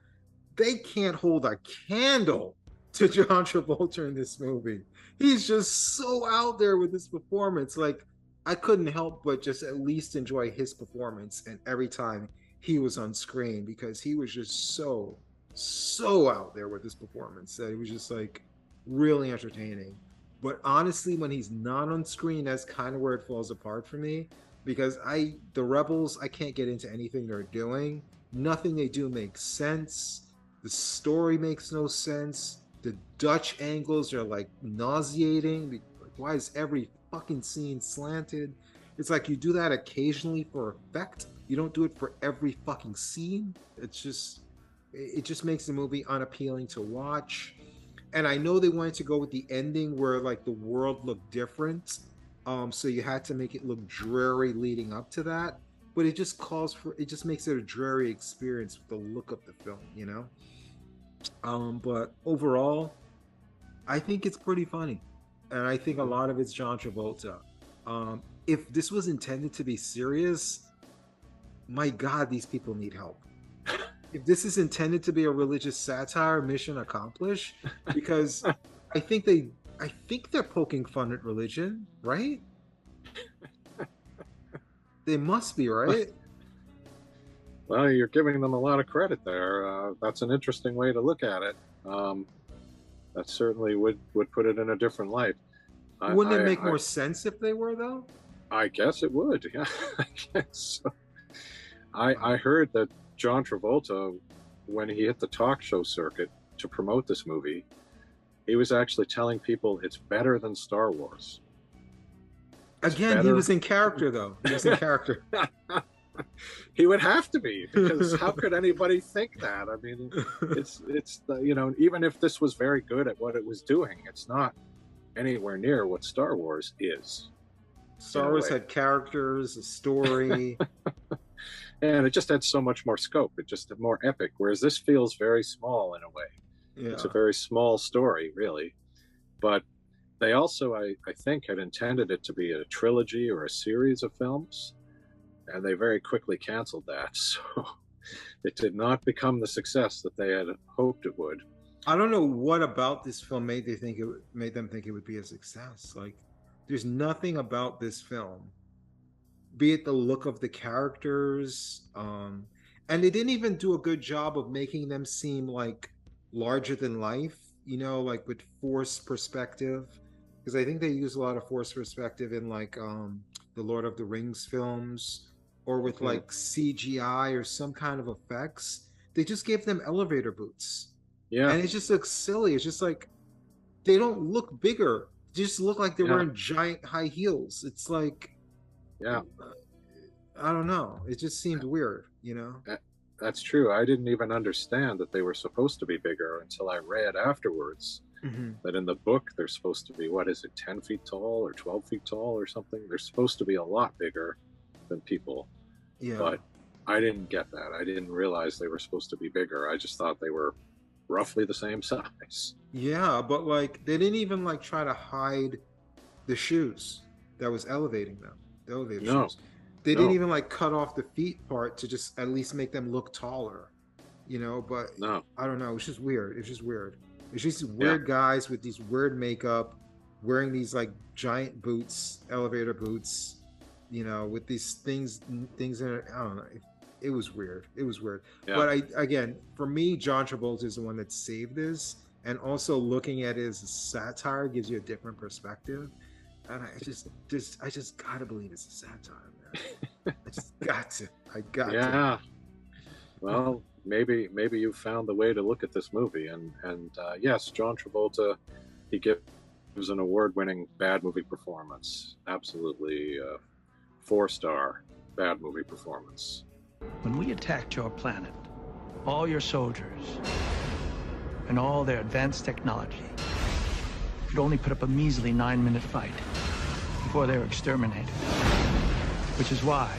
They can't hold a candle to John Travolta in this movie. He's just so out there with his performance. Like, I couldn't help but just at least enjoy his performance and every time he was on screen, because he was just so out there with his performance that it was just like really entertaining. But honestly, when he's not on screen, that's kind of where it falls apart for me, because the Rebels, I can't get into anything they're doing. Nothing they do makes sense. The story makes no sense. The Dutch angles are like nauseating. Why is every fucking scene slanted? It's like you do that occasionally for effect. You don't do it for every fucking scene. It just makes the movie unappealing to watch. And I know they wanted to go with the ending where like the world looked different. So you had to make it look dreary leading up to that. But it just makes it a dreary experience with the look of the film, you know? But overall, I think it's pretty funny. And I think a lot of it's John Travolta. If this was intended to be serious, my God, these people need help. If this is intended to be a religious satire, mission accomplished, because I think they're poking fun at religion, right? They must be, right? Well, you're giving them a lot of credit there. That's an interesting way to look at it. That certainly would put it in a different light. Wouldn't it make more sense if they were, though? I guess it would. Yeah, I guess so. I heard that John Travolta, when he hit the talk show circuit to promote this movie, he was actually telling people it's better than Star Wars. Again, he was in character, though. He was in character. He would have to be, because how could anybody think that? I mean, it's you know, even if this was very good at what it was doing, it's not anywhere near what Star Wars is. Star Wars had characters, a story. And it just had so much more scope. It just more epic, whereas this feels very small in a way. Yeah. It's a very small story, really. But they also, I think, had intended it to be a trilogy or a series of films, and they very quickly canceled that. So it did not become the success that they had hoped it would. I don't know what about this film made them think it would be a success. Like, there's nothing about this film, be it the look of the characters, and they didn't even do a good job of making them seem like larger than life, you know, like with forced perspective, because I think they use a lot of forced perspective in like the Lord of the Rings films, or with like CGI or some kind of effects. They just gave them elevator boots. Yeah. And it just looks silly. It's just like, they don't look bigger. They just look like they're wearing giant high heels. It's like, I don't know. It just seemed weird, you know? That's true. I didn't even understand that they were supposed to be bigger until I read afterwards that in the book they're supposed to be, what is it, 10 feet tall or 12 feet tall or something? They're supposed to be a lot bigger than people. Yeah. But I didn't get that. I didn't realize they were supposed to be bigger. I just thought they were roughly the same size. Yeah, but like they didn't even like try to hide the shoes that was elevating them. The elevator shoes. They didn't even like cut off the feet part to just at least make them look taller, you know. But I don't know. It's just weird. It's just weird. It's just weird guys with these weird makeup, wearing these like giant boots, elevator boots, you know, with these things in it. I don't know. It was weird. It was weird. Yeah. But again, for me, John Travolta is the one that saved this, and also looking at it as a satire gives you a different perspective. And I just gotta believe it's a satire, man. I just got to. I got to. Yeah. Well, maybe you found the way to look at this movie, and yes, John Travolta, he gives an award-winning bad movie performance. Absolutely, 4-star bad movie performance. When we attacked your planet, all your soldiers and all their advanced technology could only put up a measly 9-minute fight before they were exterminated. Which is why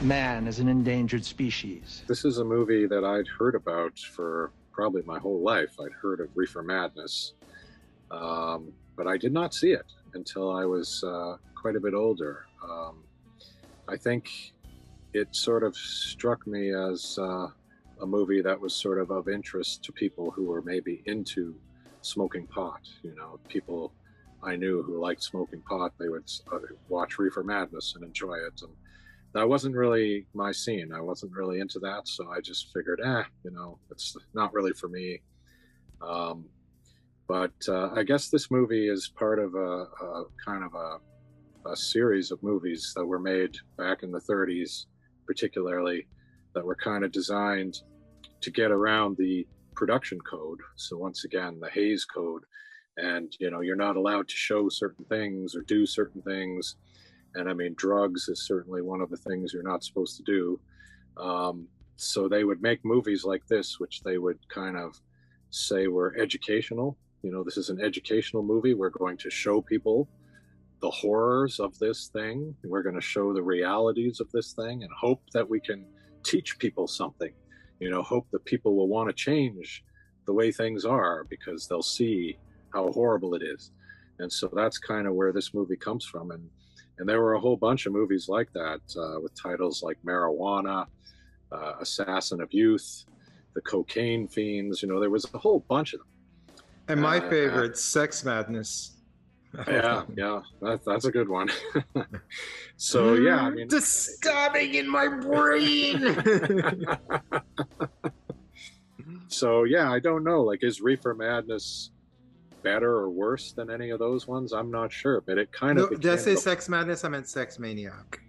man is an endangered species. This is a movie that I'd heard about for probably my whole life. I'd heard of Reefer Madness, but I did not see it until I was quite a bit older. I think it sort of struck me as a movie that was sort of interest to people who were maybe into smoking pot. You know, people I knew who liked smoking pot, they would watch Reefer Madness and enjoy it. And that wasn't really my scene. I wasn't really into that, so I just figured, you know, it's not really for me. But I guess this movie is part of a kind of a series of movies that were made back in the 30s, particularly, that were kind of designed to get around the production code. So once again, the Hays Code, and you know, you're not allowed to show certain things or do certain things. And I mean, drugs is certainly one of the things you're not supposed to do. So they would make movies like this, which they would kind of say were educational. You know, this is an educational movie. We're going to show people the horrors of this thing. We're going to show the realities of this thing and hope that we can teach people something. You know, hope that people will want to change the way things are because they'll see how horrible it is. And so that's kind of where this movie comes from. And there were a whole bunch of movies like that with titles like Marijuana, Assassin of Youth, The Cocaine Fiends. You know, there was a whole bunch of them. And my favorite, Sex Madness. Yeah, that's a good one. So yeah, I mean, the stabbing in my brain. So yeah, I don't know. Like, is Reefer Madness better or worse than any of those ones? I'm not sure, but it kind of. Did I say Sex Madness? I meant Sex Maniac.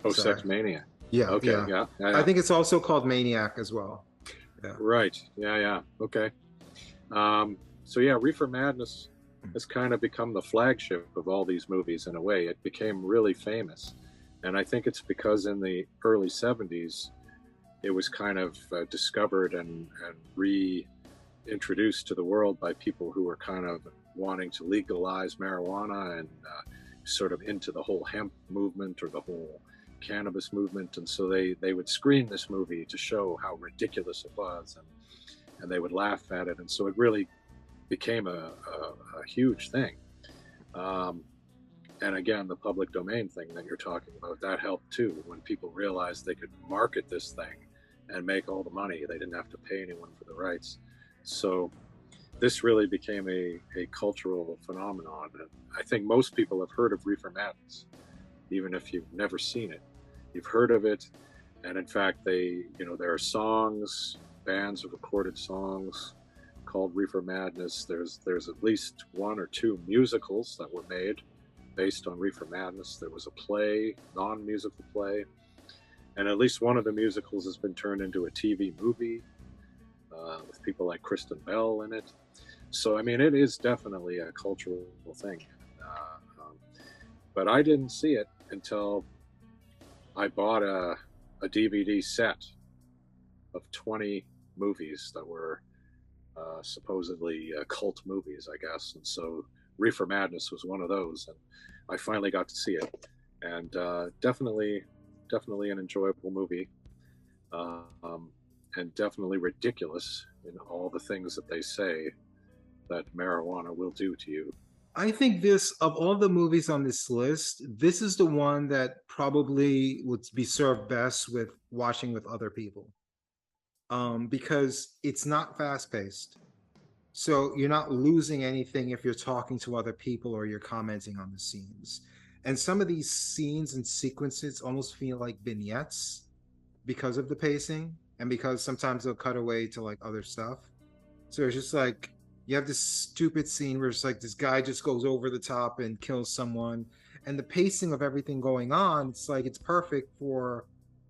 Oh, Sorry. Sex Maniac. Yeah. Okay. Yeah. I think it's also called Maniac as well. Yeah. Right. Yeah. Okay. So yeah, Reefer Madness has kind of become the flagship of all these movies in a way. It became really famous. And I think it's because in the early 70s, it was kind of discovered and reintroduced to the world by people who were kind of wanting to legalize marijuana and sort of into the whole hemp movement or the whole cannabis movement. And so they would screen this movie to show how ridiculous it was, and they would laugh at it. And so it really became a huge thing. And again, the public domain thing that you're talking about, that helped too. When people realized they could market this thing and make all the money, they didn't have to pay anyone for the rights. So this really became a cultural phenomenon. And I think most people have heard of Reefer Madness, even if you've never seen it. You've heard of it. And in fact, there are songs, bands have recorded songs called Reefer Madness. There's at least 1 or 2 musicals that were made based on Reefer Madness. There was a play, non-musical play, and at least one of the musicals has been turned into a TV movie with people like Kristen Bell in it. So I mean, it is definitely a cultural thing. But I didn't see it until I bought a a DVD set of 20 movies that were supposedly cult movies, I guess. And so Reefer Madness was one of those, and I finally got to see it. And definitely an enjoyable movie, and definitely ridiculous in all the things that they say that marijuana will do to you. I think this, of all the movies on this list, this is the one that probably would be served best with watching with other people. Because it's not fast paced. So you're not losing anything if you're talking to other people or you're commenting on the scenes. And some of these scenes and sequences almost feel like vignettes because of the pacing and because sometimes they'll cut away to like other stuff. So it's just like, you have this stupid scene where it's like this guy just goes over the top and kills someone. And the pacing of everything going on, it's like it's perfect for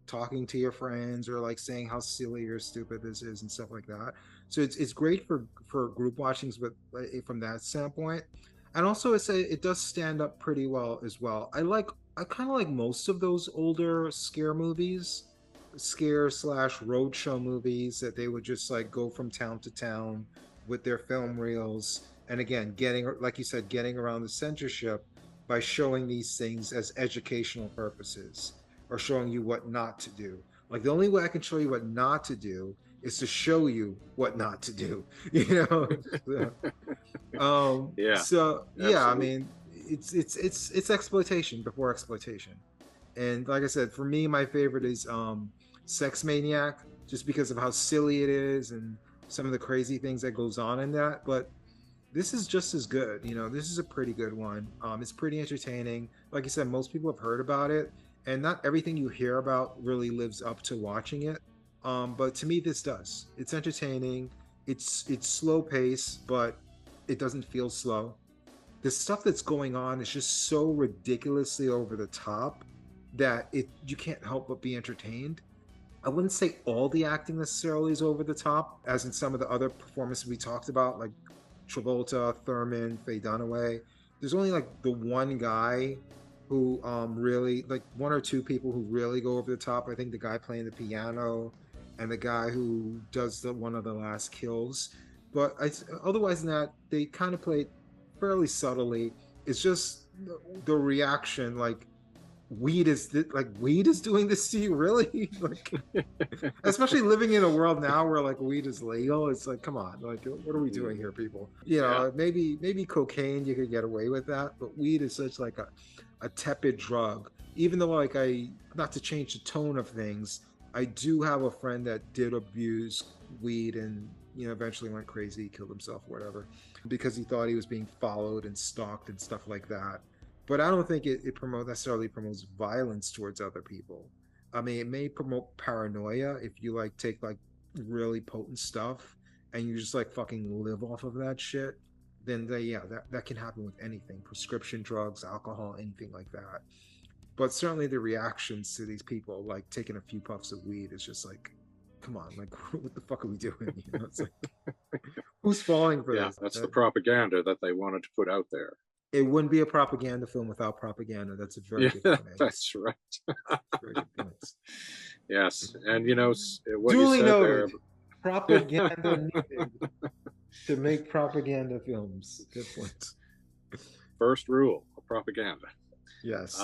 talking to your friends or like saying how silly or stupid this is and stuff like that. So it's great for group watchings, but from that standpoint. And also it does stand up pretty well as well. I kind of like most of those older scare movies, scare/roadshow movies that they would just like go from town to town with their film reels, and again getting, like you said, getting around the censorship by showing these things as educational purposes or showing you what not to do. Like the only way I can show you what not to do is to show you what not to do, you know. Yeah. So absolutely. yeah, I mean, it's exploitation before exploitation. And like I said, for me, my favorite is Sex Maniac, just because of how silly it is and some of the crazy things that goes on in that. But this is just as good, you know. This is a pretty good one. It's pretty entertaining. Like I said, most people have heard about it, and not everything you hear about really lives up to watching it. But to me, this does. It's entertaining. It's slow pace, but it doesn't feel slow. The stuff that's going on is just so ridiculously over the top that you can't help but be entertained. I wouldn't say all the acting necessarily is over the top, as in some of the other performances we talked about, like Travolta, Thurman, Faye Dunaway. There's only like the one guy who really, like one or two people who really go over the top. I think the guy playing the piano and the guy who does one of the last kills. But otherwise than that, they kind of play it fairly subtly. It's just the reaction, like, weed is doing this to you, really? Like, especially living in a world now where like weed is legal. It's like, come on, like, what are we doing here, people? You know, maybe cocaine you could get away with that, but weed is such like a tepid drug. Even though, like, not to change the tone of things, I do have a friend that did abuse weed and, you know, eventually went crazy, killed himself, whatever, because he thought he was being followed and stalked and stuff like that. But I don't think it necessarily promotes violence towards other people. I mean, it may promote paranoia if you like take like really potent stuff and you just like fucking live off of that shit. Then that can happen with anything: prescription drugs, alcohol, anything like that. But certainly the reactions to these people like taking a few puffs of weed is just like, come on, like, what the fuck are we doing? You know, it's like, who's falling for this? That's the propaganda that they wanted to put out there. It wouldn't be a propaganda film without propaganda. That's a very good point. That's right. Very good point. Yes, and you know what Duly you said noted. there. Propaganda needed to make propaganda films. Good point. First rule of propaganda. Yes.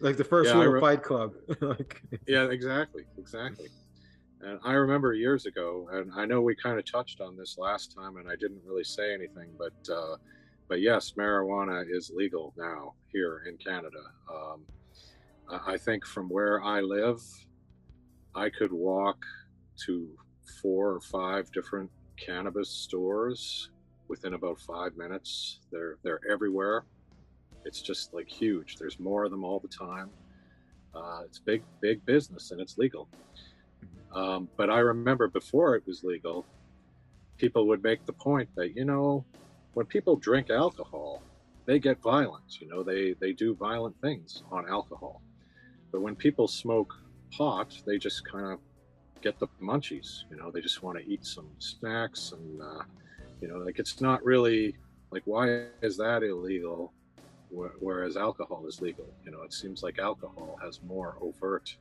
Like the first rule of Fight Club. Like... Yeah, exactly. And I remember years ago, and I know we kind of touched on this last time, and I didn't really say anything, but yes, marijuana is legal now here in Canada. I think from where I live, I could walk to 4 or 5 different cannabis stores within about 5 minutes. They're everywhere. It's just like huge. There's more of them all the time. It's big business, and it's legal. But I remember before it was legal, people would make the point that, you know, when people drink alcohol, they get violent. You know, they do violent things on alcohol. But when people smoke pot, they just kind of get the munchies. You know, they just want to eat some snacks, and you know, like, it's not really like, why is that illegal, whereas alcohol is legal? You know, it seems like alcohol has more overt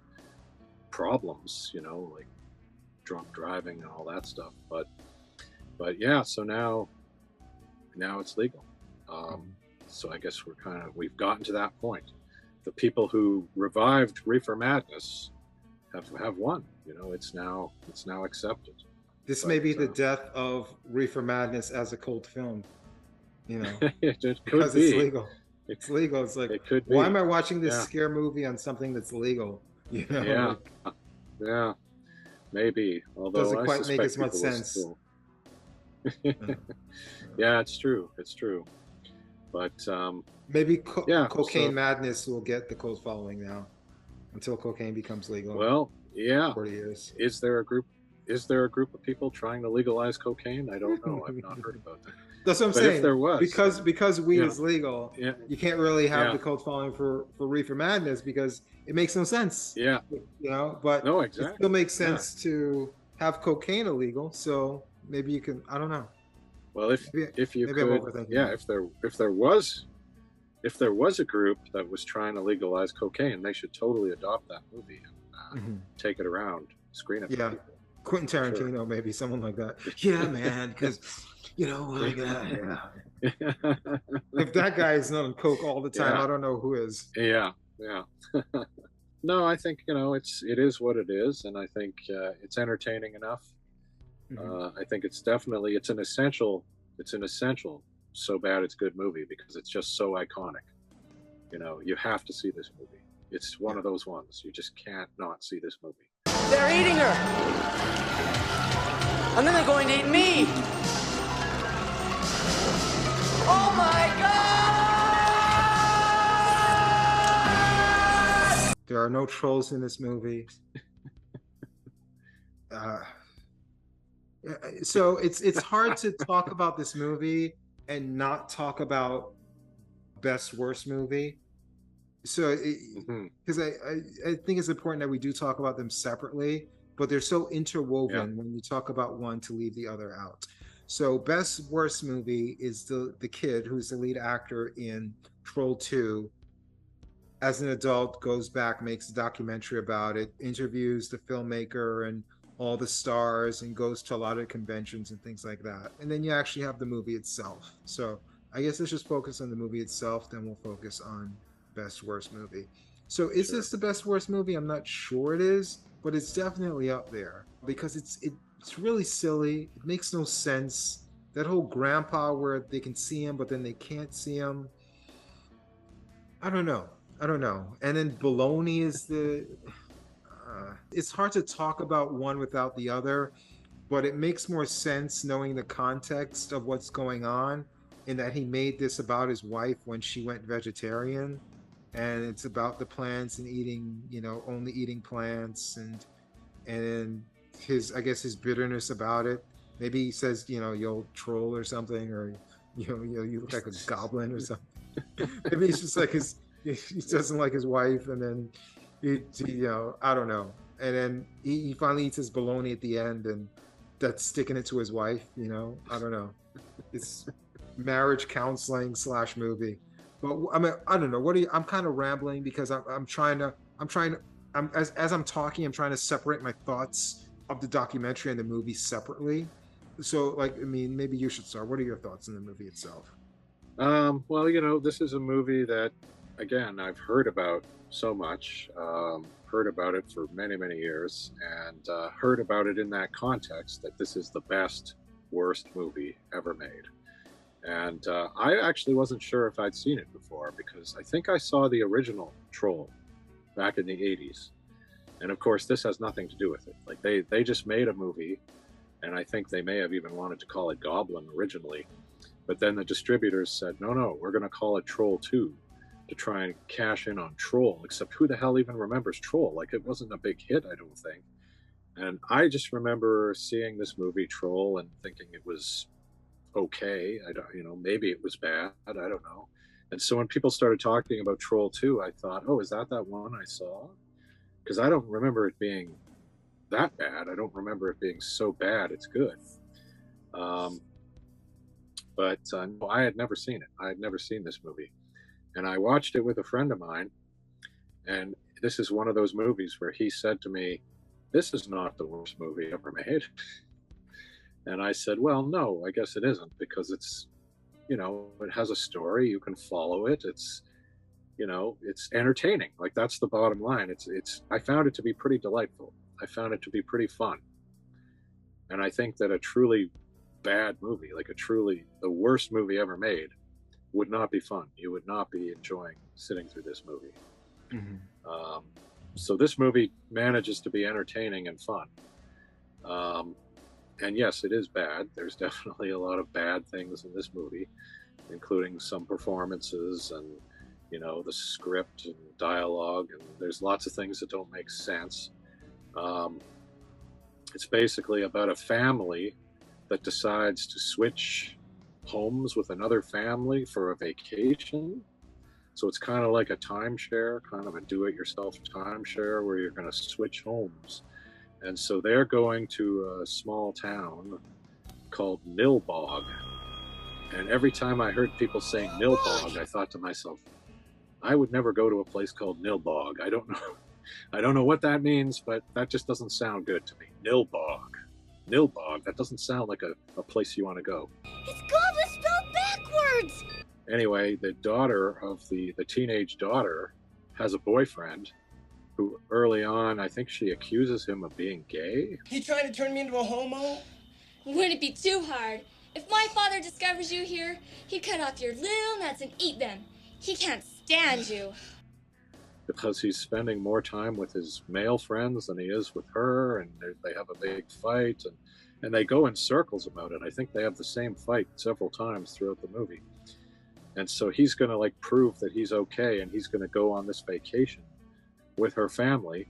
problems, you know, like drunk driving and all that stuff. But yeah, so now it's legal. So I guess we've gotten to that point. The people who revived Reefer Madness have won. You know, it's now accepted. This may be the death of Reefer Madness as a cult film. You know, it could because be. it's legal. It's legal. It's like, it could be. Why am I watching this scare movie on something that's legal? You know, yeah, maybe. Although doesn't quite make as much people sense. Yeah, it's true. It's true. But maybe Cocaine Madness will get the cult following now, until cocaine becomes legal. Well, yeah. 40 years. Is there a group of people trying to legalize cocaine? I don't know. I've not heard about that. That's what I'm but saying. If there was, because weed is legal, you can't really have the cult following for Reefer Madness because it makes no sense. Yeah. You know, but no, exactly. It still makes sense to have cocaine illegal. So maybe you can. I don't know. Well, if you could, yeah, if there was a group that was trying to legalize cocaine, they should totally adopt that movie and take it around, screen it. Yeah, Quentin Tarantino, maybe someone like that. Yeah, man, because you know, if that guy is not on coke all the time, I don't know who is. Yeah. No, I think it is what it is, and I think it's entertaining enough. I think it's an essential so bad it's good movie because it's just so iconic. You know, you have to see this movie. It's one of those ones you just can't not see this movie. They're eating her, and then they're going to eat me. Oh my God! There are no trolls in this movie. So it's hard to talk about this movie and not talk about best worst movie. So because I think it's important that we do talk about them separately, but they're so interwoven when you talk about one to leave the other out. So best worst movie is the kid who's the lead actor in Troll 2. As an adult, goes back, makes a documentary about it, interviews the filmmaker and all the stars, and goes to a lot of conventions and things like that. And then you actually have the movie itself. So I guess let's just focus on the movie itself, then we'll focus on best worst movie. So is this the best worst movie? I'm not sure it is, but it's definitely up there because it's really silly. It makes no sense. That whole grandpa where they can see him, but then they can't see him. I don't know. And then baloney is it's hard to talk about one without the other, but it makes more sense knowing the context of what's going on, in that he made this about his wife when she went vegetarian, and it's about the plants and eating, only eating plants, and his bitterness about it. Maybe he says, you old troll or something, or you look like a goblin or something. Maybe it's just like he doesn't like his wife, and then he I don't know. And then he finally eats his bologna at the end, and that's sticking it to his wife. I don't know. It's marriage counseling / movie. But I mean, I don't know. I'm kind of rambling because as I'm talking, I'm trying to separate my thoughts of the documentary and the movie separately. So, maybe you should start. What are your thoughts on the movie itself? Well, this is a movie that, again, I've heard about so much, heard about it for many, many years, and heard about it in that context, that this is the best, worst movie ever made. And I actually wasn't sure if I'd seen it before, because I think I saw the original Troll back in the 80s. And of course, this has nothing to do with it. Like, they just made a movie, and I think they may have even wanted to call it Goblin originally. But then the distributors said, no, we're going to call it Troll 2 to try and cash in on Troll. Except who the hell even remembers Troll? Like, it wasn't a big hit, I don't think. And I just remember seeing this movie, Troll, and thinking it was okay. I don't, maybe it was bad. I don't know. And so when people started talking about Troll 2, I thought, oh, is that one I saw? Because I don't remember it being that bad. I don't remember it being so bad it's good. But no, I had never seen it. I had never seen this movie. And I watched it with a friend of mine. And this is one of those movies where he said to me, "This is not the worst movie ever made." And I said, "Well, no, I guess it isn't, because it's, it has a story, you can follow it. It's, it's entertaining. Like, that's the bottom line. I found it to be pretty delightful. I found it to be pretty fun. And I think that a truly bad movie, like the worst movie ever made, would not be fun. You would not be enjoying sitting through this movie. Mm-hmm. So this movie manages to be entertaining and fun. And yes, it is bad. There's definitely a lot of bad things in this movie, including some performances and, the script and dialogue. And there's lots of things that don't make sense. It's basically about a family that decides to switch homes with another family for a vacation. So it's kind of like a timeshare, kind of a do-it-yourself timeshare where you're going to switch homes. And so they're going to a small town called Nilbog. And every time I heard people saying Nilbog, I thought to myself, I would never go to a place called Nilbog. I don't know what that means, but that just doesn't sound good to me. Nilbog. That doesn't sound like a place you want to go. It's Goblin spelled backwards! Anyway, the daughter of the teenage daughter has a boyfriend who early on, I think she accuses him of being gay. He trying to turn me into a homo? Wouldn't it be too hard? If my father discovers you here, he'd cut off your little nuts and eat them. He can't stand you. Because he's spending more time with his male friends than he is with her, and they have a big fight, and they go in circles about it. I think they have the same fight several times throughout the movie. And so he's going to prove that he's okay, and he's going to go on this vacation with her family.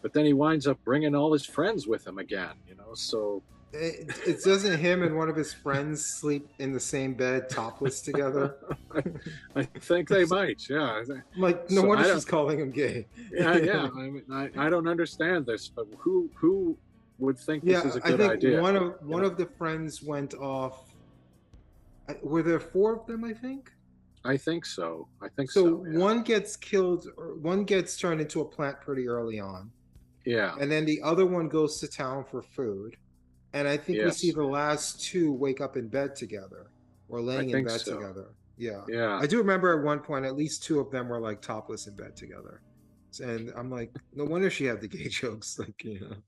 But then he winds up bringing all his friends with him again, so... It doesn't him and one of his friends sleep in the same bed topless together? I think they might, yeah. No wonder she's calling him gay. Yeah. I don't understand this, but who would think this is a good idea? One of the friends went off. Were there 4 of them, I think? I think so. So yeah. One gets killed, or one gets turned into a plant pretty early on. Yeah. And then the other one goes to town for food. And I think we see the last 2 wake up in bed together, or laying in bed together. Yeah. I do remember at one point, at least 2 of them were topless in bed together. And I'm like, no wonder she had the gay jokes.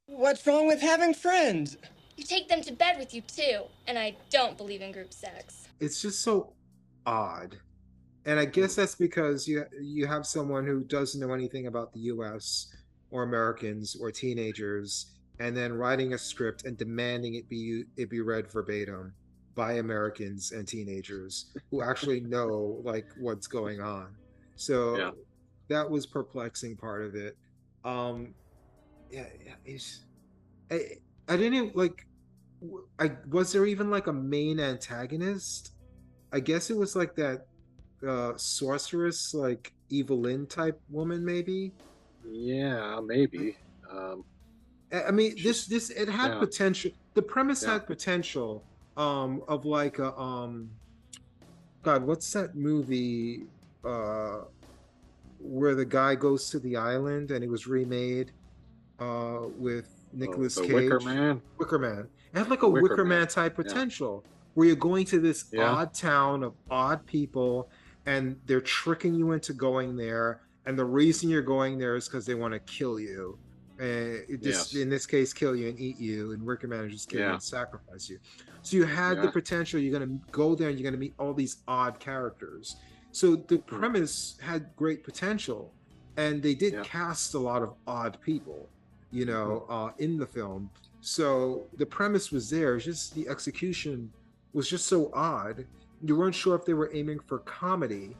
What's wrong with having friends? You take them to bed with you too, and I don't believe in group sex. It's just so odd. And I guess that's because you have someone who doesn't know anything about the US or Americans or teenagers, and then writing a script and demanding it be read verbatim by Americans and teenagers who actually know what's going on. So that was perplexing part of it. I didn't was there even a main antagonist? I guess it was that sorceress, Evelyn type woman, maybe. Yeah, maybe. I mean, it had potential. The premise had potential of God, what's that movie where the guy goes to the island and it was remade with Nicolas Cage? Wicker Man. It had a Wicker Man type potential where you're going to this odd town of odd people and they're tricking you into going there, and the reason you're going there is because they want to kill you. In this case, kill you and eat you, and Wicker Man just kill you and sacrifice you. So you had the potential. You're going to go there and you're going to meet all these odd characters. So the premise had great potential, and they did cast a lot of odd people, in the film. So the premise was there. It's just the execution was just so odd. You weren't sure if they were aiming for comedy,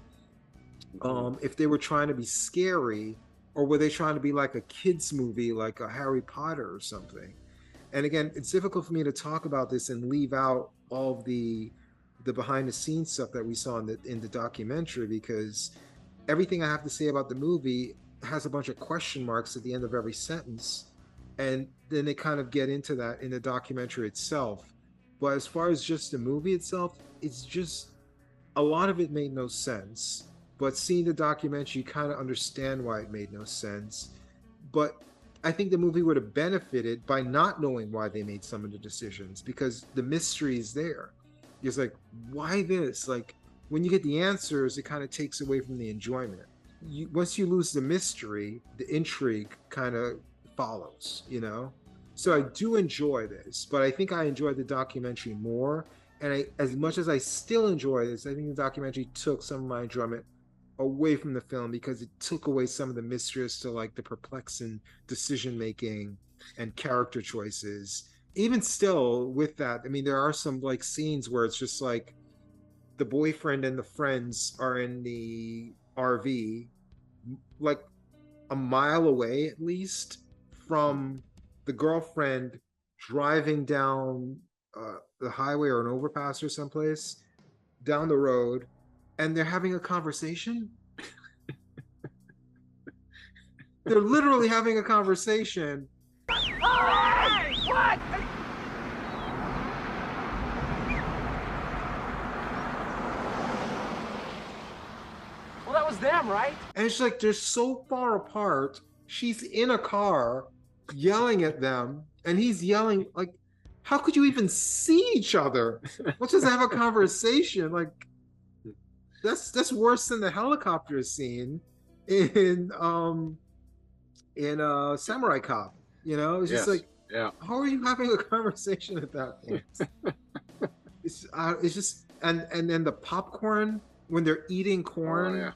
if they were trying to be scary, or were they trying to be like a kids movie, like a Harry Potter or something. And again, it's difficult for me to talk about this and leave out all of the behind the scenes stuff that we saw in the documentary, because everything I have to say about the movie has a bunch of question marks at the end of every sentence, and then they kind of get into that in the documentary itself. But as far as just the movie itself, it's just a lot of it made no sense. but seeing the documentary, you kind of understand why it made no sense. But I think the movie would have benefited by not knowing why they made some of the decisions, because the mystery is there. It's like, why this? Like, when you get the answers, it kind of takes away from the enjoyment. Once you lose the mystery, the intrigue kind of follows, you know? So I do enjoy this, but I think I enjoyed the documentary more. And as much as I still enjoy this, I think the documentary took some of my enjoyment away from the film, because it took away some of the mystery as to like the perplexing decision making and character choices. Even still with that, I mean, there are some like scenes where it's just like the boyfriend and the friends are in the RV, like a mile away at least from the girlfriend driving down the highway or an overpass or someplace down the road, and they're having a conversation. They're literally having a conversation. Hey, what? Well, that was them, right? And it's like they're so far apart. She's in a car yelling at them, and he's yelling like, how could you even see each other? Let's just have a conversation. Like, that's worse than the helicopter scene in Samurai Cop. You know, it's just like, how are you having a conversation at that point? It's just, and then the popcorn when they're eating corn,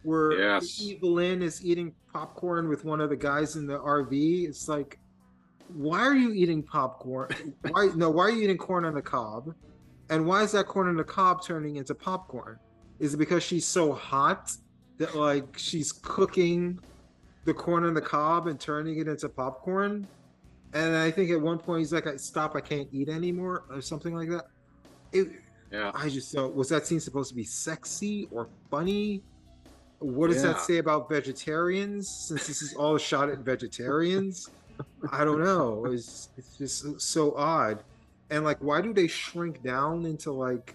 where Evelyn is eating popcorn with one of the guys in the RV. It's like, why are you eating popcorn? Why are you eating corn on the cob? And why is that corn on the cob turning into popcorn? Is it because she's so hot that like she's cooking the corn on the cob and turning it into popcorn? And I think at one point he's like, stop, I can't eat anymore, or something like that. I just thought, was that scene supposed to be sexy or funny? What does that say about vegetarians, since this is all shot at vegetarians? I don't know. It's just so odd. And like, why do they shrink down into like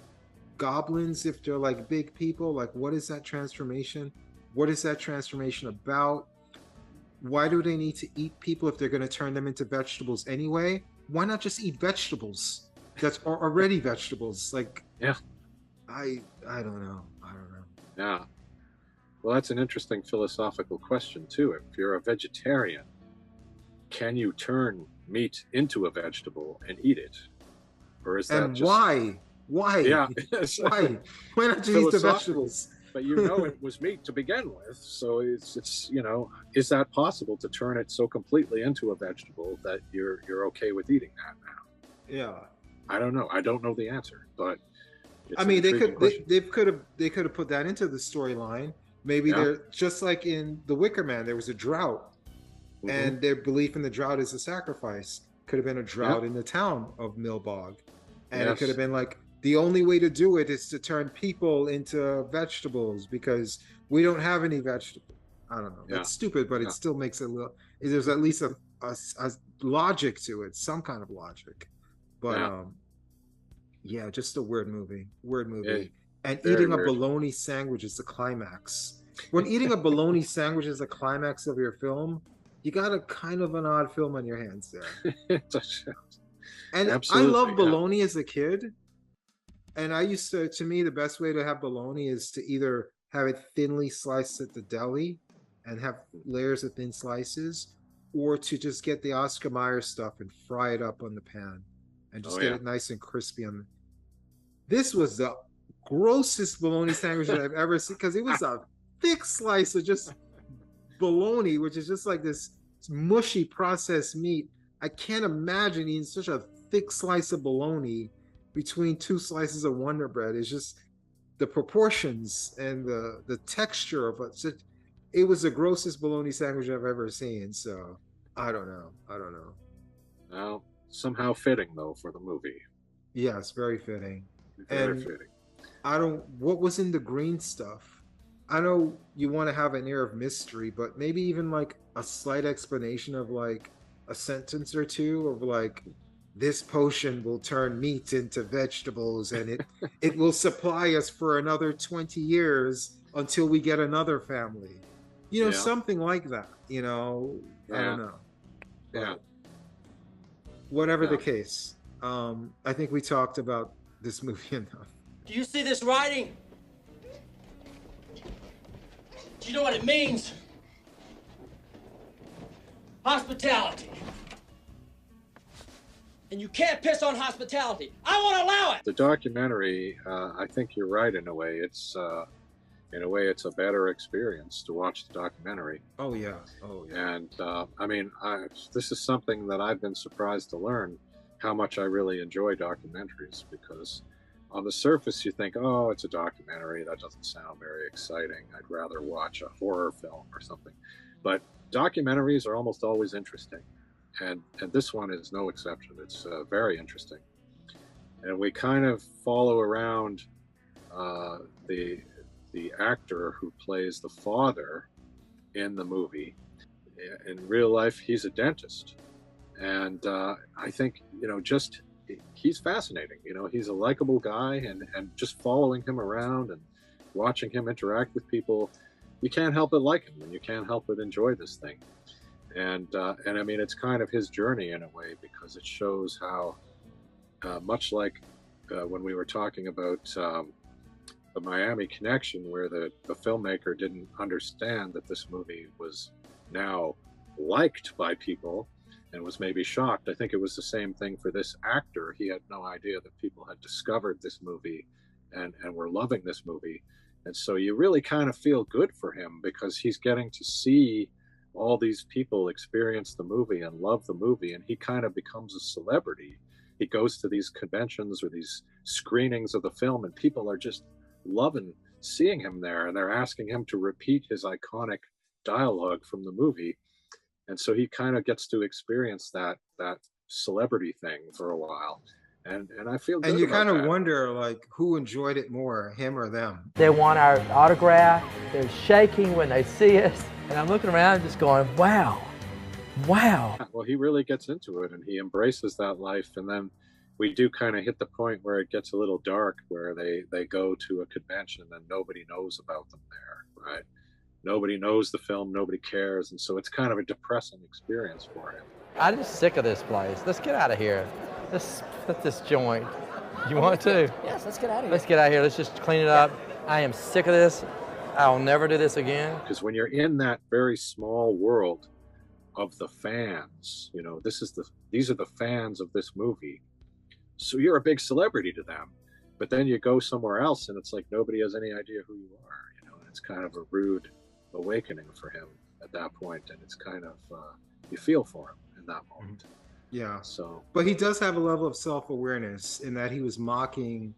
goblins if they're like big people? Like, what is that transformation? What is that transformation about? Why do they need to eat people if they're going to turn them into vegetables anyway? Why not just eat vegetables that's already vegetables? Like, I don't know. Yeah. Well, that's an interesting philosophical question too. If you're a vegetarian, can you turn meat into a vegetable and eat it? Or is that and just... why? Yeah. Why? Why not just eat the vegetables? But you know it was meat to begin with, so it's you know, is that possible to turn it so completely into a vegetable that you're okay with eating that now? Yeah. I don't know. I don't know the answer, but I mean, they could have put that into the storyline. Maybe they're just like in The Wicker Man, there was a drought, and their belief in the drought is a sacrifice. Could have been a drought in the town of Millbog, and it could have been like, the only way to do it is to turn people into vegetables because we don't have any vegetables. I don't know. That's stupid, but it still makes it a little. There's at least a logic to it, some kind of logic. But just a weird movie. And eating a bologna sandwich is the climax. When eating a bologna sandwich is the climax of your film, you got a kind of an odd film on your hands there. And I love bologna as a kid. And I used to me, the best way to have bologna is to either have it thinly sliced at the deli and have layers of thin slices, or to just get the Oscar Mayer stuff and fry it up on the pan and just get it nice and crispy on the... This was the grossest bologna sandwich that I've ever seen, because it was a thick slice of just bologna, which is just like this mushy processed meat. I can't imagine eating such a thick slice of bologna between two slices of Wonder Bread. It's just the proportions and the texture of it. It was the grossest bologna sandwich I've ever seen. So I don't know. Well, somehow fitting though for the movie. Yes, very fitting. Very fitting. What was in the green stuff? I know you want to have an air of mystery, but maybe even like a slight explanation of like a sentence or two of like, this potion will turn meat into vegetables and it will supply us for another 20 years until we get another family. Something like that, I don't know. Yeah. Whatever the case, I think we talked about this movie enough. Do you see this writing? Do you know what it means? Hospitality. And you can't piss on hospitality. I won't allow it. The documentary, I think you're right in a way. It's it's a better experience to watch the documentary. Oh yeah. And this is something that I've been surprised to learn how much I really enjoy documentaries, because on the surface you think, oh, it's a documentary, that doesn't sound very exciting. I'd rather watch a horror film or something. But documentaries are almost always interesting. And this one is no exception. It's very interesting. And we kind of follow around the actor who plays the father in the movie. In real life, he's a dentist. And I think, he's fascinating. He's a likable guy, and just following him around and watching him interact with people, you can't help but like him, and you can't help but enjoy this thing. And it's kind of his journey in a way, because it shows how, much like when we were talking about the Miami Connection, where the filmmaker didn't understand that this movie was now liked by people and was maybe shocked. I think it was the same thing for this actor. He had no idea that people had discovered this movie and were loving this movie. And so you really kind of feel good for him, because he's getting to see all these people experience the movie and love the movie, and he kind of becomes a celebrity. He goes to these conventions or these screenings of the film, and people are just loving seeing him there, and they're asking him to repeat his iconic dialogue from the movie. And so he kind of gets to experience that celebrity thing for a while. And I feel good. And you kind of wonder, like, who enjoyed it more, him or them? They want our autograph. They're shaking when they see us. And I'm looking around just going, wow. Well, he really gets into it, and he embraces that life. And then we do kind of hit the point where it gets a little dark, where they go to a convention and nobody knows about them there, right? Nobody knows the film, nobody cares. And so it's kind of a depressing experience for him. I'm just sick of this place. Let's get out of here. Let's split this joint. You want to? Yes, let's get out of here. Let's get out of here. Let's just clean it up. I am sick of this. I'll never do this again. Because when you're in that very small world of the fans, these are the fans of this movie. So you're a big celebrity to them. But then you go somewhere else and it's like nobody has any idea who you are. And it's kind of a rude awakening for him at that point. And it's kind of, you feel for him in that moment. Yeah. So, but he does have a level of self-awareness in that he was mocking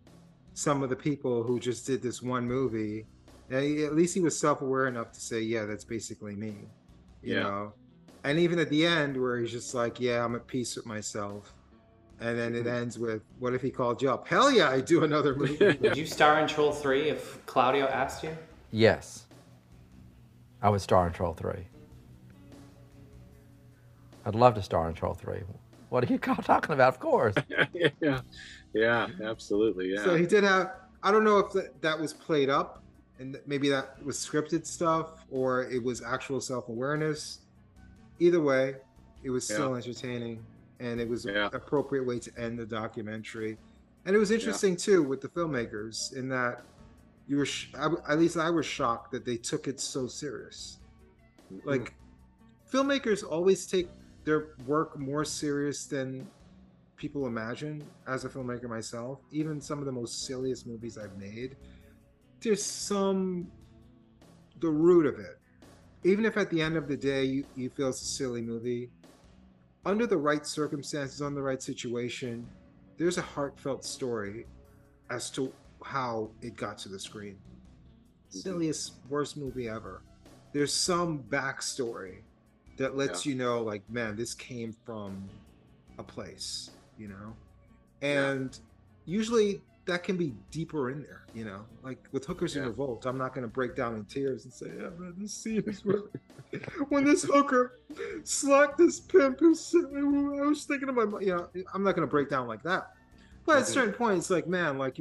some of the people who just did this one movie. And at least he was self-aware enough to say, yeah, that's basically me, you know? And even at the end where he's just like, yeah, I'm at peace with myself. And then it ends with, what if he called you up? Hell yeah, I'd do another movie. Would you star in Troll 3 if Claudio asked you? Yes. I would star in Troll 3. I'd love to star in Troll 3. What are you talking about? Of course. Yeah, absolutely. Yeah. So he did have, I don't know if that was played up and maybe that was scripted stuff or it was actual self-awareness. Either way, it was still entertaining and it was an appropriate way to end the documentary. And it was interesting too with the filmmakers in that you were, at least I was shocked that they took it so serious. Like filmmakers always take their work more serious than people imagine. As a filmmaker myself, even some of the most silliest movies I've made, there's the root of it. Even if at the end of the day you feel it's a silly movie, under the right circumstances, on the right situation, there's a heartfelt story as to how it got to the screen. Silliest, worst movie ever. There's some backstory that lets you know, like, man, this came from a place, And usually that can be deeper in there, Like with Hookers in Revolt, I'm not going to break down in tears and say, yeah, man, this scene is where when this hooker slacked this pimp I was thinking of I'm not going to break down like that. But at certain points, like, man, like,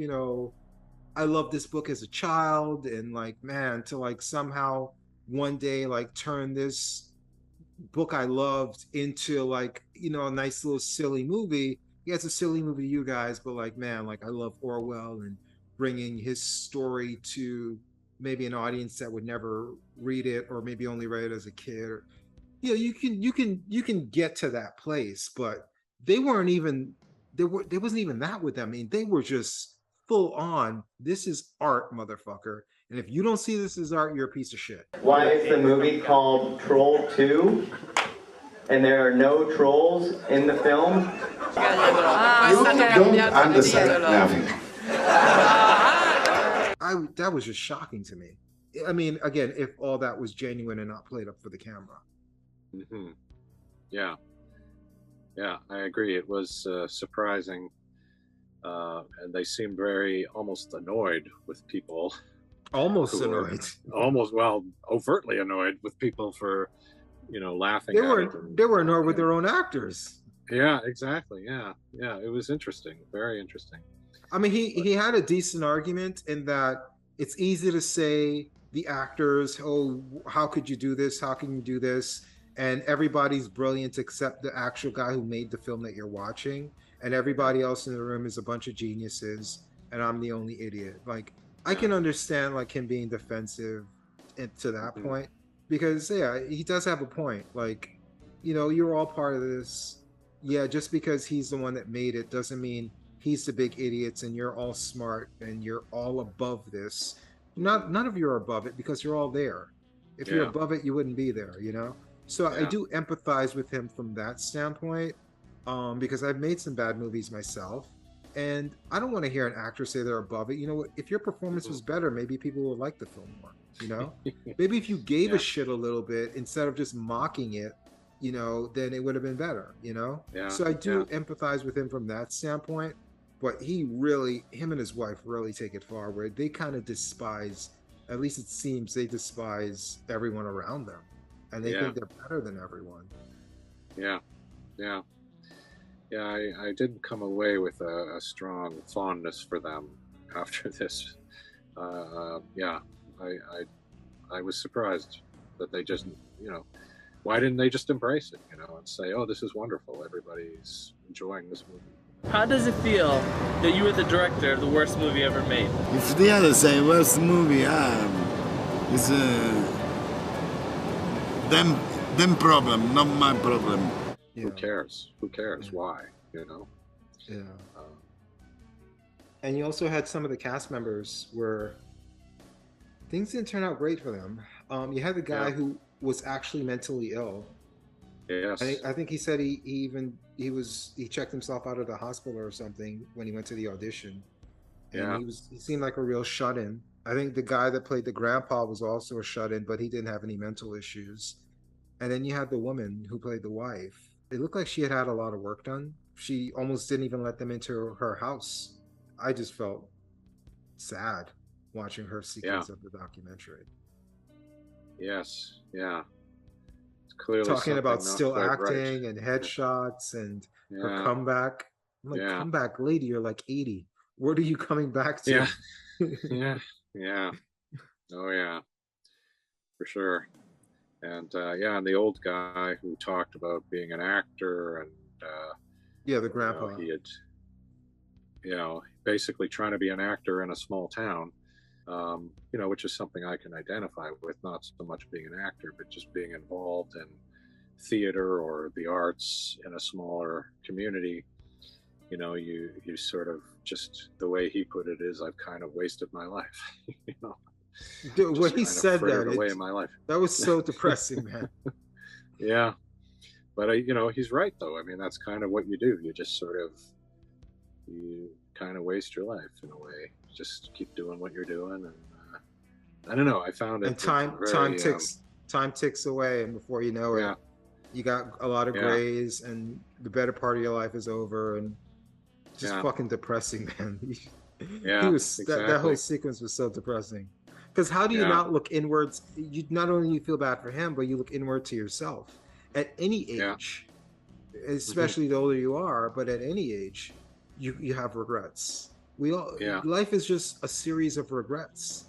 I loved this book as a child, and like, man, to like somehow one day like turn this book I loved into like, you know, a nice little silly movie. Yeah, it's a silly movie to you guys, but like, man, like I love Orwell and bringing his story to maybe an audience that would never read it, or maybe only read it as a kid. Or, you know, you can get to that place, but they weren't even there wasn't even that with them. I mean, they were just full on. This is art, motherfucker. And if you don't see this as art, you're a piece of shit. Why is the movie called Troll 2? And there are no trolls in the film? You don't understand nothing. That was just shocking to me. I mean, again, if all that was genuine and not played up for the camera. Mm-hmm. Yeah. Yeah, I agree. It was surprising. And they seemed very almost annoyed with people. Almost annoyed. Almost, well, overtly annoyed with people for, you know, laughing They at were it. And, they were annoyed with their own actors. yeah, exactly. Yeah. Yeah, it was interesting. Very interesting. I mean, he had a decent argument in that it's easy to say the actors, oh, how could you do this? How can you do this? And everybody's brilliant except the actual guy who made the film that you're watching. And everybody else in the room is a bunch of geniuses, and I'm the only idiot. Like, I can understand like him being defensive to that point, because yeah, he does have a point. Like, you know, you're all part of this. Yeah, just because he's the one that made it doesn't mean he's the big idiots and you're all smart and you're all above this. None of you are above it, because you're all there. If you're above it, you wouldn't be there, you know? So I do empathize with him from that standpoint, because I've made some bad movies myself, and I don't want to hear an actor say they're above it. You know, if your performance was better, maybe people would like the film more, you know? Maybe if you gave a shit a little bit instead of just mocking it, you know, then it would have been better, you know? So I do empathize with him from that standpoint, but him and his wife really take it far, where they kind of despise, at least it seems they despise everyone around them, and they think they're better than everyone. Yeah. I didn't come away with a strong fondness for them after this. I was surprised that they just, you know, why didn't they just embrace it, you know, and say, oh, this is wonderful, everybody's enjoying this movie. How does it feel that you were the director of the worst movie ever made? It's the other say worst movie. It's them problem, not my problem. Who cares? Who cares? Why? You know? Yeah. And you also had some of the cast members where things didn't turn out great for them. You had the guy who was actually mentally ill. Yes. I think he said he checked himself out of the hospital or something when he went to the audition. And he seemed like a real shut-in. I think the guy that played the grandpa was also a shut-in, but he didn't have any mental issues. And then you had the woman who played the wife. It looked like she had a lot of work done. She almost didn't even let them into her house. I just felt sad watching her sequence of the documentary. Yes, yeah. It's clearly talking about not still quite acting right. and headshots and her comeback. I'm like, comeback, lady, you're like 80. What are you coming back to? Yeah. Oh yeah, for sure. And and the old guy who talked about being an actor and the grandpa. He had, basically trying to be an actor in a small town, which is something I can identify with, not so much being an actor, but just being involved in theater or the arts in a smaller community. You sort of, just the way he put it is, I've kind of wasted my life. Dude, when he said that, away in my life. That was so depressing, man. Yeah, but he's right though. I mean, that's kind of what you do. You just you kind of waste your life in a way. Just keep doing what you're doing, and I don't know. I found it. And time ticks away, and before you know it, you got a lot of grays, and the better part of your life is over, and just fucking depressing, man. That whole sequence was so depressing. Because how do you not look inwards? You not only you feel bad for him, but you look inward to yourself. At any age, especially the older you are, but at any age, you have regrets. We all, Yeah. life is just a series of regrets.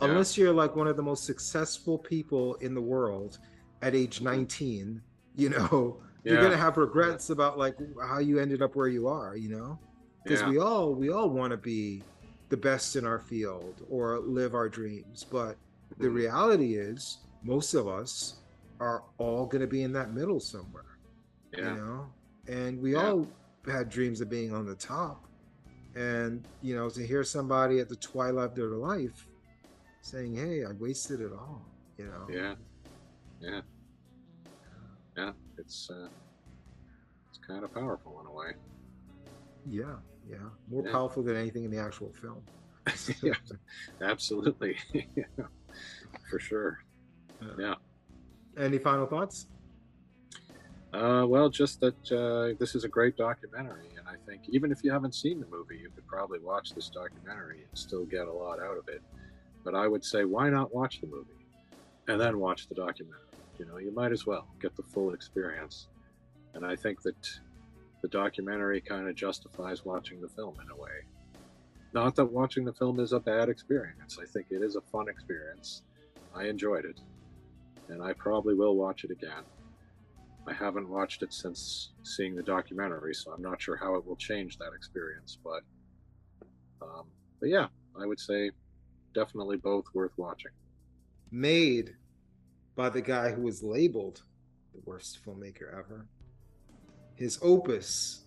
Yeah. Unless you're like one of the most successful people in the world at age 19, you know, you're Yeah. gonna have regrets about like how you ended up where you are, you know? Because Yeah. we all want to be the best in our field or live our dreams. But the reality is most of us are all gonna be in that middle somewhere. Yeah. You know? And we Yeah. all had dreams of being on the top. And, you know, to hear somebody at the twilight of their life saying, hey, I wasted it all, you know? Yeah. Yeah. Yeah. It's kind of powerful in a way. Yeah, yeah. More Yeah. powerful than anything in the actual film. Yeah, absolutely. Yeah, for sure. Yeah. Any final thoughts? Well, just that this is a great documentary, and I think even if you haven't seen the movie, you could probably watch this documentary and still get a lot out of it. But I would say, why not watch the movie and then watch the documentary? You know, you might as well get the full experience. And I think that the documentary kind of justifies watching the film in a way. Not that watching the film is a bad experience. I think it is a fun experience. I enjoyed it, and I probably will watch it again. I haven't watched it since seeing the documentary, so I'm not sure how it will change that experience. But yeah, I would say definitely both worth watching. Made by the guy who was labeled the worst filmmaker ever. His opus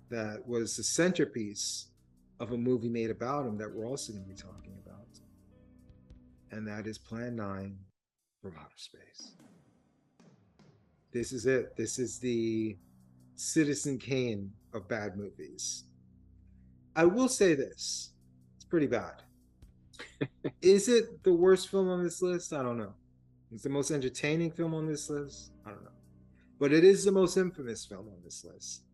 that was the centerpiece of a movie made about him that we're also going to be talking about. And that is Plan 9 from Outer Space. This is it. This is the Citizen Kane of bad movies. I will say this. It's pretty bad. Is it the worst film on this list? I don't know. It's the most entertaining film on this list? I don't know. But it is the most infamous film on this list.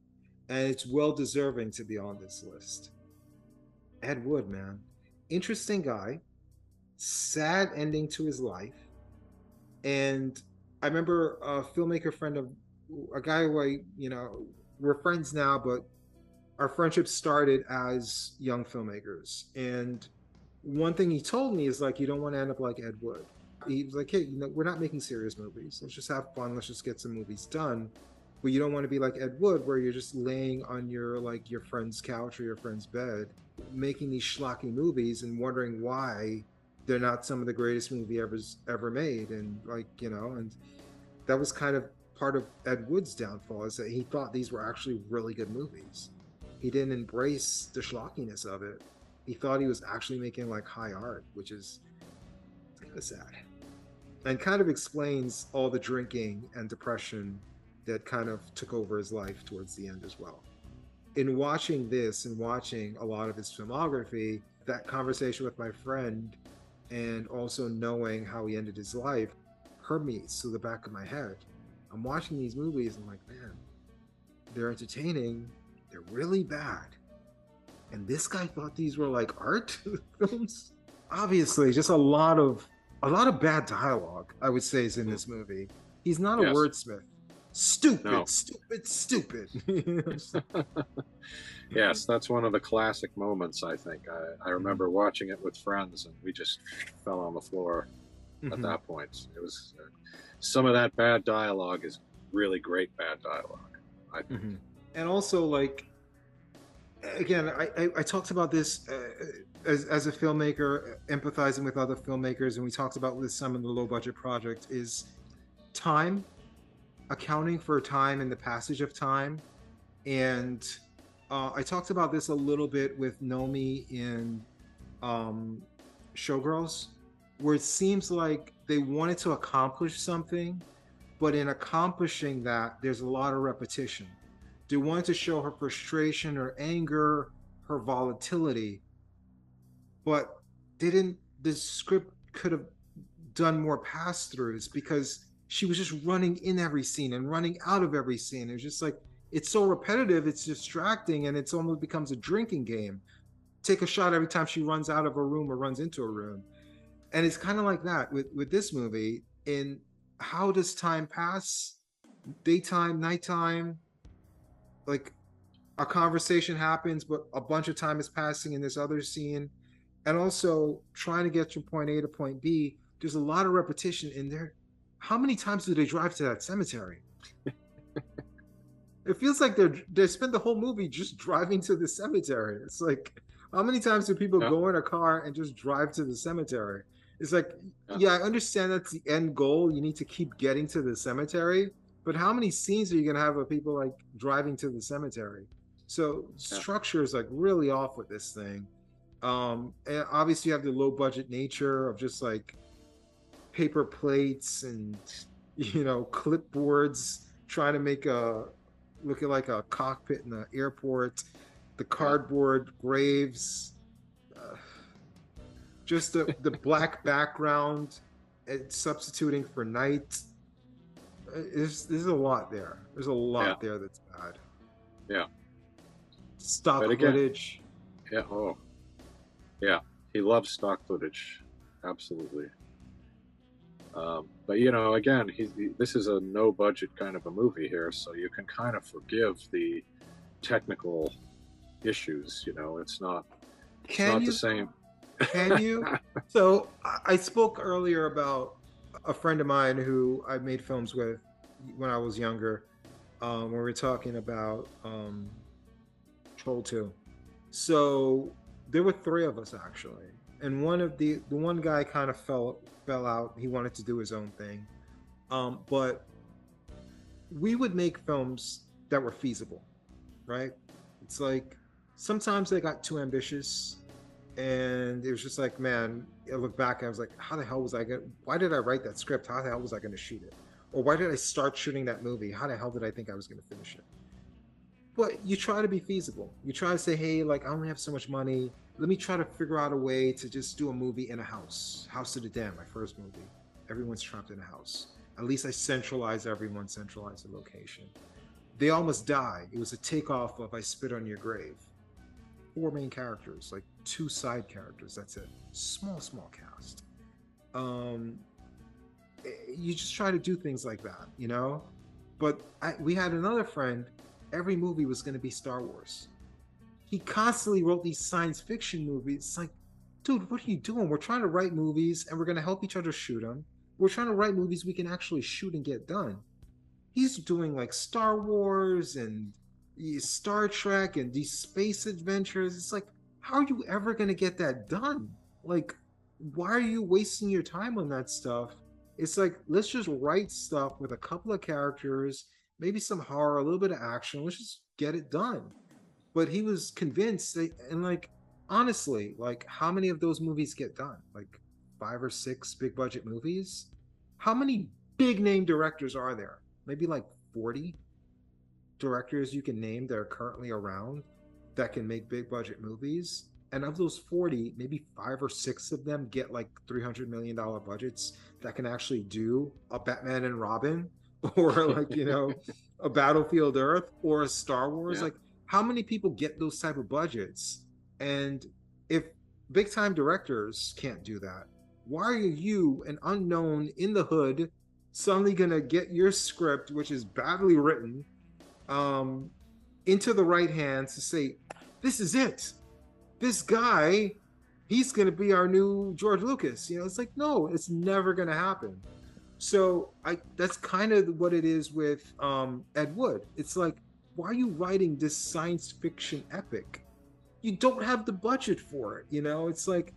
And it's well deserving to be on this list. Ed Wood, man. Interesting guy. Sad ending to his life. And I remember a filmmaker friend of a guy who I, you know, we're friends now, but our friendship started as young filmmakers. And one thing he told me is like, you don't want to end up like Ed Wood. He was like, hey, you know, we're not making serious movies. Let's just have fun. Let's just get some movies done. But you don't want to be like Ed Wood, where you're just laying on your like your friend's couch or your friend's bed, making these schlocky movies and wondering why they're not some of the greatest movie ever made. And like, you know, and that was kind of part of Ed Wood's downfall, is that he thought these were actually really good movies. He didn't embrace the schlockiness of it. He thought he was actually making like high art, which is kind of sad. And kind of explains all the drinking and depression that kind of took over his life towards the end as well. In watching this and watching a lot of his filmography, that conversation with my friend and also knowing how he ended his life permeates to the back of my head. I'm watching these movies and I'm like, man, they're entertaining, they're really bad. And this guy thought these were like art films? Obviously, just a lot of bad dialogue, I would say, is in this movie. He's not a wordsmith. Stupid. Yes, that's one of the classic moments, I think. I remember watching it with friends, and we just fell on the floor at that point. It was some of that bad dialogue is really great bad dialogue, I think. And also, like, again, I talked about this as a filmmaker, empathizing with other filmmakers, and we talked about with some of the low budget project, is time, accounting for time and the passage of time. And I talked about this a little bit with Nomi in Showgirls, where it seems like they wanted to accomplish something, but in accomplishing that, there's a lot of repetition. They wanted to show her frustration, her anger, her volatility, but the script could have done more pass-throughs, because she was just running in every scene and running out of every scene. It was just like, it's so repetitive, it's distracting, and it's almost becomes a drinking game. Take a shot every time she runs out of a room or runs into a room. And it's kind of like that with this movie. In how does time pass? Daytime, nighttime? Like, a conversation happens, but a bunch of time is passing in this other scene. And also trying to get from point A to point B, there's a lot of repetition in there. How many times do they drive to that cemetery? It feels like they spend the whole movie just driving to the cemetery. It's like, how many times do people go in a car and just drive to the cemetery? It's like, yeah, I understand that's the end goal. You need to keep getting to the cemetery, but how many scenes are you gonna have of people like driving to the cemetery? So structure is like really off with this thing. And obviously you have the low budget nature of just like paper plates and, you know, clipboards trying to make looking like a cockpit in the airport, the cardboard graves, just the black background substituting for night. There's a lot there. There's a lot there that's bad. Yeah. Stock footage. Yeah. Oh. Yeah. He loves stock footage. Absolutely. But you know, again, this is a no budget kind of a movie here, so you can kind of forgive the technical issues. You know, it's not the same. Can you? So I spoke earlier about a friend of mine who I made films with when I was younger. When we were talking about Troll 2. So there were 3 of us actually, and the one guy kind of fell out. He wanted to do his own thing, but we would make films that were feasible, right? It's like sometimes they got too ambitious, and it was just like, man, I look back and I was like, how the hell was why did I write that script? How the hell was I going to shoot it? Or why did I start shooting that movie? How the hell did I think I was going to finish it? But you try to be feasible. You try to say, hey, like, I only have so much money. Let me try to figure out a way to just do a movie in a house. House of the Damned, my first movie. Everyone's trapped in a house. At least I centralized everyone, centralized the location. They almost die. It was a takeoff of I Spit on Your Grave. 4 main characters, like 2 side characters. That's it. Small cast. You just try to do things like that, you know? But we had another friend, every movie was going to be Star Wars. He constantly wrote these science fiction movies. It's like, dude, what are you doing? We're trying to write movies and we're going to help each other shoot them. We're trying to write movies we can actually shoot and get done. He's doing like Star Wars and Star Trek and these space adventures. It's like, how are you ever going to get that done? Like, why are you wasting your time on that stuff? It's like, let's just write stuff with a couple of characters, maybe some horror, a little bit of action. Let's just get it done. But he was convinced, and like, honestly, like, how many of those movies get done? Like 5 or 6 big budget movies? How many big name directors are there? Maybe like 40 directors you can name that are currently around that can make big budget movies. And of those 40, maybe 5 or 6 of them get like $300 million budgets that can actually do a Batman and Robin, or like, you know, a Battlefield Earth, or a Star Wars. Like, how many people get those type of budgets? And if big time directors can't do that, why are you, an unknown in the hood, suddenly gonna get your script, which is badly written, into the right hands to say, this is it? This guy, he's going to be our new George Lucas. You know, it's like, no, it's never going to happen. So that's kind of what it is with Ed Wood. It's like, why are you writing this science fiction epic? You don't have the budget for it. You know, it's like,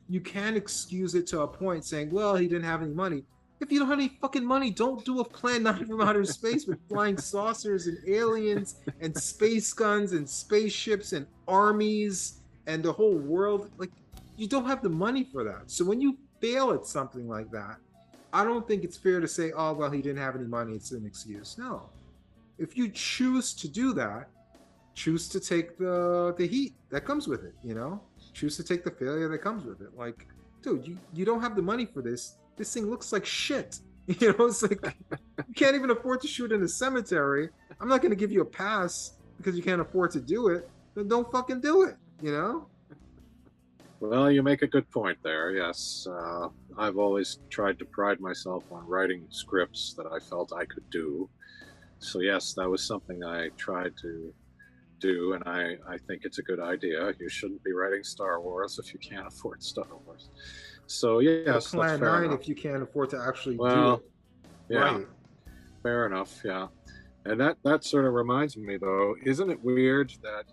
you can't excuse it to a point saying, well, he didn't have any money. If you don't have any fucking money, don't do a Plan 9 from outer space with flying saucers and aliens and space guns and spaceships and armies and the whole world. Like, you don't have the money for that. So when you fail at something like that, I don't think it's fair to say, oh, well, he didn't have any money, it's an excuse. No. If you choose to do that, choose to take the heat that comes with it, you know? Choose to take the failure that comes with it. Like, dude, you don't have the money for this. This thing looks like shit. You know, it's like, you can't even afford to shoot in a cemetery. I'm not going to give you a pass because you can't afford to do it. Then don't fucking do it, you know? Well, you make a good point there, yes. I've always tried to pride myself on writing scripts that I felt I could do. So yes, that was something I tried to do, and I think it's a good idea. You shouldn't be writing Star Wars if you can't afford Star Wars. So yes, that's Plan fair 9 enough. if you can't afford to actually do Well, it. yeah, Right. fair enough. Yeah, and that sort of reminds me, though, isn't it weird that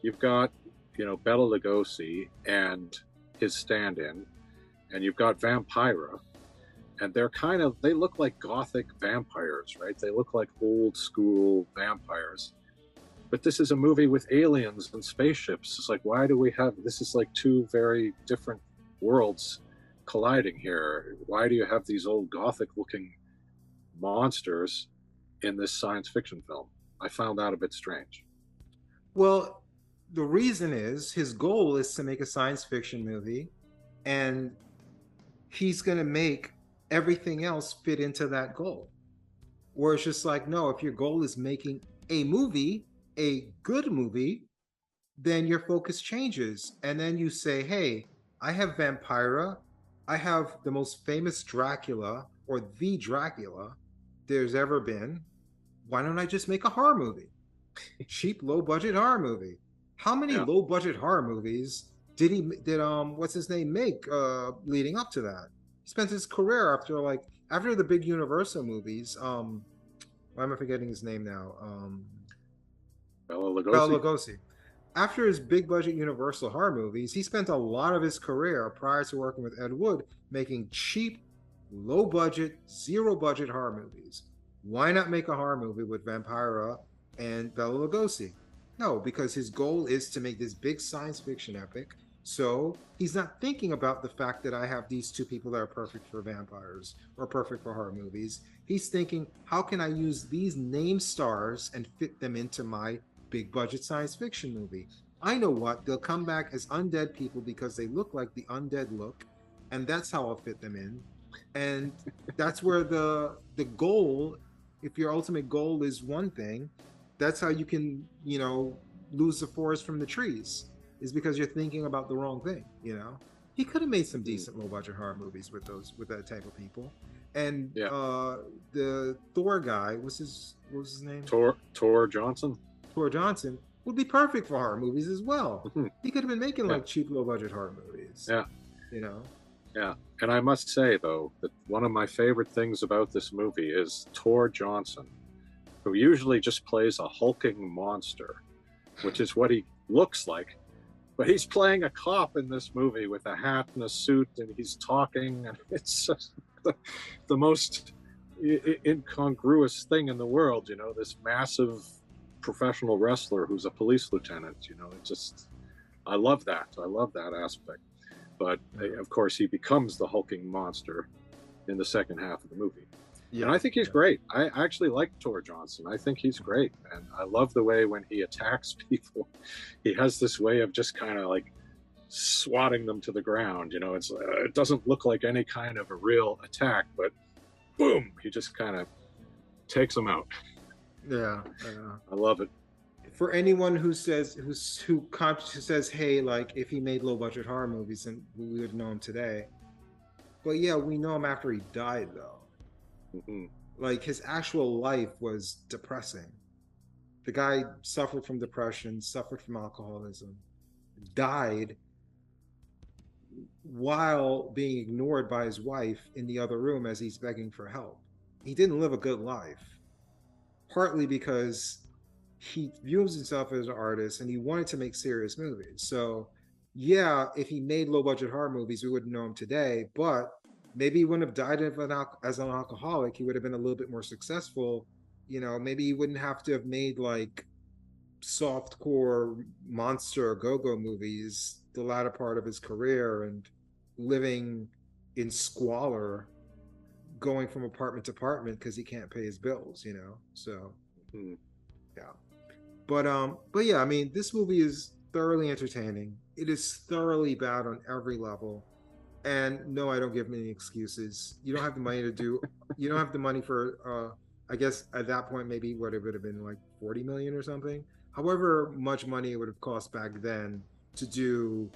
you've got, you know, Bela Lugosi and his stand-in, and you've got Vampira, and they look like gothic vampires, right? They look like old school vampires. But this is a movie with aliens and spaceships. It's like, why do we have, this is like two very different worlds colliding here. Why do you have these old gothic looking monsters in this science fiction film? I found that a bit strange. Well, the reason is his goal is to make a science fiction movie, and he's going to make everything else fit into that goal. Where it's just like, no, if your goal is making a movie, a good movie, then your focus changes. And then you say, hey, I have Vampira, I have the most famous Dracula, or the Dracula there's ever been. Why don't I just make a horror movie? Cheap, low budget horror movie. How many low budget horror movies did what's his name make leading up to that? He spent his career after the big Universal movies. Why am I forgetting his name now? Bela Lugosi. Bela Lugosi. After his big budget Universal horror movies, he spent a lot of his career prior to working with Ed Wood making cheap, low budget, zero budget horror movies. Why not make a horror movie with Vampira and Bela Lugosi? No, because his goal is to make this big science fiction epic. So he's not thinking about the fact that I have these two people that are perfect for vampires or perfect for horror movies. He's thinking, how can I use these name stars and fit them into my big budget science fiction movie? I know what, they'll come back as undead people because they look like the undead look, and that's how I'll fit them in. And that's where the goal, if your ultimate goal is one thing, that's how you can, lose the forest from the trees, is because you're thinking about the wrong thing. He could have made some decent low budget horror movies with that type of people. And the Thor guy, what was his name? Tor Johnson. Tor Johnson would be perfect for horror movies as well. He could have been making like cheap low budget horror movies. Yeah. Yeah. And I must say, though, that one of my favorite things about this movie is Tor Johnson, who usually just plays a hulking monster, which is what he looks like. But he's playing a cop in this movie with a hat and a suit, and he's talking, and it's just the most incongruous thing in the world, this massive professional wrestler who's a police lieutenant, I love that. I love that aspect. But of course, he becomes the hulking monster in the second half of the movie. Yeah, and I think he's great. I actually like Tor Johnson. I think he's great. And I love the way when he attacks people, he has this way of just kind of like swatting them to the ground. It doesn't look like any kind of a real attack, but boom, he just kind of takes them out. Yeah. I love it. For anyone who says, who says, hey, like if he made low budget horror movies, then we would know him today. But yeah, we know him after he died, though. Mm-hmm. Like his actual life was depressing. The guy suffered from depression, suffered from alcoholism, died while being ignored by his wife in the other room as he's begging for help. He didn't live a good life, partly because he views himself as an artist and he wanted to make serious movies. So yeah, if he made low budget horror movies, we wouldn't know him today, but maybe he wouldn't have died as an alcoholic. He would have been a little bit more successful. Maybe he wouldn't have to have made like softcore monster go-go movies the latter part of his career and living in squalor, going from apartment to apartment because he can't pay his bills, So yeah. But yeah, I mean, this movie is thoroughly entertaining. It is thoroughly bad on every level. And no, I don't give him any excuses. You don't have the money you don't have the money for, I guess at that point, maybe what it would have been like 40 million or something. However much money it would have cost back then to do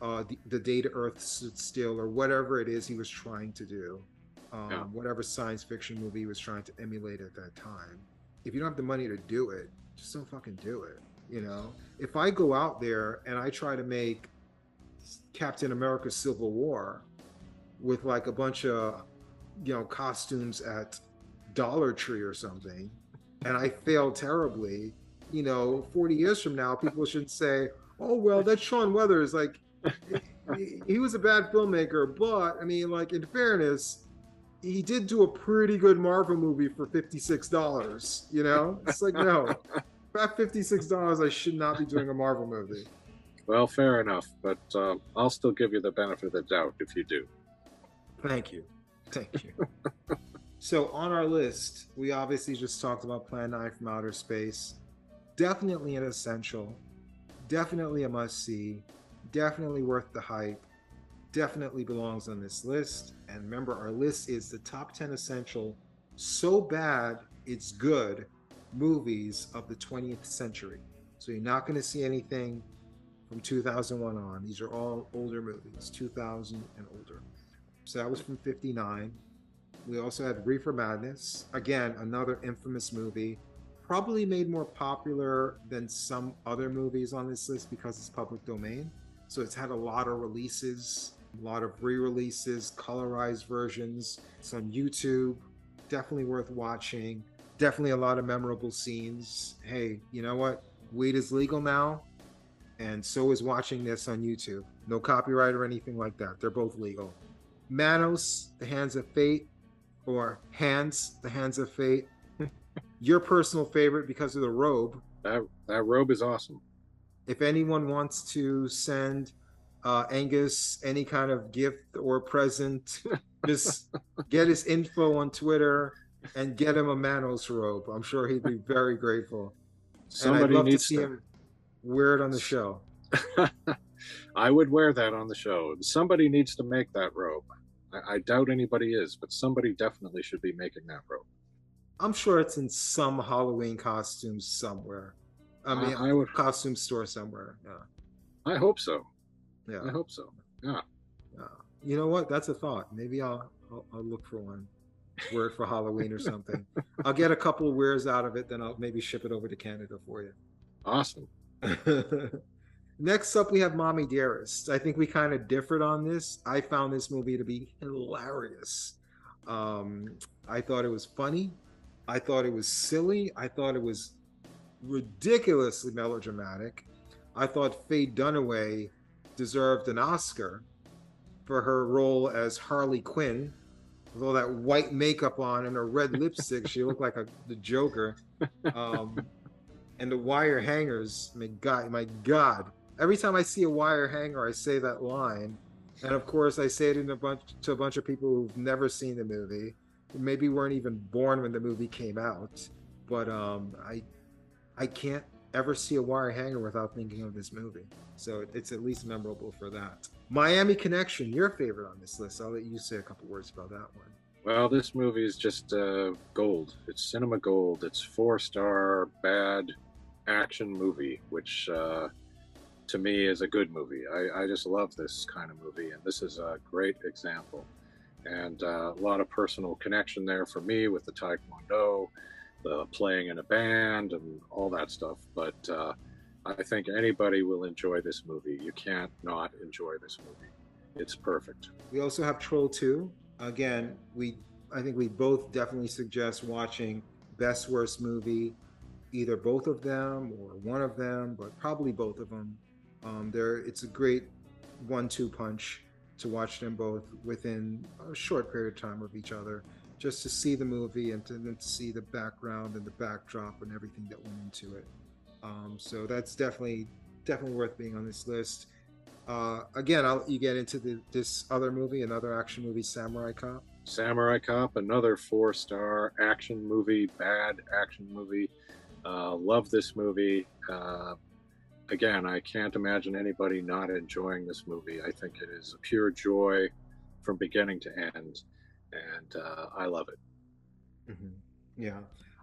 the Day to Earth Stood Still or whatever it is he was trying to do. Whatever science fiction movie he was trying to emulate at that time. If you don't have the money to do it, just don't fucking do it. You know, if I go out there and I try to make Captain America Civil War with like a bunch of, you know, costumes at Dollar Tree or something, and I fail terribly, you know, 40 years from now, people should say, oh, well, that's Sean Weathers. Like, he was a bad filmmaker, but I mean, like, in fairness, he did do a pretty good Marvel movie for $56, you know? It's like, no, for $56, I should not be doing a Marvel movie. Well, fair enough, but I'll still give you the benefit of the doubt if you do. Thank you. Thank you. So on our list, we obviously just talked about Plan 9 from Outer Space. Definitely an essential, definitely a must-see, definitely worth the hype, definitely belongs on this list. And remember, our list is the top 10 essential, so bad it's good movies of the 20th century. So you're not going to see anything from 2001 on. These are all older movies, 2000 and older. So that was from 59. We also had Reefer Madness, again, another infamous movie, probably made more popular than some other movies on this list because it's public domain. So it's had a lot of releases, a lot of re-releases, colorized versions. It's on YouTube, definitely worth watching. Definitely a lot of memorable scenes. Hey, you know what? Weed is legal now, and so is watching this on YouTube. No copyright or anything like that. They're both legal. Manos, The Hands of Fate, or Hands, The Hands of Fate. Your personal favorite because of the robe. That robe is awesome. If anyone wants to send Angus any kind of gift or present, just get his info on Twitter and get him a Manos robe. I'm sure he'd be very grateful. Somebody and I'd love needs to see him wear it on the show. I would wear that on the show. Somebody needs to make that robe. I doubt anybody is, but somebody definitely should be making that robe. I'm sure it's in some Halloween costumes somewhere. I mean, I would costume store somewhere. Yeah. I hope so. Yeah. I hope so. Yeah. You know what? That's a thought. Maybe I'll look for one. Wear it for Halloween or something. I'll get a couple of wears out of it, then I'll maybe ship it over to Canada for you. Awesome. Next up, we have Mommy Dearest. I think we kind of differed on this. I found this movie to be hilarious. I thought it was funny. I thought it was silly. I thought it was ridiculously melodramatic. I thought Faye Dunaway deserved an Oscar for her role as Harley Quinn. With all that white makeup on and a red lipstick, she looked like the Joker. And the wire hangers, my God. Every time I see a wire hanger, I say that line. And of course, I say it to a bunch of people who've never seen the movie, who maybe weren't even born when the movie came out. But I can't ever see a wire hanger without thinking of this movie. So it's at least memorable for that. Miami Connection, your favorite on this list. I'll let you say a couple words about that one. Well, this movie is just gold. It's cinema gold. It's 4-star bad action movie, which to me is a good movie. I just love this kind of movie, and this is a great example. And a lot of personal connection there for me with the Taekwondo, the playing in a band, and all that stuff. But I think anybody will enjoy this movie. You can't not enjoy this movie. It's perfect. We also have Troll 2. Again, I think we both definitely suggest watching Best Worst Movie, either both of them or one of them, but probably both of them. It's a great 1-2 punch to watch them both within a short period of time of each other, just to see the movie and to see the background and the backdrop and everything that went into it. So that's definitely worth being on this list. Again, you get into this other movie, another action movie, Samurai Cop. Samurai Cop, another 4-star action movie, bad action movie. Love this movie. Again, I can't imagine anybody not enjoying this movie. I think it is a pure joy from beginning to end, and I love it. Mm-hmm. Yeah.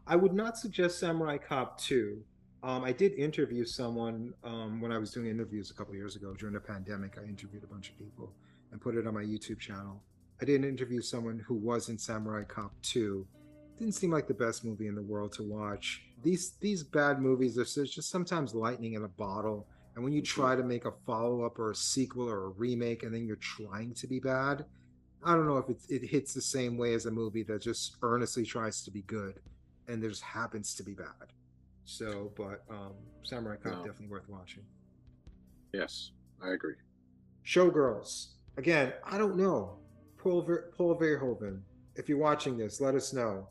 I would not suggest Samurai Cop 2. I did interview someone when I was doing interviews a couple of years ago during the pandemic. I interviewed a bunch of people and put it on my YouTube channel. I did interview someone who was in Samurai Cop 2. Didn't seem like the best movie in the world to watch. these bad movies, there's just sometimes lightning in a bottle. And when you try to make a follow-up or a sequel or a remake and then you're trying to be bad, I don't know if it hits the same way as a movie that just earnestly tries to be good and there just happens to be bad. So, but Samurai Cop definitely worth watching. Yes, I agree. Showgirls. Again, I don't know. Paul Verhoeven, if you're watching this, let us know.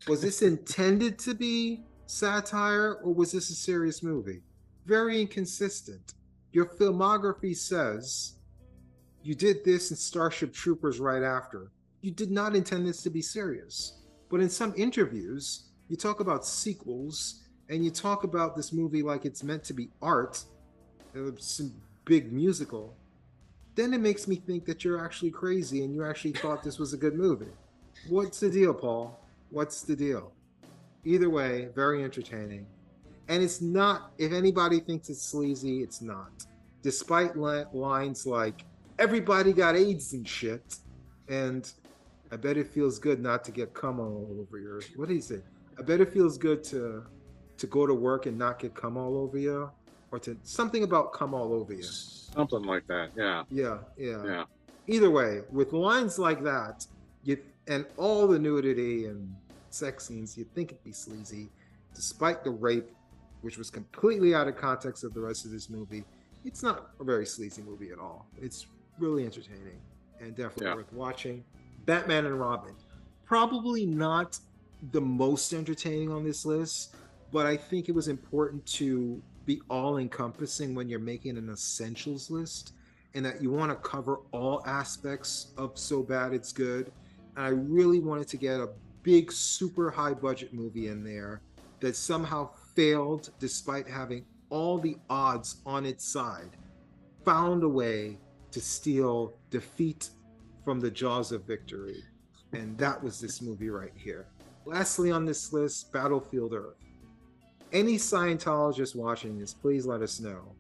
Was this intended to be satire or was this a serious movie? Very inconsistent. Your filmography says you did this in Starship Troopers right after. You did not intend this to be serious. But in some interviews, you talk about sequels and you talk about this movie like it's meant to be art, some big musical. Then it makes me think that you're actually crazy and you actually thought this was a good movie. What's the deal, Paul? What's the deal? Either way, very entertaining. And it's not, if anybody thinks it's sleazy, it's not. Despite lines like, everybody got AIDS and shit, and I bet it feels good not to get cum all over your, what did he say? I bet it feels good to go to work and not get cum all over you, or to something about cum all over you. Something like that, yeah. Yeah. Either way, with lines like that, and all the nudity and sex scenes, you'd think it'd be sleazy, despite the rape, which was completely out of context of the rest of this movie. It's not a very sleazy movie at all. It's really entertaining and definitely worth watching. Batman and Robin, probably not the most entertaining on this list, but I think it was important to be all-encompassing when you're making an essentials list, and that you want to cover all aspects of So Bad It's Good. And I really wanted to get a big, super high-budget movie in there that somehow failed despite having all the odds on its side, found a way to steal defeat from the jaws of victory. And that was this movie right here. Lastly on this list, Battlefield Earth. Any Scientologist watching this, please let us know.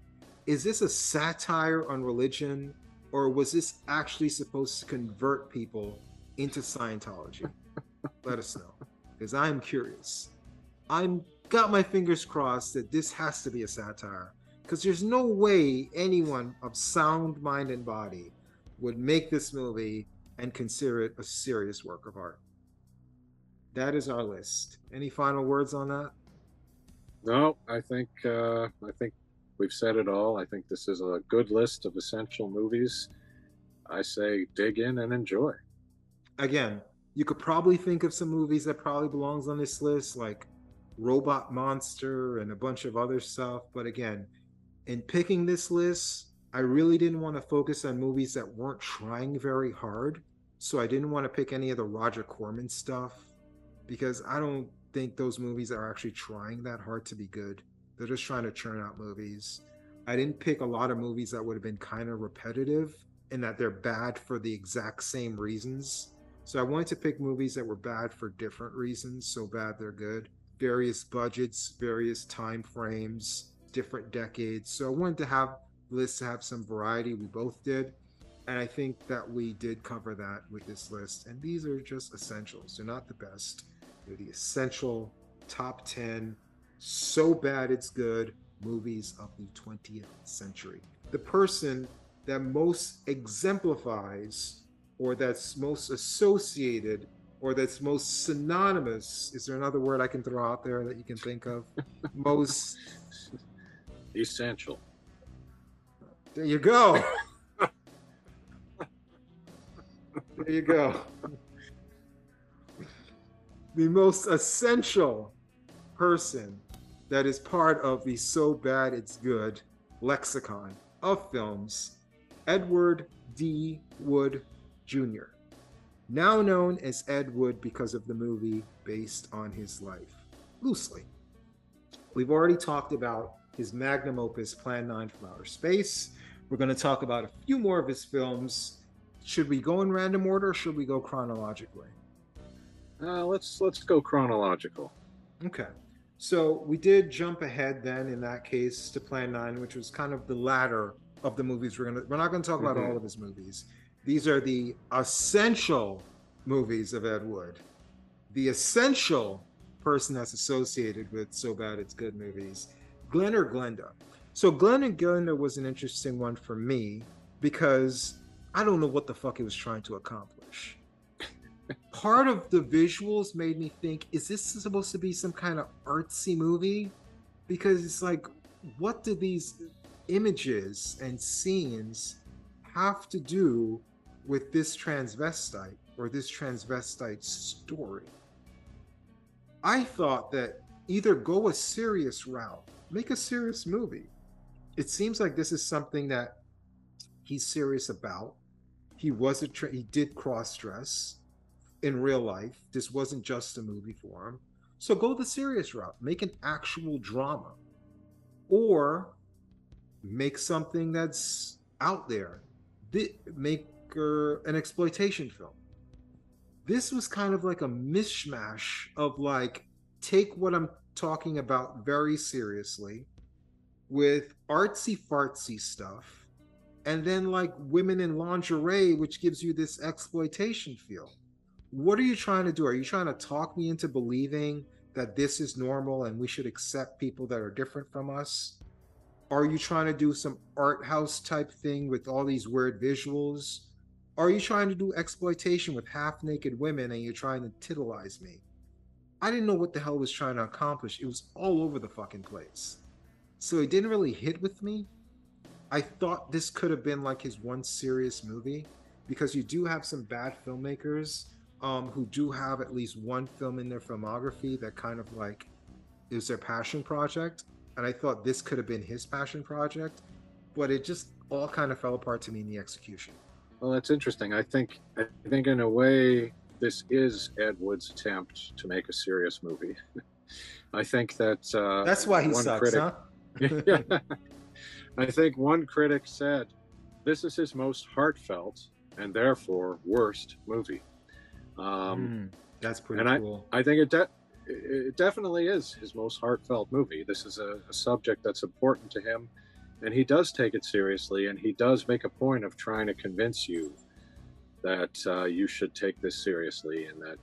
Is this a satire on religion, or was this actually supposed to convert people into Scientology? Let us know, because I'm curious. I'm got my fingers crossed that this has to be a satire, because there's no way anyone of sound mind and body would make this movie and consider it a serious work of art. That is our list. Any final words on that? No, I think we've said it all. I think this is a good list of essential movies. I say dig in and enjoy. Again, you could probably think of some movies that probably belongs on this list, like Robot Monster and a bunch of other stuff. But again, in picking this list, I really didn't want to focus on movies that weren't trying very hard. So I didn't want to pick any of the Roger Corman stuff, because I don't think those movies are actually trying that hard to be good. They're just trying to churn out movies. I didn't pick a lot of movies that would have been kind of repetitive in that they're bad for the exact same reasons. So I wanted to pick movies that were bad for different reasons, so bad they're good. Various budgets, various time frames, different decades. So I wanted to have lists to have some variety. We both did. And I think that we did cover that with this list. And these are just essentials. They're not the best. They're the essential top 10 so bad it's good movies of the 20th century. The person that most exemplifies, or that's most associated, or that's most synonymous, is there another word I can throw out there that you can think of? Most essential. There you go. There you go. The most essential person that is part of the So Bad It's Good lexicon of films, Edward D. Wood Jr., now known as Ed Wood because of the movie based on his life, loosely. We've already talked about his magnum opus, Plan 9 from Outer Space. We're going to talk about a few more of his films. Should we go in random order, or should we go chronologically? Let's go chronological. Okay. So we did jump ahead then in that case to Plan 9, which was kind of the latter of the movies we're not going to talk about all of his movies. These are the essential movies of Ed Wood. The essential person that's associated with So Bad It's Good movies. Glenn or Glenda? So Glenn and Glenda was an interesting one for me because I don't know what the fuck it was trying to accomplish. Part of the visuals made me think, is this supposed to be some kind of artsy movie? Because it's like, what do these images and scenes have to do with this transvestite or this transvestite story? I thought that either go a serious route, make a serious movie. It seems like this is something that he's serious about. He did cross-dress in real life. This wasn't just a movie for him. So go the serious route, make an actual drama, or make something that's out there. Make an exploitation film. This was kind of like a mishmash of like, take what I'm talking about very seriously with artsy fartsy stuff, and then like women in lingerie, which gives you this exploitation feel. What are you trying to do? Are you trying to talk me into believing that this is normal and we should accept people that are different from us? Are you trying to do some art house type thing with all these weird visuals? Are you trying to do exploitation with half-naked women and you're trying to titilize me? I didn't know what the hell it was trying to accomplish. It was all over the fucking place. So it didn't really hit with me. I thought this could have been like his one serious movie, because you do have some bad filmmakers who do have at least one film in their filmography that kind of like is their passion project. And I thought this could have been his passion project, but it just all kind of fell apart to me in the execution. Well, that's interesting. I think in a way, this is Ed Wood's attempt to make a serious movie. I think that that's why he sucks, critic, huh? Yeah. I think one critic said, this is his most heartfelt and therefore worst movie. That's pretty cool. I think it definitely is his most heartfelt movie. This is a subject that's important to him, and he does take it seriously, and he does make a point of trying to convince you that you should take this seriously, and that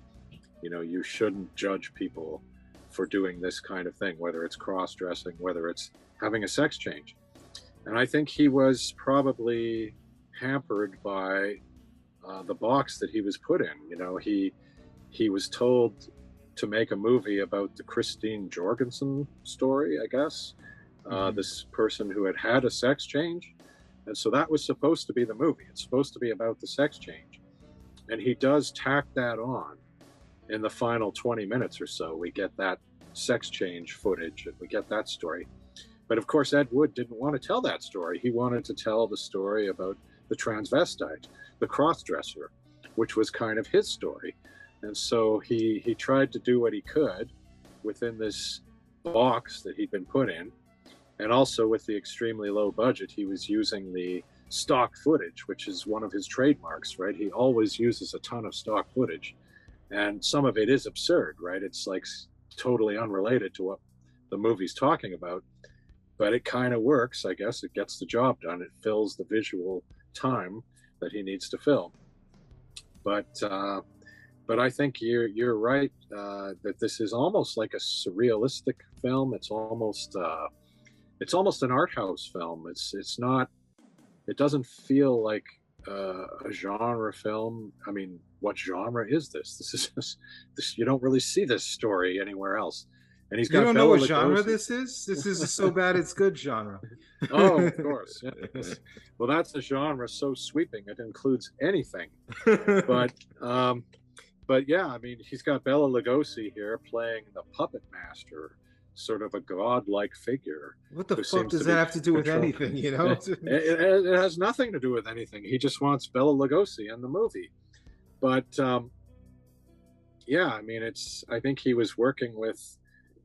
you shouldn't judge people for doing this kind of thing, whether it's cross-dressing, whether it's having a sex change. And I think he was probably hampered by the box that he was put in. He was told to make a movie about the Christine Jorgensen story, I guess, this person who had a sex change. And so that was supposed to be the movie. It's supposed to be about the sex change. And he does tack that on in the final 20 minutes or so. We get that sex change footage and we get that story. But of course, Ed Wood didn't want to tell that story. He wanted to tell the story about the transvestite, the cross-dresser, which was kind of his story. And so he tried to do what he could within this box that he'd been put in. And also with the extremely low budget, he was using the stock footage, which is one of his trademarks, right? He always uses a ton of stock footage. And some of it is absurd, right? It's like totally unrelated to what the movie's talking about. But it kind of works, I guess. It gets the job done. It fills the visual time that he needs to fill. But I think you're right that this is almost like a surrealistic film. It's almost an art house film. It's not. It doesn't feel like a genre film. I mean, what genre is this? This you don't really see this story anywhere else. And he's got. You don't know what genre this is? This is a So Bad It's Good genre. Oh, of course. Yeah. Well, that's a genre so sweeping it includes anything. But yeah, I mean, he's got Bela Lugosi here playing the puppet master, sort of a godlike figure. What the fuck does that have to do with anything? It has nothing to do with anything. He just wants Bela Lugosi in the movie. But yeah, I mean, I think he was working with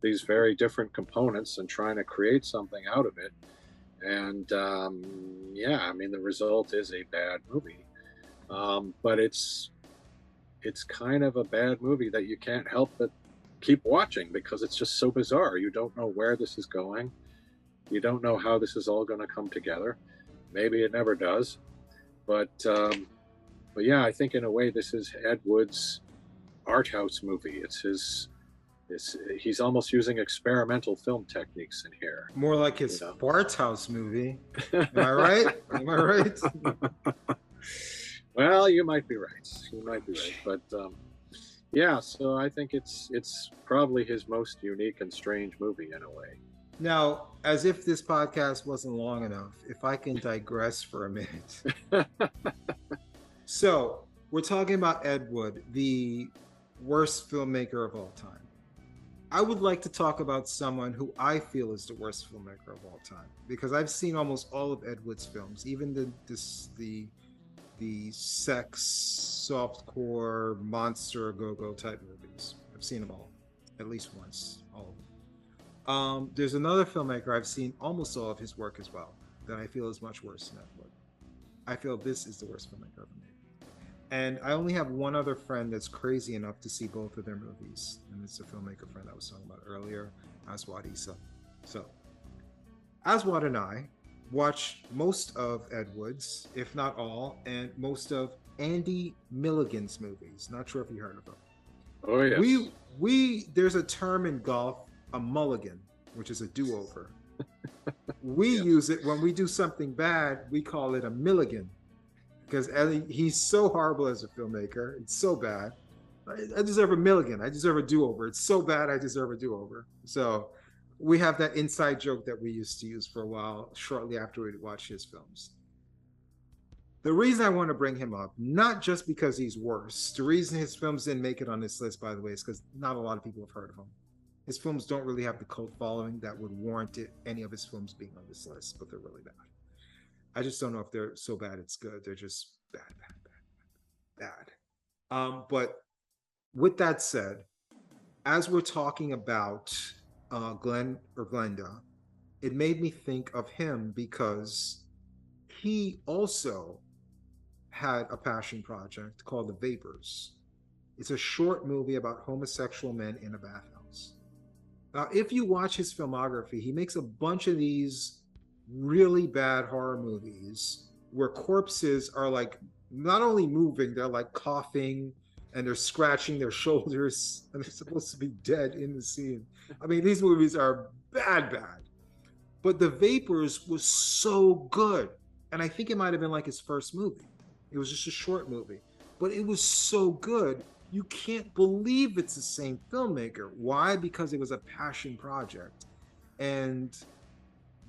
these very different components and trying to create something out of it. And yeah, I mean, the result is a bad movie. But it's kind of a bad movie that you can't help but keep watching because it's just so bizarre. You don't know where this is going. You don't know how this is all going to come together. Maybe it never does. But yeah, I think in a way this is Ed Wood's art house movie. It's his He's almost using experimental film techniques in here. More like his Fart House movie. Am I right? Am I right? Well, you might be right. You might be right. But yeah, so I think it's probably his most unique and strange movie in a way. Now, as if this podcast wasn't long enough, if I can digress for a minute. So, we're talking about Ed Wood, the worst filmmaker of all time. I would like to talk about someone who I feel is the worst filmmaker of all time, because I've seen almost all of Ed Wood's films, even the sex, softcore, monster, go-go type movies. I've seen them all, at least once, all of them. There's another filmmaker I've seen almost all of his work as well that I feel is much worse than Ed Wood. I feel this is the worst filmmaker ever made. And I only have one other friend that's crazy enough to see both of their movies, and it's a filmmaker friend I was talking about earlier, Aswad Issa. So, Aswad and I watched most of Ed Wood's, if not all, and most of Andy Milligan's movies. Not sure if you heard of them. Oh yes. There's a term in golf, a mulligan, which is a do-over. We use it when we do something bad. We call it a Milligan, because he's so horrible as a filmmaker. It's so bad. I deserve a Milligan. I deserve a do-over. It's so bad. I deserve a do-over. So we have that inside joke that we used to use for a while, shortly after we'd watch his films. The reason I want to bring him up, not just because he's worse. The reason his films didn't make it on this list, by the way, is because not a lot of people have heard of him. His films don't really have the cult following that would warrant any of his films being on this list, but they're really bad. I just don't know if they're so bad it's good. They're just bad. But with that said, as we're talking about Glenda, it made me think of him because he also had a passion project called The Vapors. It's a short movie about homosexual men in a bathhouse. Now, if you watch his filmography, he makes a bunch of these really bad horror movies where corpses are like not only moving, they're like coughing and they're scratching their shoulders and they're supposed to be dead in the scene. I mean, these movies are bad. But The Vapors was so good. And I think it might have been like his first movie. It was just a short movie, but it was so good. You can't believe it's the same filmmaker. Why? Because it was a passion project. And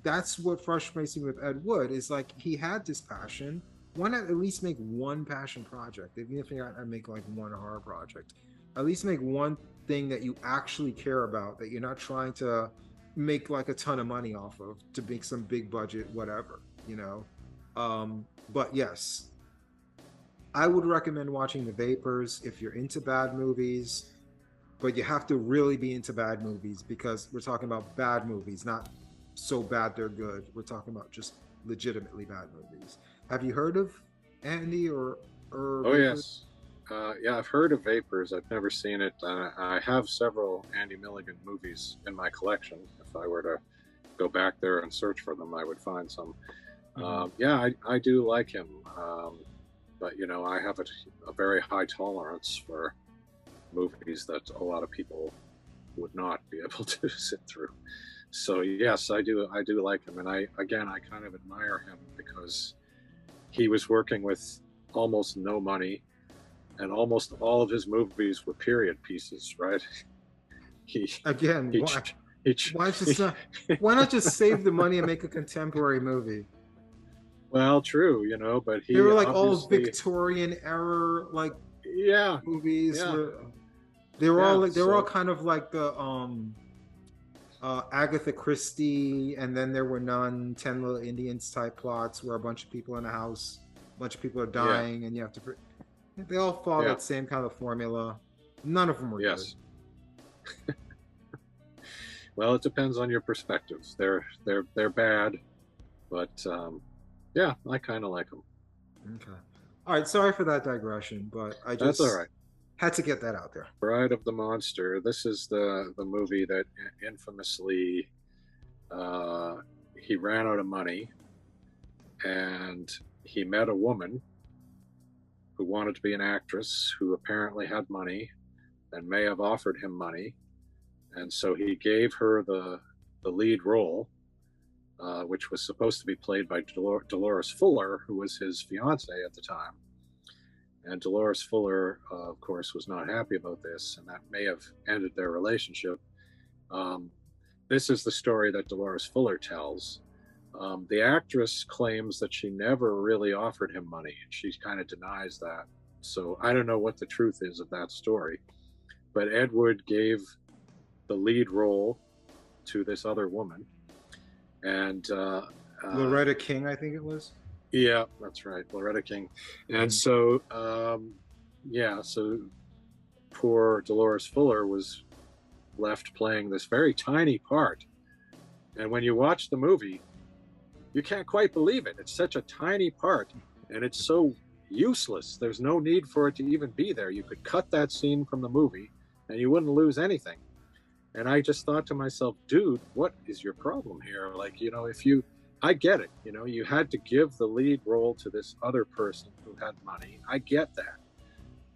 that's what frustrates me with Ed Wood, is like he had this passion. Why not at least make one passion project? Even if I make like one horror project, at least make one thing that you actually care about, that you're not trying to make like a ton of money off of to make some big budget, whatever, you know? But yes, I would recommend watching The Vapors if you're into bad movies, but you have to really be into bad movies, because we're talking about bad movies, not so bad they're good. We're talking about just legitimately bad movies. Have you heard of Andy or Oh Vapors? yes. Yeah, I've heard of Vapors. I've never seen it. I have several Andy Milligan movies in my collection. If I were to go back there and search for them, I would find some. Yeah, I do like him. But, you know, I have a very high tolerance for movies that a lot of people would not be able to sit through. So, yes, I do like him. And I kind of admire him because he was working with almost no money, and almost all of his movies were period pieces, right? Why not just save the money and make a contemporary movie? Well, true, you know, but they were like all Victorian era, like movies. Yeah. They were all kind of like the Agatha Christie, and then there were 10 Little Indians type plots where a bunch of people in a house, a bunch of people are dying, and you have to. They all follow that same kind of formula. None of them were good. Well, it depends on your perspectives. They're bad, but. Yeah, I kind of like them. Okay. All right. Sorry for that digression, but I just That's all right. Had to get that out there. Bride of the Monster. This is the movie that infamously he ran out of money, and he met a woman who wanted to be an actress, who apparently had money and may have offered him money, And so he gave her the lead role, which was supposed to be played by Dolores Fuller, who was his fiance at the time. And Dolores Fuller, of course, was not happy about this, and that may have ended their relationship. This is the story that Dolores Fuller tells. The actress claims that she never really offered him money, and she kind of denies that. So I don't know what the truth is of that story. But Ed Wood gave the lead role to this other woman. And Loretta King, I think it was. Yeah, that's right, Loretta King. And so, so poor Dolores Fuller was left playing this very tiny part. And when you watch the movie, you can't quite believe it. It's such a tiny part, and it's so useless. There's no need for it to even be there. You could cut that scene from the movie, and you wouldn't lose anything. And I just thought to myself, dude, what is your problem here? Like, you know, I get it. You know, you had to give the lead role to this other person who had money. I get that.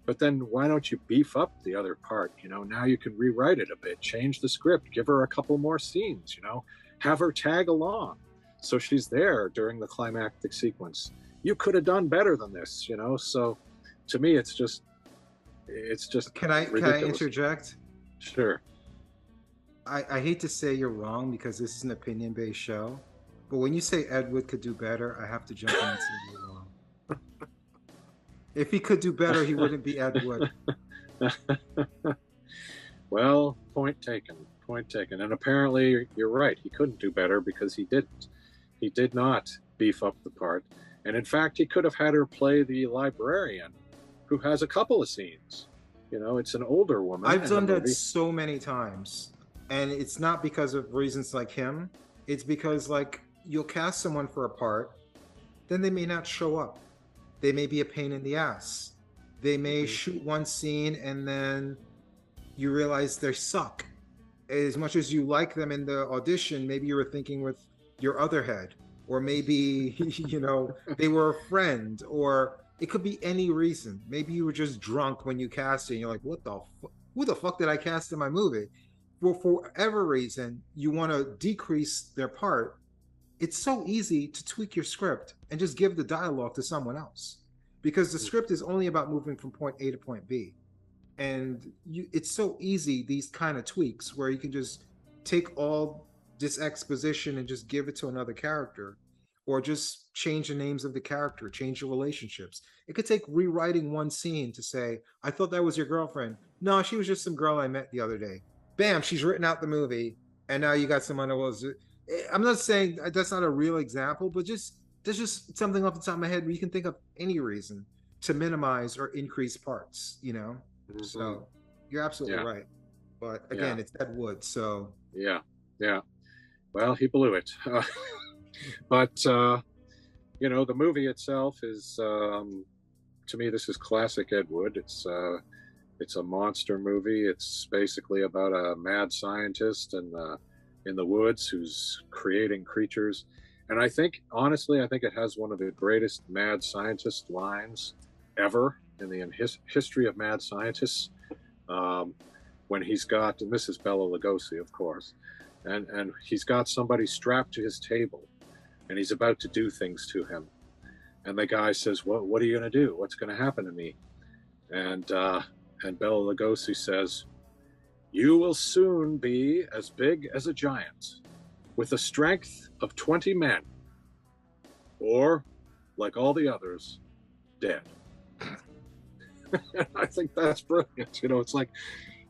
But then why don't you beef up the other part? You know, now you can rewrite it a bit, change the script, give her a couple more scenes, you know, have her tag along. So she's there during the climactic sequence. You could have done better than this, you know? So to me, it's just Can I interject? Sure. I hate to say you're wrong because this is an opinion-based show, but when you say Ed Wood could do better, I have to jump in and say you're wrong. If he could do better, he wouldn't be Ed Wood. Well, point taken. And apparently you're right. He couldn't do better because he didn't. He did not beef up the part. And in fact, he could have had her play the librarian who has a couple of scenes. You know, it's an older woman. I've done that so many times. And it's not because of reasons like him. It's because, like, you'll cast someone for a part, then they may not show up. They may be a pain in the ass. They may shoot one scene and then you realize they suck. As much as you like them in the audition, maybe you were thinking with your other head, or maybe, you know, they were a friend, or it could be any reason. Maybe you were just drunk when you cast it and you're like, who the fuck did I cast in my movie? Well, for whatever reason, you want to decrease their part. It's so easy to tweak your script and just give the dialogue to someone else, because the script is only about moving from point A to point B. And it's so easy, these kind of tweaks, where you can just take all this exposition and just give it to another character, or just change the names of the character, change the relationships. It could take rewriting one scene to say, I thought that was your girlfriend. No, she was just some girl I met the other day. Bam, she's written out the movie, and now you got someone who was... I'm not saying that's not a real example, but there's just something off the top of my head where you can think of any reason to minimize or increase parts, you know? Mm-hmm. So you're absolutely right. But again, it's Ed Wood, so... Yeah. Well, he blew it. But, you know, the movie itself is, to me, this is classic Ed Wood. It's a monster movie. It's basically about a mad scientist in the woods who's creating creatures. And I think, honestly, I think it has one of the greatest mad scientist lines ever in the history of mad scientists. When he's got, and this is Bela Lugosi, of course, and he's got somebody strapped to his table, and he's about to do things to him. And the guy says, what are you going to do? What's going to happen to me? And Bela Lugosi says, you will soon be as big as a giant, with the strength of 20 men, or, like all the others, dead. I think that's brilliant. You know, it's like,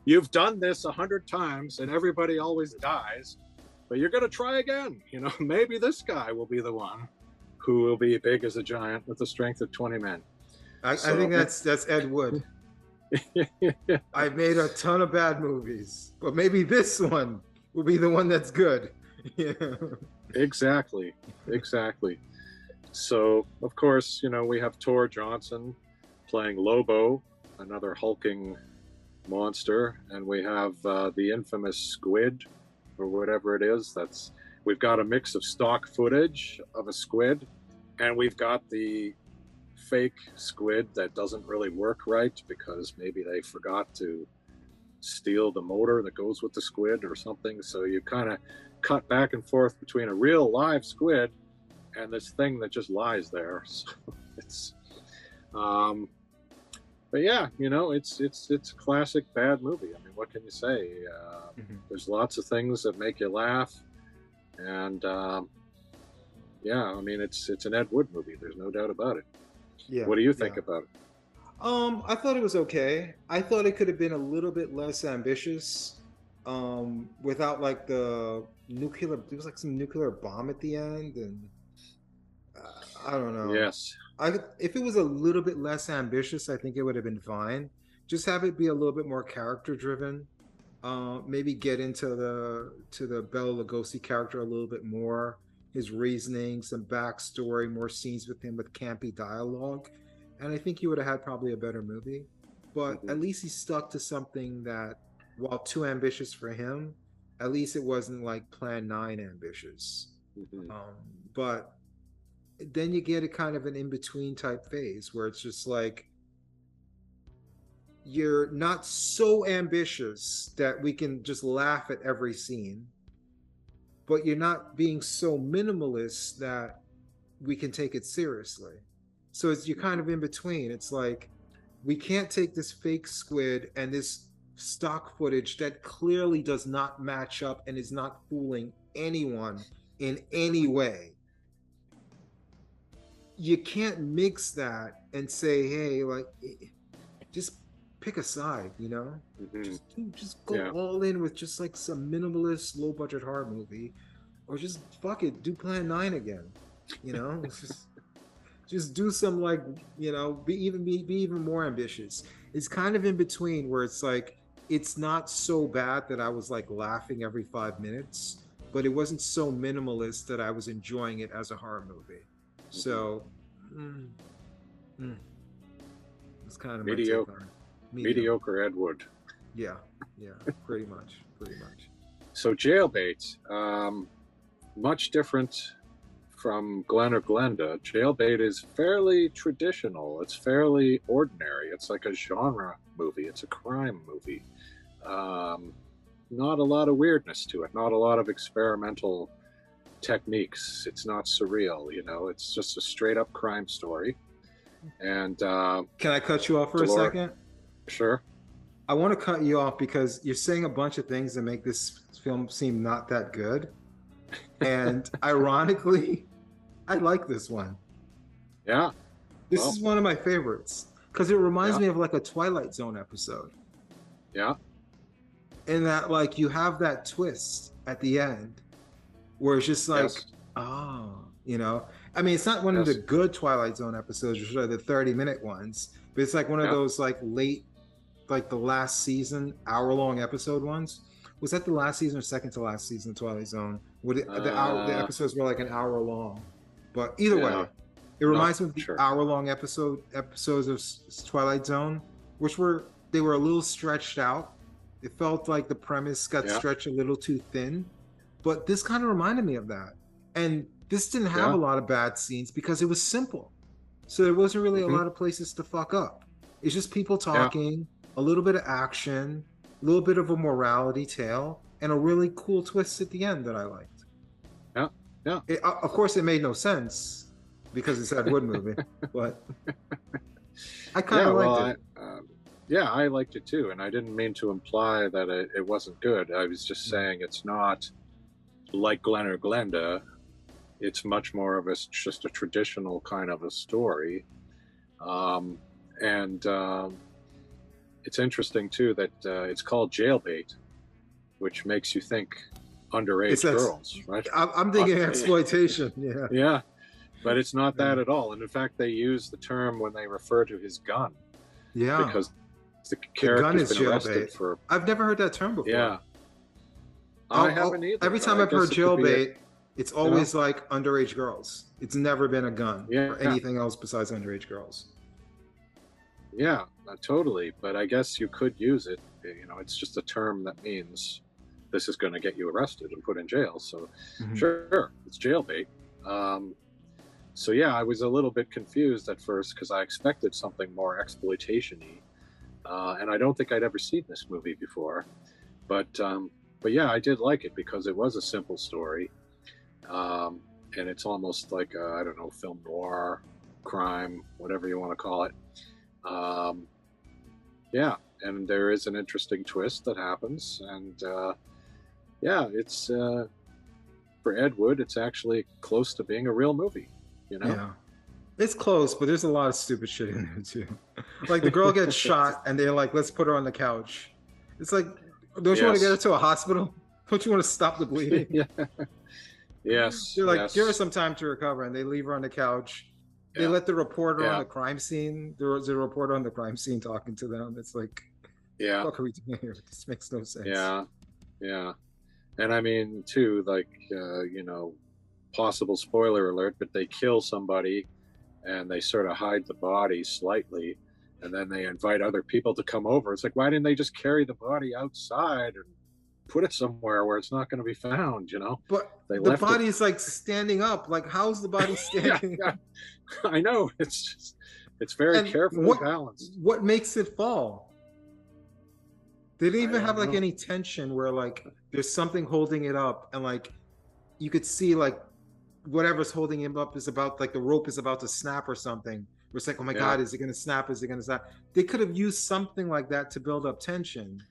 you've done this 100 times and everybody always dies, but you're going to try again. You know, maybe this guy will be the one who will be big as a giant with the strength of 20 men. I think that's Ed Wood. I've made a ton of bad movies, but maybe this one will be the one that's good. Yeah. Exactly. So, of course, you know, we have Tor Johnson playing Lobo, another hulking monster, and we have the infamous squid, or whatever it is. We've got a mix of stock footage of a squid, and we've got the fake squid that doesn't really work right because maybe they forgot to steal the motor that goes with the squid or something. So you kind of cut back and forth between a real live squid and this thing that just lies there. So it's, but yeah, you know, it's a classic bad movie. I mean, what can you say? There's lots of things that make you laugh, and yeah, I mean, it's an Ed Wood movie. There's no doubt about it. Yeah. What do you think about it? I thought it was okay. I thought it could have been a little bit less ambitious, without like the nuclear. There was like some nuclear bomb at the end, and I don't know. Yes. If it was a little bit less ambitious, I think it would have been fine. Just have it be a little bit more character driven. Maybe get into the Bela Lugosi character a little bit more, his reasoning, some backstory, more scenes with him with campy dialogue, and I think you would have had probably a better movie. But at least he stuck to something that, while too ambitious for him, at least it wasn't like Plan 9 ambitious. But then you get a kind of an in-between type phase where it's just like, you're not so ambitious that we can just laugh at every scene, but you're not being so minimalist that we can take it seriously. So you're kind of in between. It's like, we can't take this fake squid and this stock footage that clearly does not match up and is not fooling anyone in any way. You can't mix that and say, hey, like, just pick a side, you know? Just go all in with just like some minimalist, low budget horror movie, or just fuck it, do Plan 9 again, you know? just do some, like, you know, be even more ambitious. It's kind of in between where it's like, it's not so bad that I was like laughing every 5 minutes, but it wasn't so minimalist that I was enjoying it as a horror movie. So it's kind of mediocre. Mediocre Ed Wood. Yeah, pretty much. So Jailbait, much different from Glenn or Glenda. Jailbait is fairly traditional. It's fairly ordinary. It's like a genre movie. It's a crime movie. Not a lot of weirdness to it. Not a lot of experimental techniques. It's not surreal, you know. It's just a straight up crime story. And can I cut you off for a second? Sure. I want to cut you off because you're saying a bunch of things that make this film seem not that good. And ironically, I like this one. Yeah. This is one of my favorites because it reminds me of like a Twilight Zone episode. Yeah. In that, like, you have that twist at the end where it's just like, you know, I mean, it's not one of the good Twilight Zone episodes, or the 30-minute ones, but it's like one of those like late, like the last season, hour-long episode ones. Was that the last season or second to last season of Twilight Zone? The episodes were like an hour long, but either way, it reminds me of the hour-long episodes of Twilight Zone, which they were a little stretched out. It felt like the premise got stretched a little too thin, but this kind of reminded me of that. And this didn't have a lot of bad scenes because it was simple. So there wasn't really a lot of places to fuck up. It's just people talking, a little bit of action, a little bit of a morality tale, and a really cool twist at the end that I liked. Yeah. Of course, it made no sense because it's that Wood movie, but I kind of liked it. I liked it too, and I didn't mean to imply that it wasn't good. I was just saying it's not like Glenn or Glenda. It's much more of just a traditional kind of a story. And it's interesting too that it's called Jailbait, which makes you think underage girls, right? I'm thinking exploitation, Yeah, but it's not that at all. And in fact, they use the term when they refer to his gun. Yeah. Because the character's been arrested for... I've never heard that term before. Yeah. I haven't either. Every time I've heard jailbait, it's always like underage girls. It's never been a gun or anything else besides underage girls. Yeah, totally. But I guess you could use it. You know, it's just a term that means this is going to get you arrested and put in jail. So sure, it's jailbait. So yeah, I was a little bit confused at first because I expected something more exploitation-y. and I don't think I'd ever seen this movie before. But yeah, I did like it because it was a simple story, and it's almost like I don't know, film noir, crime, whatever you want to call it. Yeah, and there is an interesting twist that happens, and yeah, it's for Ed Wood, it's actually close to being a real movie, you know? Yeah. It's close, but there's a lot of stupid shit in there too. Like the girl gets shot and they're like, let's put her on the couch. It's like, don't you want to get her to a hospital? Don't you want to stop the bleeding? Yeah. Yes. They're like, yes. give her some time to recover, and they leave her on the couch. They let the reporter on the crime scene. There was a reporter on the crime scene talking to them. It's like, yeah, what are we doing here? This makes no sense. Yeah, yeah. And I mean, too, like, you know, possible spoiler alert, but they kill somebody and they sort of hide the body slightly, and then they invite other people to come over. It's like, why didn't they just carry the body outside and put it somewhere where it's not going to be found, you know? But they the body's like standing up. Like, how's the body standing? Yeah. I know. It's just, it's very carefully balanced. What makes it fall? They didn't even have like any tension where like there's something holding it up, and like you could see like whatever's holding him up is about, like the rope is about to snap or something. It's like, oh my God, is it gonna snap? Is it gonna snap? They could have used something like that to build up tension.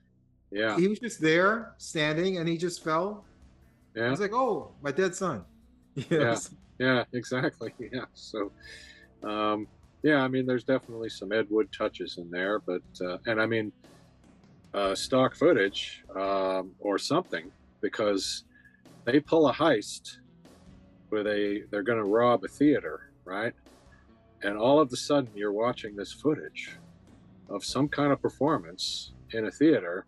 Yeah. He was just there standing and he just fell. Yeah. I was like, oh, my dead son. Yes. Yeah, exactly. Yeah. So yeah, I mean, there's definitely some Ed Wood touches in there, but and I mean stock footage or something, because they pull a heist where they're going to rob a theater, right? And all of a sudden you're watching this footage of some kind of performance in a theater,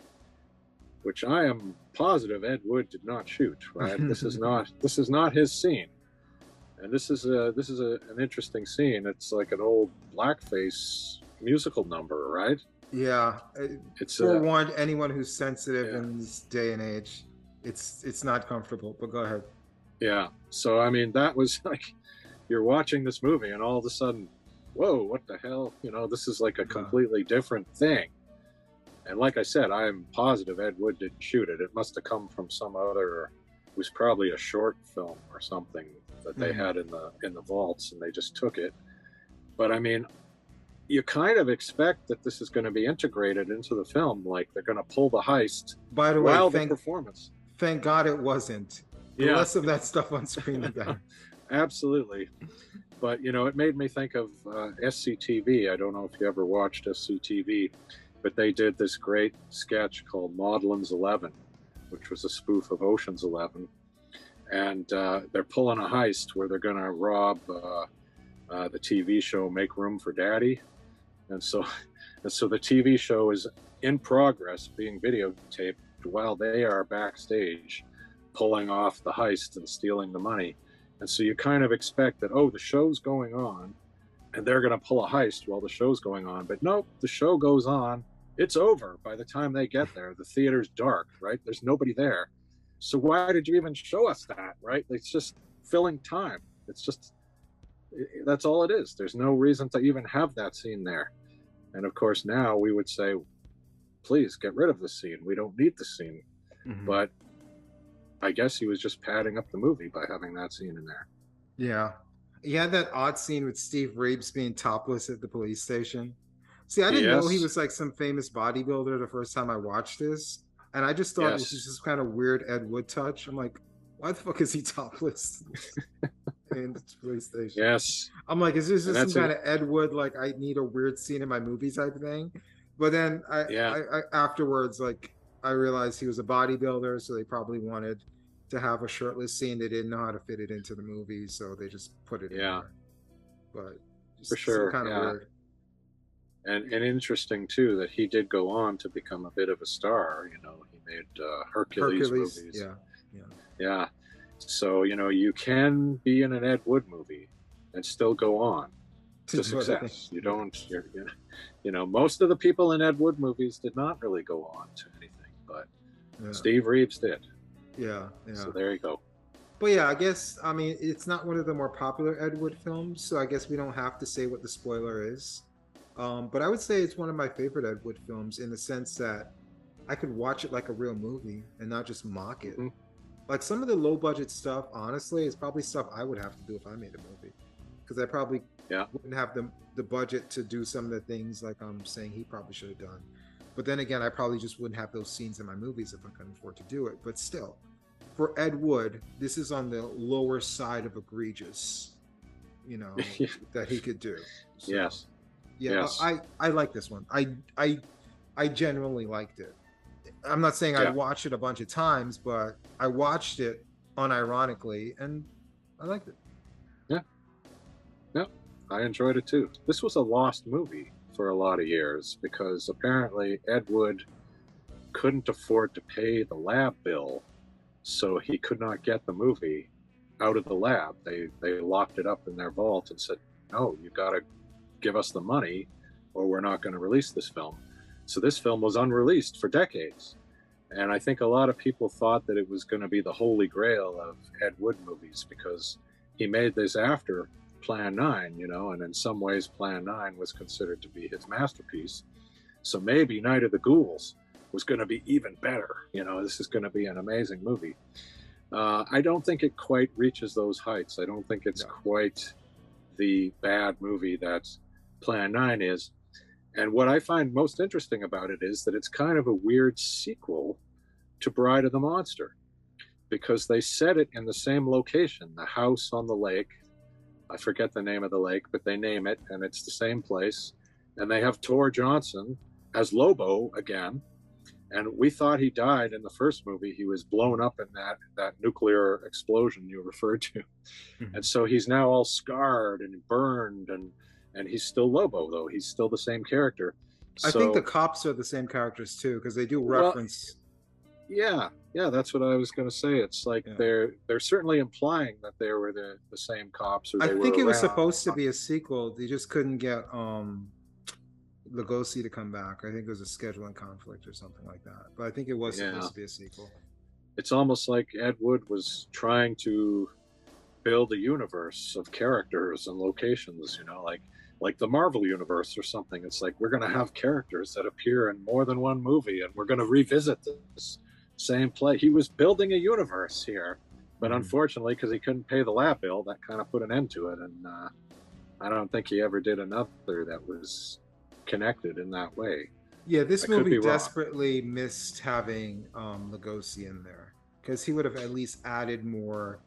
which I am positive Ed Wood did not shoot, right? This is not his scene. And this is an interesting scene. It's like an old blackface musical number, right? Yeah, it's forewarned anyone who's sensitive in this day and age. It's not comfortable, but go ahead. Yeah, so I mean, that was like, you're watching this movie and all of a sudden, whoa, what the hell? You know, this is like a completely different thing. And like I said, I am positive Ed Wood didn't shoot it. It must have come from some other, it was probably a short film or something that they had in the vaults, and they just took it. But I mean, you kind of expect that this is going to be integrated into the film, like they're going to pull the heist. By the way, thank God it wasn't. The less of that stuff on screen, the better. Absolutely. But you know, it made me think of SCTV. I don't know if you ever watched SCTV, but they did this great sketch called Maudlin's 11, which was a spoof of Ocean's 11, and they're pulling a heist where they're going to rob the TV show Make Room for Daddy. And so the TV show is in progress, being videotaped while they are backstage pulling off the heist and stealing the money. And so you kind of expect that, oh, the show's going on and they're going to pull a heist while the show's going on. But nope, the show goes on. It's over by the time they get there. The theater's dark, right? There's nobody there. So why did you even show us that, right? It's just filling time. It's just, that's all it is. There's no reason to even have that scene there. And of course, now we would say, please get rid of the scene. We don't need the scene. But I guess he was just padding up the movie by having that scene in there. Yeah. He had that odd scene with Steve Reeves being topless at the police station. See, I didn't know he was like some famous bodybuilder the first time I watched this. And I just thought this was just kind of weird Ed Wood touch. I'm like, why the fuck is he topless in the police station? Yes. I'm like, is this just some kind of Ed Wood, like I need a weird scene in my movie type thing? But then I afterwards, like, I realized he was a bodybuilder, so they probably wanted to have a shirtless scene. They didn't know how to fit it into the movie, so they just put it in there. But for sure, kind of weird. And interesting too that he did go on to become a bit of a star. You know, he made Hercules movies. Yeah. So you know, you can be in an Ed Wood movie and still go on to success. You don't. You know, most of the people in Ed Wood movies did not really go on to anything, but Steve Reeves did. Yeah. So there you go. But yeah, I guess, I mean, it's not one of the more popular Ed Wood films, so I guess we don't have to say what the spoiler is. But I would say it's one of my favorite Ed Wood films in the sense that I could watch it like a real movie and not just mock it. Like some of the low budget stuff, honestly, is probably stuff I would have to do if I made a movie, because I probably wouldn't have the budget to do some of the things like I'm saying he probably should have done. But then again, I probably just wouldn't have those scenes in my movies if I couldn't afford to do it. But still, for Ed Wood, this is on the lower side of egregious, you know, that he could do. So, Yes. yeah, Yes. I like this one. I genuinely liked it. I'm not saying I watched it a bunch of times, but I watched it unironically and I liked it. Yeah, I enjoyed it too. This was a lost movie for a lot of years because apparently Ed Wood couldn't afford to pay the lab bill, so he could not get the movie out of the lab. They locked it up in their vault and said, no, you got to give us the money or we're not going to release this film. So this film was unreleased for decades. And I think a lot of people thought that it was going to be the holy grail of Ed Wood movies because he made this after Plan 9, you know, and in some ways Plan 9 was considered to be his masterpiece. So maybe Night of the Ghouls was going to be even better. You know, this is going to be an amazing movie. I don't think it quite reaches those heights. I don't think it's quite the bad movie that Plan 9 is. And what I find most interesting about it is that it's kind of a weird sequel to Bride of the Monster, because they set it in the same location, the house on the lake. I forget the name of the lake, but they name it, and it's the same place. And they have Tor Johnson as Lobo again. And we thought he died in the first movie. He was blown up in that nuclear explosion you referred to. Mm-hmm. And so he's now all scarred and burned, and he's still Lobo, though. He's still the same character. I think the cops are the same characters, too, because they do reference... Yeah, that's what I was going to say. It's like they're certainly implying that they were the same cops. Or I think it was supposed to be a sequel. They just couldn't get Lugosi to come back. I think it was a scheduling conflict or something like that. But I think it was supposed to be a sequel. It's almost like Ed Wood was trying to build a universe of characters and locations, you know, like the Marvel universe or something. It's like we're going to have characters that appear in more than one movie, and we're going to revisit this same play. He was building a universe here, but unfortunately, because he couldn't pay the lab bill, that kind of put an end to it. And I don't think he ever did another that was connected in that way. Yeah, this movie desperately missed having Lugosi in there, because he would have at least added more.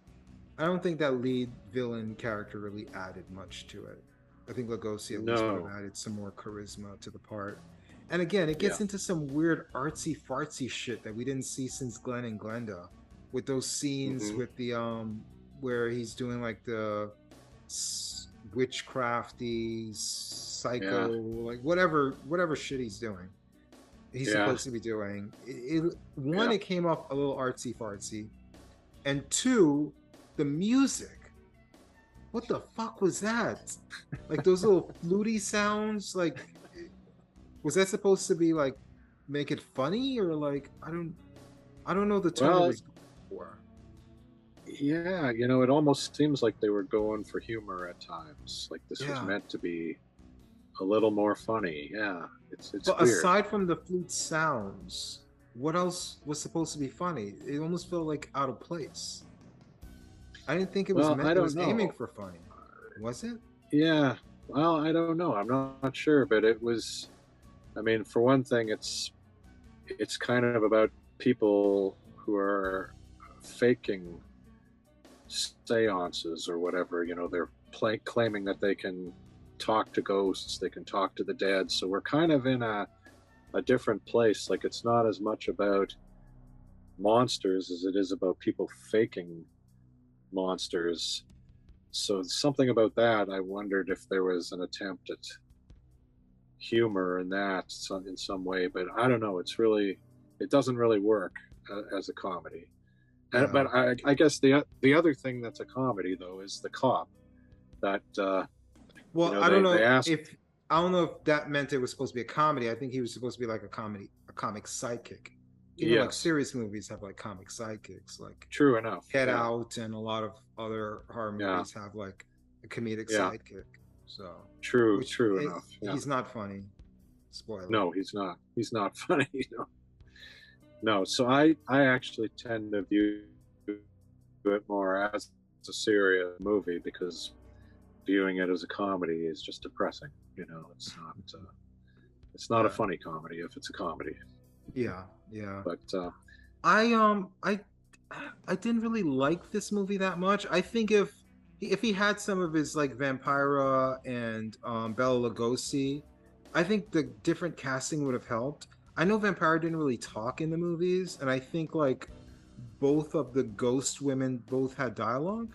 I don't think that lead villain character really added much to it. I think Lugosi at least would have added some more charisma to the part. And again, it gets into some weird artsy fartsy shit that we didn't see since Glenn and Glenda, with those scenes with the where he's doing like the witchcrafty psycho, like whatever shit he's doing. He's supposed to be doing. It came off a little artsy fartsy, and two, the music. What the fuck was that? Like those little fluty sounds, like was that supposed to be like make it funny, or like I don't know the tone it was for. Yeah, you know, it almost seems like they were going for humor at times. Like this was meant to be a little more funny. Yeah, it's but weird. Aside from the flute sounds, what else was supposed to be funny? It almost felt like out of place. I didn't think it was meant. It was aiming for funny. Was it? Yeah. Well, I don't know. I'm not sure, but it was. I mean, for one thing, it's kind of about people who are faking seances or whatever. You know, they're claiming that they can talk to ghosts, they can talk to the dead. So we're kind of in a different place. Like it's not as much about monsters as it is about people faking monsters. So something about that, I wondered if there was an attempt at humor in that in some way, but I don't know. It doesn't really work as a comedy. But I guess the other thing that's a comedy though is the cop. That I don't know if that meant it was supposed to be a comedy. I think he was supposed to be like a comic sidekick. You know, like serious movies have like comic sidekicks, like True Enough, Get Out, and a lot of other horror movies have like a comedic sidekick. So True it- enough. Yeah. He's not funny. Spoiler. No, he's not. He's not funny. No. So I actually tend to view it more as a serious movie because viewing it as a comedy is just depressing. You know, it's not a funny comedy if it's a comedy. Yeah, yeah. But I didn't really like this movie that much. I think if he had some of his like Vampira and Bela Lugosi, I think the different casting would have helped. I know Vampira didn't really talk in the movies, and I think like both of the ghost women both had dialogue,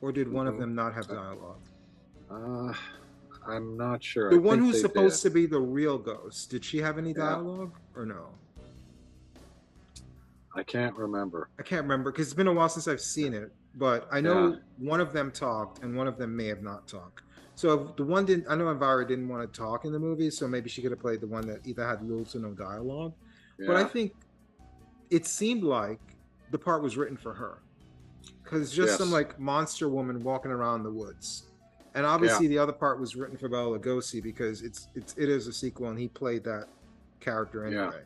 or did one of them not have dialogue? I'm not sure. The one who's supposed to be the real ghost, did she have any dialogue or no? I can't remember. I can't remember because it's been a while since I've seen it, but I know one of them talked and one of them may have not talked. So if the one didn't, I know Elvira didn't want to talk in the movie, so maybe she could have played the one that either had little to no dialogue. But I think it seemed like the part was written for her because it's just some like monster woman walking around the woods. And obviously the other part was written for Bela Lugosi because it is a sequel and he played that character anyway.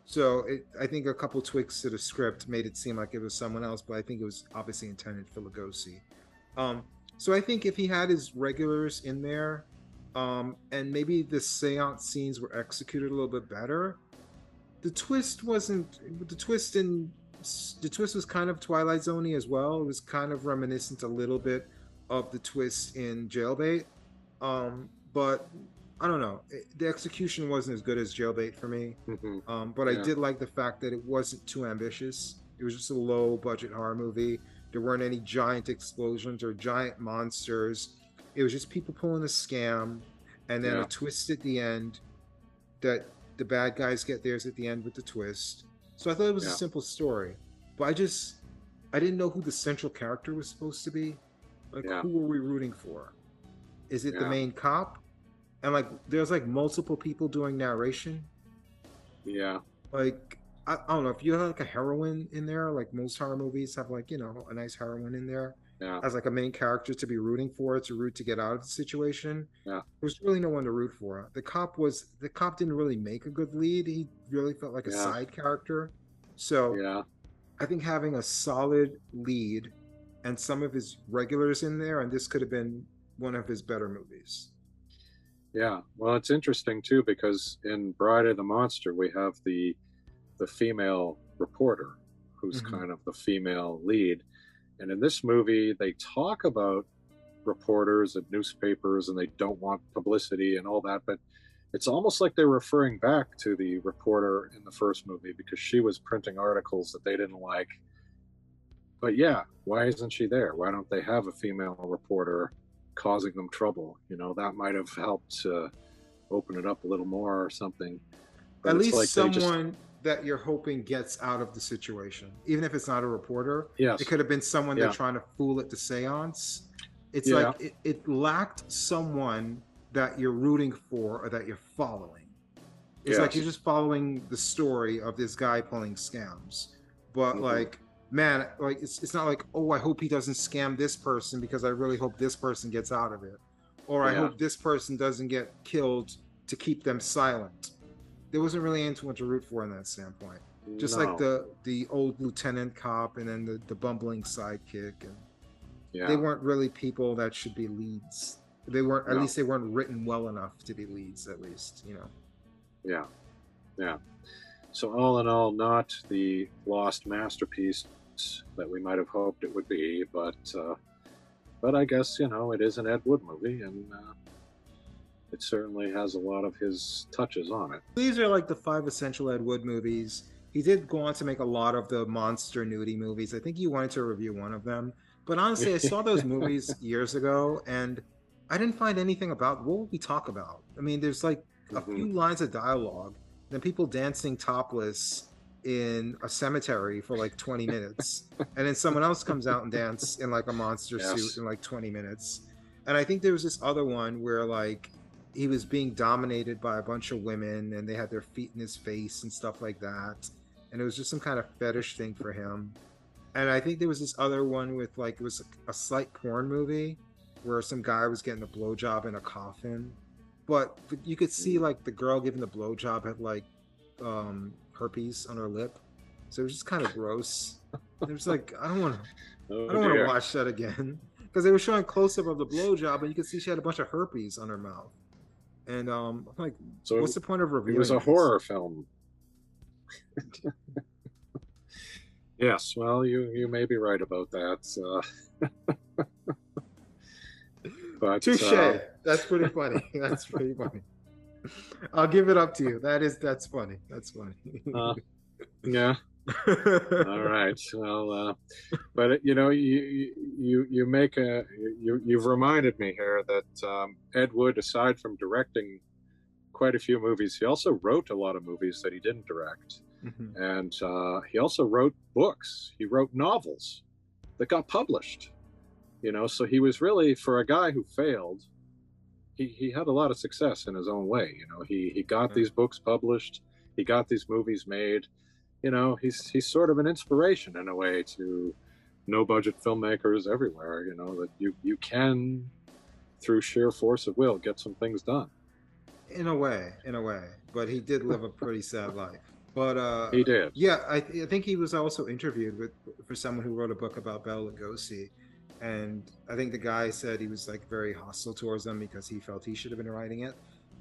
So I think a couple tweaks to the script made it seem like it was someone else, but I think it was obviously intended for Lugosi. So I think if he had his regulars in there, and maybe the seance scenes were executed a little bit better, the twist was kind of Twilight Zone-y as well. It was kind of reminiscent a little bit of the twist in Jailbait, but I don't know. The execution wasn't as good as Jailbait for me, but I did like the fact that it wasn't too ambitious. It was just a low-budget horror movie. There weren't any giant explosions or giant monsters. It was just people pulling a scam, and then a twist at the end that the bad guys get theirs at the end with the twist. So I thought it was a simple story, but I didn't know who the central character was supposed to be. Like, who were we rooting for? Is it the main cop? And like, there's like multiple people doing narration. Yeah. Like, I don't know if you have like a heroine in there. Like most horror movies have like, you know, a nice heroine in there as like a main character to be rooting for, to root to get out of the situation. Yeah. There's really no one to root for. The cop didn't really make a good lead. He really felt like a side character. So I think having a solid lead and some of his regulars in there, and this could have been one of his better movies. Yeah, well, it's interesting too because in Bride of the Monster we have the female reporter who's kind of the female lead, and in this movie they talk about reporters and newspapers and they don't want publicity and all that, but it's almost like they're referring back to the reporter in the first movie because she was printing articles that they didn't like. But yeah, why isn't she there? Why don't they have a female reporter causing them trouble? You know, that might have helped open it up a little more or something. But at least like someone that you're hoping gets out of the situation, even if it's not a reporter. Yes. It could have been someone they're trying to fool at the seance. It's like it lacked someone that you're rooting for or that you're following. It's like you're just following the story of this guy pulling scams, but like, man, like it's not like, oh, I hope he doesn't scam this person because I really hope this person gets out of it, or I hope this person doesn't get killed to keep them silent. There wasn't really anyone to root for in that standpoint. Just like the old lieutenant cop and then the bumbling sidekick, and they weren't really people that should be leads. They weren't, at least they weren't written well enough to be leads, at least, you know. Yeah. So all in all, not the lost masterpiece that we might have hoped it would be, but I guess, you know, it is an Ed Wood movie, and it certainly has a lot of his touches on it. These are like the 5 essential Ed Wood movies. He did go on to make a lot of the monster nudie movies. I think you wanted to review one of them, but honestly, I saw those movies years ago, and I didn't find anything about what would we talk about. I mean, there's like a few lines of dialogue, then people dancing topless in a cemetery for like 20 minutes, and then someone else comes out and dance in like a monster suit in like 20 minutes. And I think there was this other one where like he was being dominated by a bunch of women and they had their feet in his face and stuff like that, and it was just some kind of fetish thing for him. And I think there was this other one with like, it was a slight porn movie, where some guy was getting a blowjob in a coffin, but you could see like the girl giving the blowjob had like herpes on her lip, so it was just kind of gross. It was like I don't want to watch that again because they were showing close up of the blowjob and you could see she had a bunch of herpes on her mouth. And I'm like, so what's the point of reviewing? It was a horror film. Yes, well, you may be right about that. But touche. That's pretty funny. That's pretty funny. I'll give it up to you. That's funny. That's funny. Yeah. All right. Well, but you know, you make you've reminded me here that Ed Wood, aside from directing quite a few movies, he also wrote a lot of movies that he didn't direct. Mm-hmm. And he also wrote books. He wrote novels that got published. You know, so he was really, for a guy who failed, he had a lot of success in his own way. You know, he got these books published, he got these movies made. You know, he's sort of an inspiration in a way to no-budget filmmakers everywhere. You know, that you can, through sheer force of will, get some things done. In a way, but he did live a pretty sad life. But he did. Yeah, I think he was also interviewed for someone who wrote a book about Bela Lugosi, and I think the guy said he was like very hostile towards them because he felt he should have been writing it.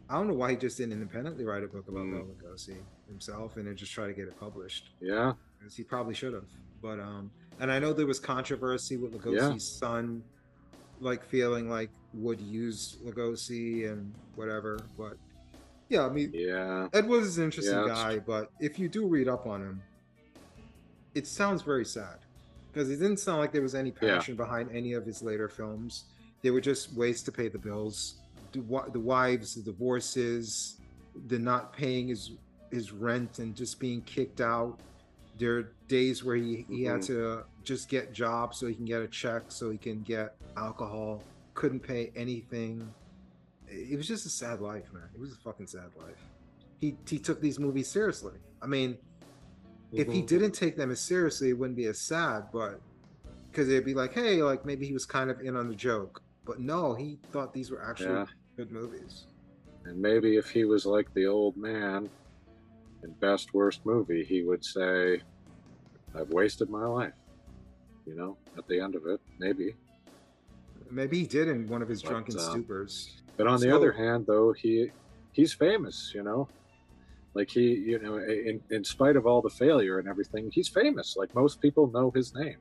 I don't know why he just didn't independently write a book about Bela Lugosi himself and then just try to get it published. Yeah, because he probably should have. But and I know there was controversy with Lugosi's son, like feeling like Wood used Lugosi and whatever, but. Yeah, I mean, Ed Wood is an interesting guy, but if you do read up on him, it sounds very sad because it didn't sound like there was any passion behind any of his later films. They were just ways to pay the bills, the wives, the divorces, the not paying his rent and just being kicked out. There are days where he had to just get jobs so he can get a check, so he can get alcohol, couldn't pay anything. It was just a sad life, man. It was a fucking sad life. He took these movies seriously. I mean, if he didn't take them as seriously, it wouldn't be as sad, but because it'd be like, hey, like maybe he was kind of in on the joke. But no, he thought these were actually good movies. And maybe if he was like the old man in Best Worst Movie, he would say, I've wasted my life. You know, at the end of it, maybe. Maybe he did in one of his drunken stupors. But on the other hand, though, he's famous, you know, like in spite of all the failure and everything, he's famous. Like most people know his name.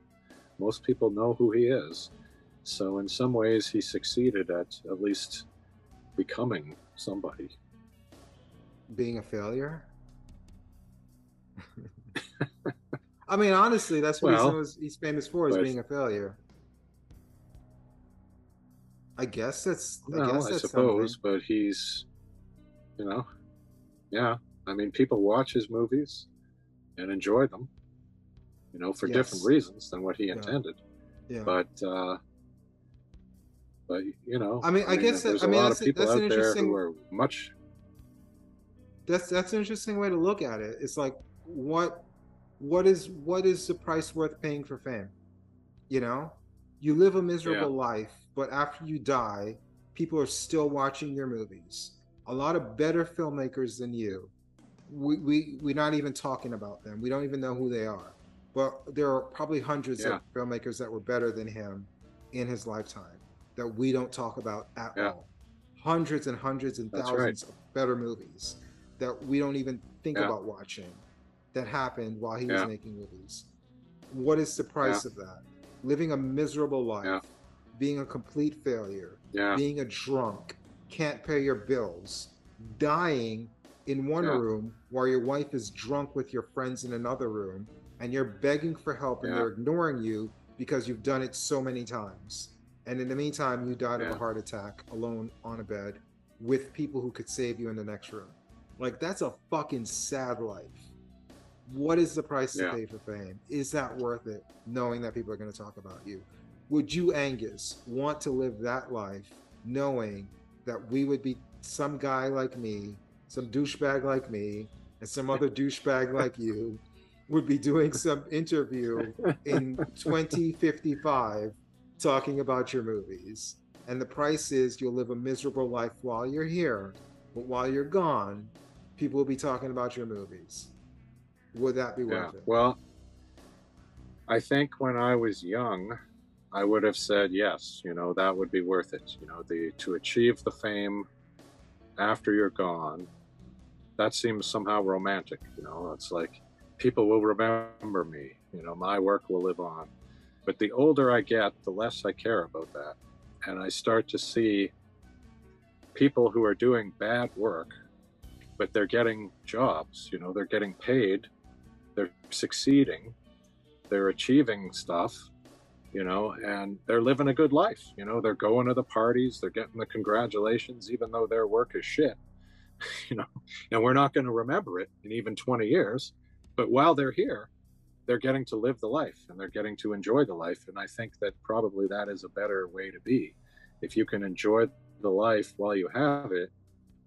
Most people know who he is. So in some ways, he succeeded at least becoming somebody. Being a failure? I mean, honestly, that's what he's famous for, is being a failure. I guess that's. I suppose, something. But he's, you know, I mean, people watch his movies and enjoy them, you know, for different reasons than what he intended. Yeah. But you know, I mean, I guess there's a lot of people out there who are much. That's an interesting way to look at it. It's like, what is the price worth paying for fame? You know, you live a miserable life. But after you die, people are still watching your movies. A lot of better filmmakers than you. We're not even talking about them. We don't even know who they are. But there are probably hundreds of filmmakers that were better than him in his lifetime that we don't talk about at all. Hundreds and hundreds and thousands of better movies that we don't even think about watching that happened while he was making movies. What is the price of that? Living a miserable life. Being a complete failure, being a drunk, can't pay your bills, dying in one room while your wife is drunk with your friends in another room, and you're begging for help and they're ignoring you because you've done it so many times. And in the meantime, you died of a heart attack alone on a bed with people who could save you in the next room. Like, that's a fucking sad life. What is the price to pay for fame? Is that worth it, knowing that people are going to talk about you? Would you, Angus, want to live that life knowing that we would be some guy like me, some douchebag like me, and some other douchebag like you would be doing some interview in 2055 talking about your movies? And the price is you'll live a miserable life while you're here, but while you're gone, people will be talking about your movies. Would that be worth it? Well, I think when I was young, I would have said yes, you know, that would be worth it. You know, to achieve the fame after you're gone, that seems somehow romantic, you know. It's like people will remember me, you know, my work will live on. But the older I get, the less I care about that. And I start to see people who are doing bad work, but they're getting jobs, you know, they're getting paid, they're succeeding, they're achieving stuff, you know, and they're living a good life. You know, they're going to the parties, they're getting the congratulations, even though their work is shit, you know, and we're not going to remember it in even 20 years. But while they're here, they're getting to live the life and they're getting to enjoy the life. And I think that probably that is a better way to be. If you can enjoy the life while you have it,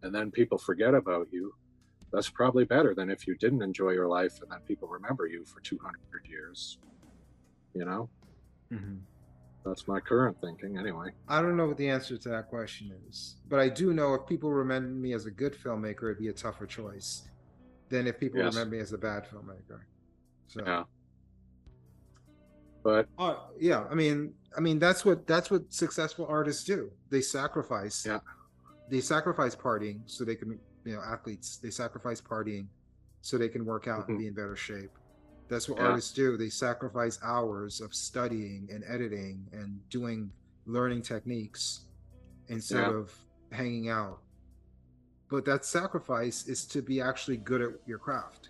and then people forget about you, that's probably better than if you didn't enjoy your life and then people remember you for 200 years, you know? Mm-hmm. That's my current thinking anyway. I don't know what the answer to that question is, but I do know if people remember me as a good filmmaker, it'd be a tougher choice than if people remember me as a bad filmmaker. So. Yeah. But yeah, I mean that's what successful artists do. They sacrifice. Yeah. They sacrifice partying so they can, you know, athletes, they sacrifice partying so they can work out and be in better shape. That's what artists do. They sacrifice hours of studying and editing and learning techniques instead of hanging out. But that sacrifice is to be actually good at your craft.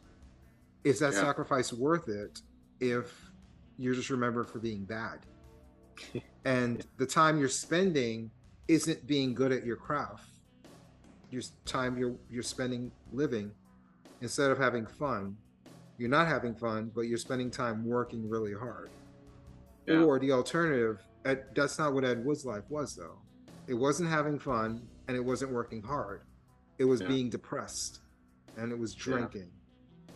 Is that sacrifice worth it if you're just remembered for being bad? And the time you're spending isn't being good at your craft. Your time you're spending living, instead of having fun, you're not having fun, but you're spending time working really hard. Or the alternative, that's not what Ed Wood's life was, though. It wasn't having fun and it wasn't working hard. It was being depressed, and it was drinking,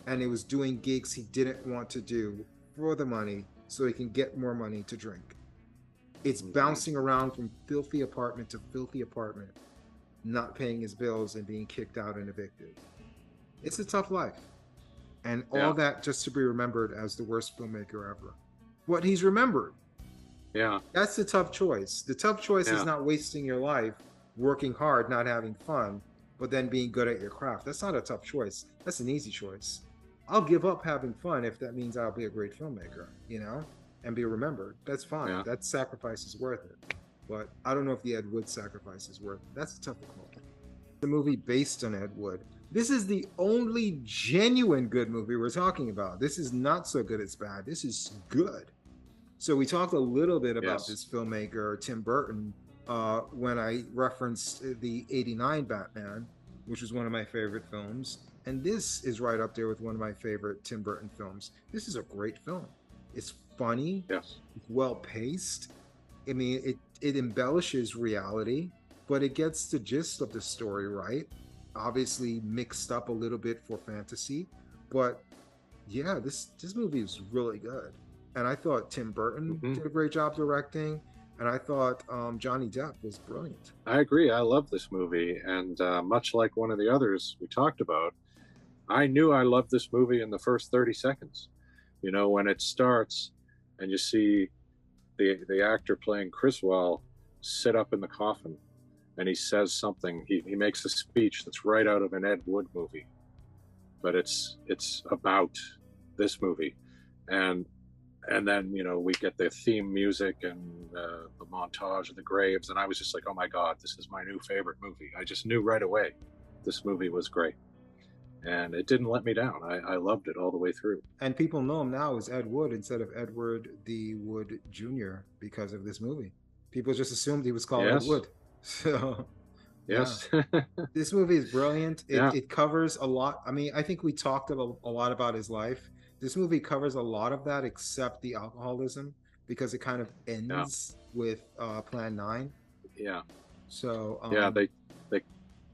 and it was doing gigs he didn't want to do for the money so he can get more money to drink. It's bouncing around from filthy apartment to filthy apartment, not paying his bills and being kicked out and evicted. It's a tough life. And all that just to be remembered as the worst filmmaker ever. But he's remembered. Yeah. That's the tough choice. The tough choice is not wasting your life working hard, not having fun, but then being good at your craft. That's not a tough choice. That's an easy choice. I'll give up having fun if that means I'll be a great filmmaker, you know, and be remembered. That's fine. Yeah. That sacrifice is worth it. But I don't know if the Ed Wood sacrifice is worth it. That's a tough call. The movie based on Ed Wood. This is the only genuine good movie we're talking about. This is not so good it's bad. This is good. So we talked a little bit about this filmmaker, Tim Burton, when I referenced the '89 Batman, which was one of my favorite films. And this is right up there with one of my favorite Tim Burton films. This is a great film. It's funny. Yes. It's well paced. I mean, it embellishes reality, but it gets the gist of the story right. Obviously mixed up a little bit for fantasy, but yeah, this movie is really good. And I thought Tim Burton did a great job directing, and I thought Johnny Depp was brilliant. I agree. I love this movie, and much like one of the others we talked about, I knew I loved this movie in the first 30 seconds. You know, when it starts and you see the actor playing Criswell sit up in the coffin and he says something, he makes a speech that's right out of an Ed Wood movie, but it's about this movie. And then, you know, we get the theme music and the montage of the graves, and I was just like, oh my God, this is my new favorite movie. I just knew right away this movie was great. And it didn't let me down. I loved it all the way through. And people know him now as Ed Wood instead of Edward D. Wood Jr. because of this movie. People just assumed he was called Ed Wood. So, yes. This movie is brilliant. It covers a lot. I mean, I think we talked a lot about his life. This movie covers a lot of that except the alcoholism, because it kind of ends with Plan 9. Yeah. So,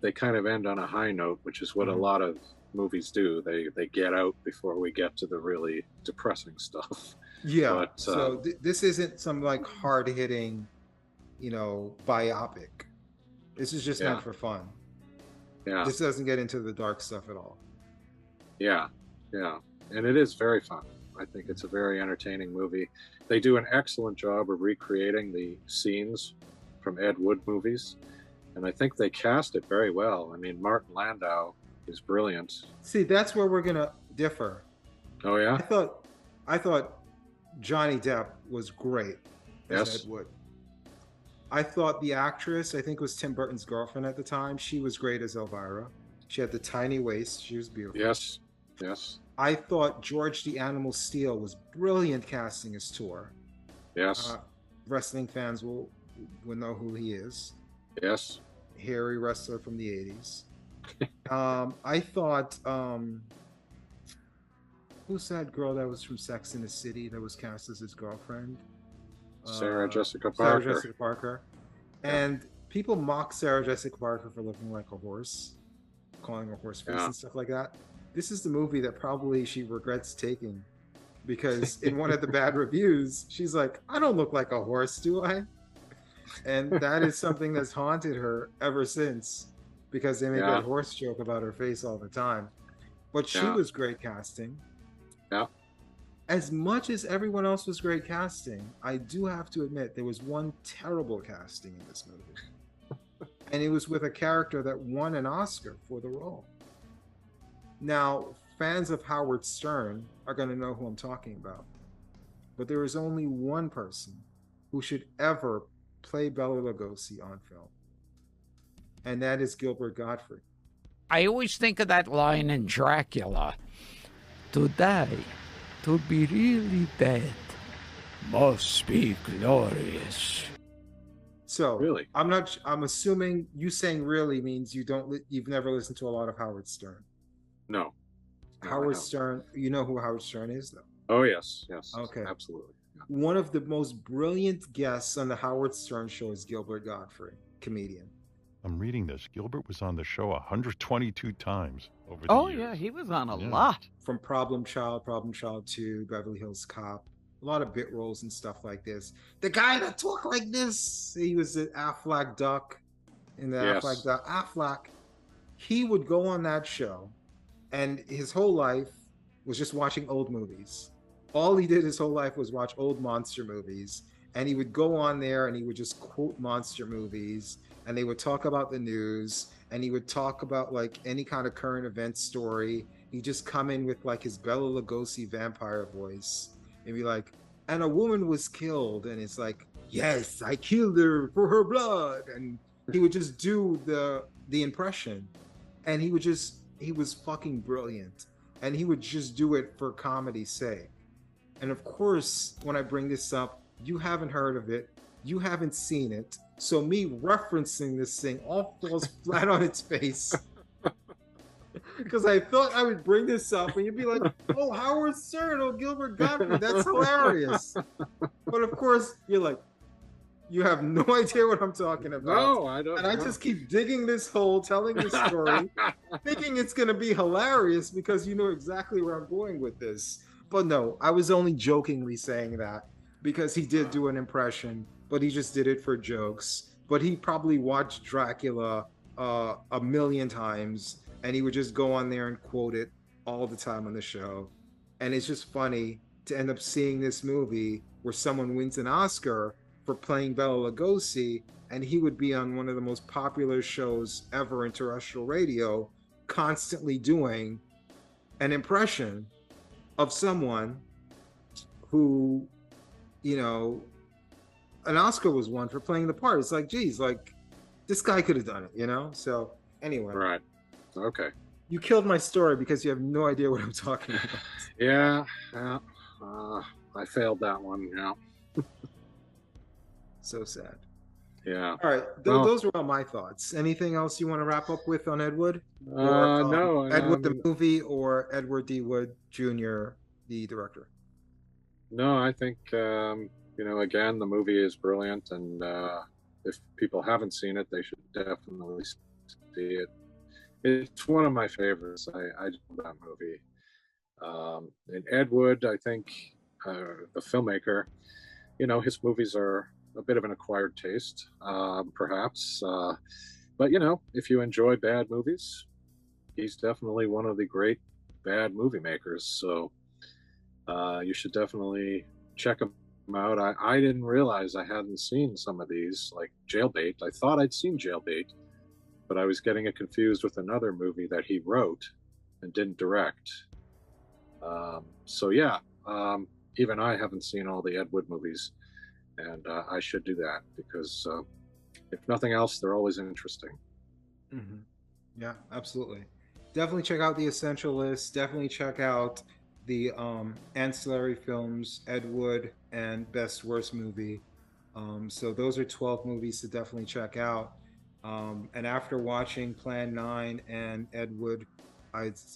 they kind of end on a high note, which is what a lot of movies do. They get out before we get to the really depressing stuff. Yeah. But, so this isn't some like hard hitting, biopic. This is just meant for fun. Yeah. This doesn't get into the dark stuff at all. Yeah, yeah. And it is very fun. I think it's a very entertaining movie. They do an excellent job of recreating the scenes from Ed Wood movies. And I think they cast it very well. I mean, Martin Landau is brilliant. See, that's where we're gonna differ. Oh yeah? I thought Johnny Depp was great as Ed Wood. I thought the actress, I think it was Tim Burton's girlfriend at the time, she was great as Elvira. She had the tiny waist. She was beautiful. Yes, yes. I thought George the Animal Steel was brilliant casting as Tor. Yes. Wrestling fans will know who he is. Yes. Hairy wrestler from the 80s. I thought, who's that girl that was from Sex and the City that was cast as his girlfriend? Sarah Jessica Parker. Sarah Jessica Parker. And people mock Sarah Jessica Parker for looking like a horse, calling her horse face and stuff like that. This is the movie that probably she regrets taking, because in one of the bad reviews, she's like, I don't look like a horse, do I? And that is something that's haunted her ever since, because they make that horse joke about her face all the time. But she was great casting. Yeah. As much as everyone else was great casting, I do have to admit there was one terrible casting in this movie. And it was with a character that won an Oscar for the role. Now, fans of Howard Stern are going to know who I'm talking about. But there is only one person who should ever play Bela Lugosi on film. And that is Gilbert Gottfried. I always think of that line in Dracula. To die, to be really dead, must be glorious. So, really? I'm assuming you saying really means you've never listened to a lot of Howard Stern. No. Howard Stern, you know who Howard Stern is, though? Oh, yes, yes. Okay. Absolutely. Yeah. One of the most brilliant guests on the Howard Stern show is Gilbert Gottfried, comedian. I'm reading this. Gilbert was on the show 122 times over the years. Oh, yeah, he was on a lot. From Problem Child 2, Beverly Hills Cop, a lot of bit roles and stuff like this. The guy that talked like this, he was the Aflac Duck in the Aflac Duck. Aflac, he would go on that show, and his whole life was just watching old movies. All he did his whole life was watch old monster movies, and he would go on there and he would just quote monster movies, and they would talk about the news, and he would talk about like any kind of current event story. He'd just come in with like his Bela Lugosi vampire voice and be like, and a woman was killed, and it's like, yes, I killed her for her blood. And he would just do the impression, and he was fucking brilliant, and he would just do it for comedy's sake. And of course, when I bring this up, you haven't heard of it, you haven't seen it, so me referencing this thing all falls flat on its face. Because I thought I would bring this up and you'd be like, oh, Howard Stern, oh, Gilbert Gottfried, that's hilarious. But of course, you're like, you have no idea what I'm talking about. No, I don't. And I just keep digging this hole, telling this story, thinking it's going to be hilarious because you know exactly where I'm going with this. But no, I was only jokingly saying that because he did do an impression, but he just did it for jokes. But he probably watched Dracula a million times, and he would just go on there and quote it all the time on the show. And it's just funny to end up seeing this movie where someone wins an Oscar for playing Bela Lugosi, and he would be on one of the most popular shows ever in terrestrial radio, constantly doing an impression of someone who, you know, an Oscar was won for playing the part. It's like, geez, like, this guy could have done it, you know? So, anyway. Right. Okay. You killed my story because you have no idea what I'm talking about. Yeah. I failed that one, yeah. So sad. Yeah. All right. Those were all my thoughts. Anything else you want to wrap up with on Ed Wood? No. Ed Wood, the movie, or Edward D. Wood Jr., the director? No, I think, you know, again, the movie is brilliant. And if people haven't seen it, they should definitely see it. It's one of my favorites. I love that movie. And Ed Wood, I think, the filmmaker, you know, his movies are a bit of an acquired taste, perhaps. But you know, if you enjoy bad movies, he's definitely one of the great bad movie makers. So you should definitely check him out. I didn't realize I hadn't seen some of these, like Jailbait. I thought I'd seen Jailbait, but I was getting it confused with another movie that he wrote and didn't direct. So yeah, even I haven't seen all the Ed Wood movies, and I should do that because if nothing else, they're always interesting. Mm-hmm. Yeah, absolutely. Definitely check out the Essential List. Definitely check out the ancillary films, Ed Wood and Best Worst Movie. So those are 12 movies to definitely check out. And after watching Plan 9 and Ed Wood,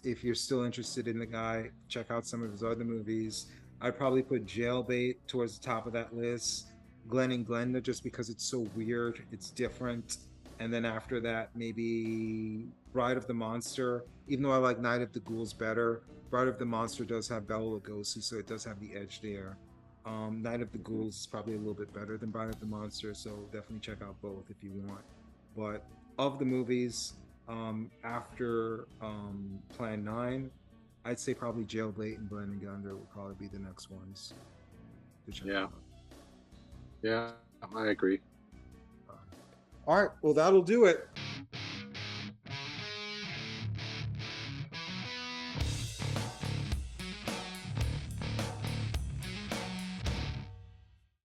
if you're still interested in the guy, check out some of his other movies. I'd probably put Jailbait towards the top of that list. Glenn and Glenda, just because it's so weird, it's different. And then after that, maybe Bride of the Monster. Even though I like Night of the Ghouls better, Bride of the Monster does have Bela Lugosi, so it does have the edge there. Night of the Ghouls is probably a little bit better than Bride of the Monster, so definitely check out both if you want. But of the movies, after Plan 9, I'd say probably Jailbait and Glenn and Glenda would probably be the next ones to check out. Yeah, I agree. All right, well, that'll do it.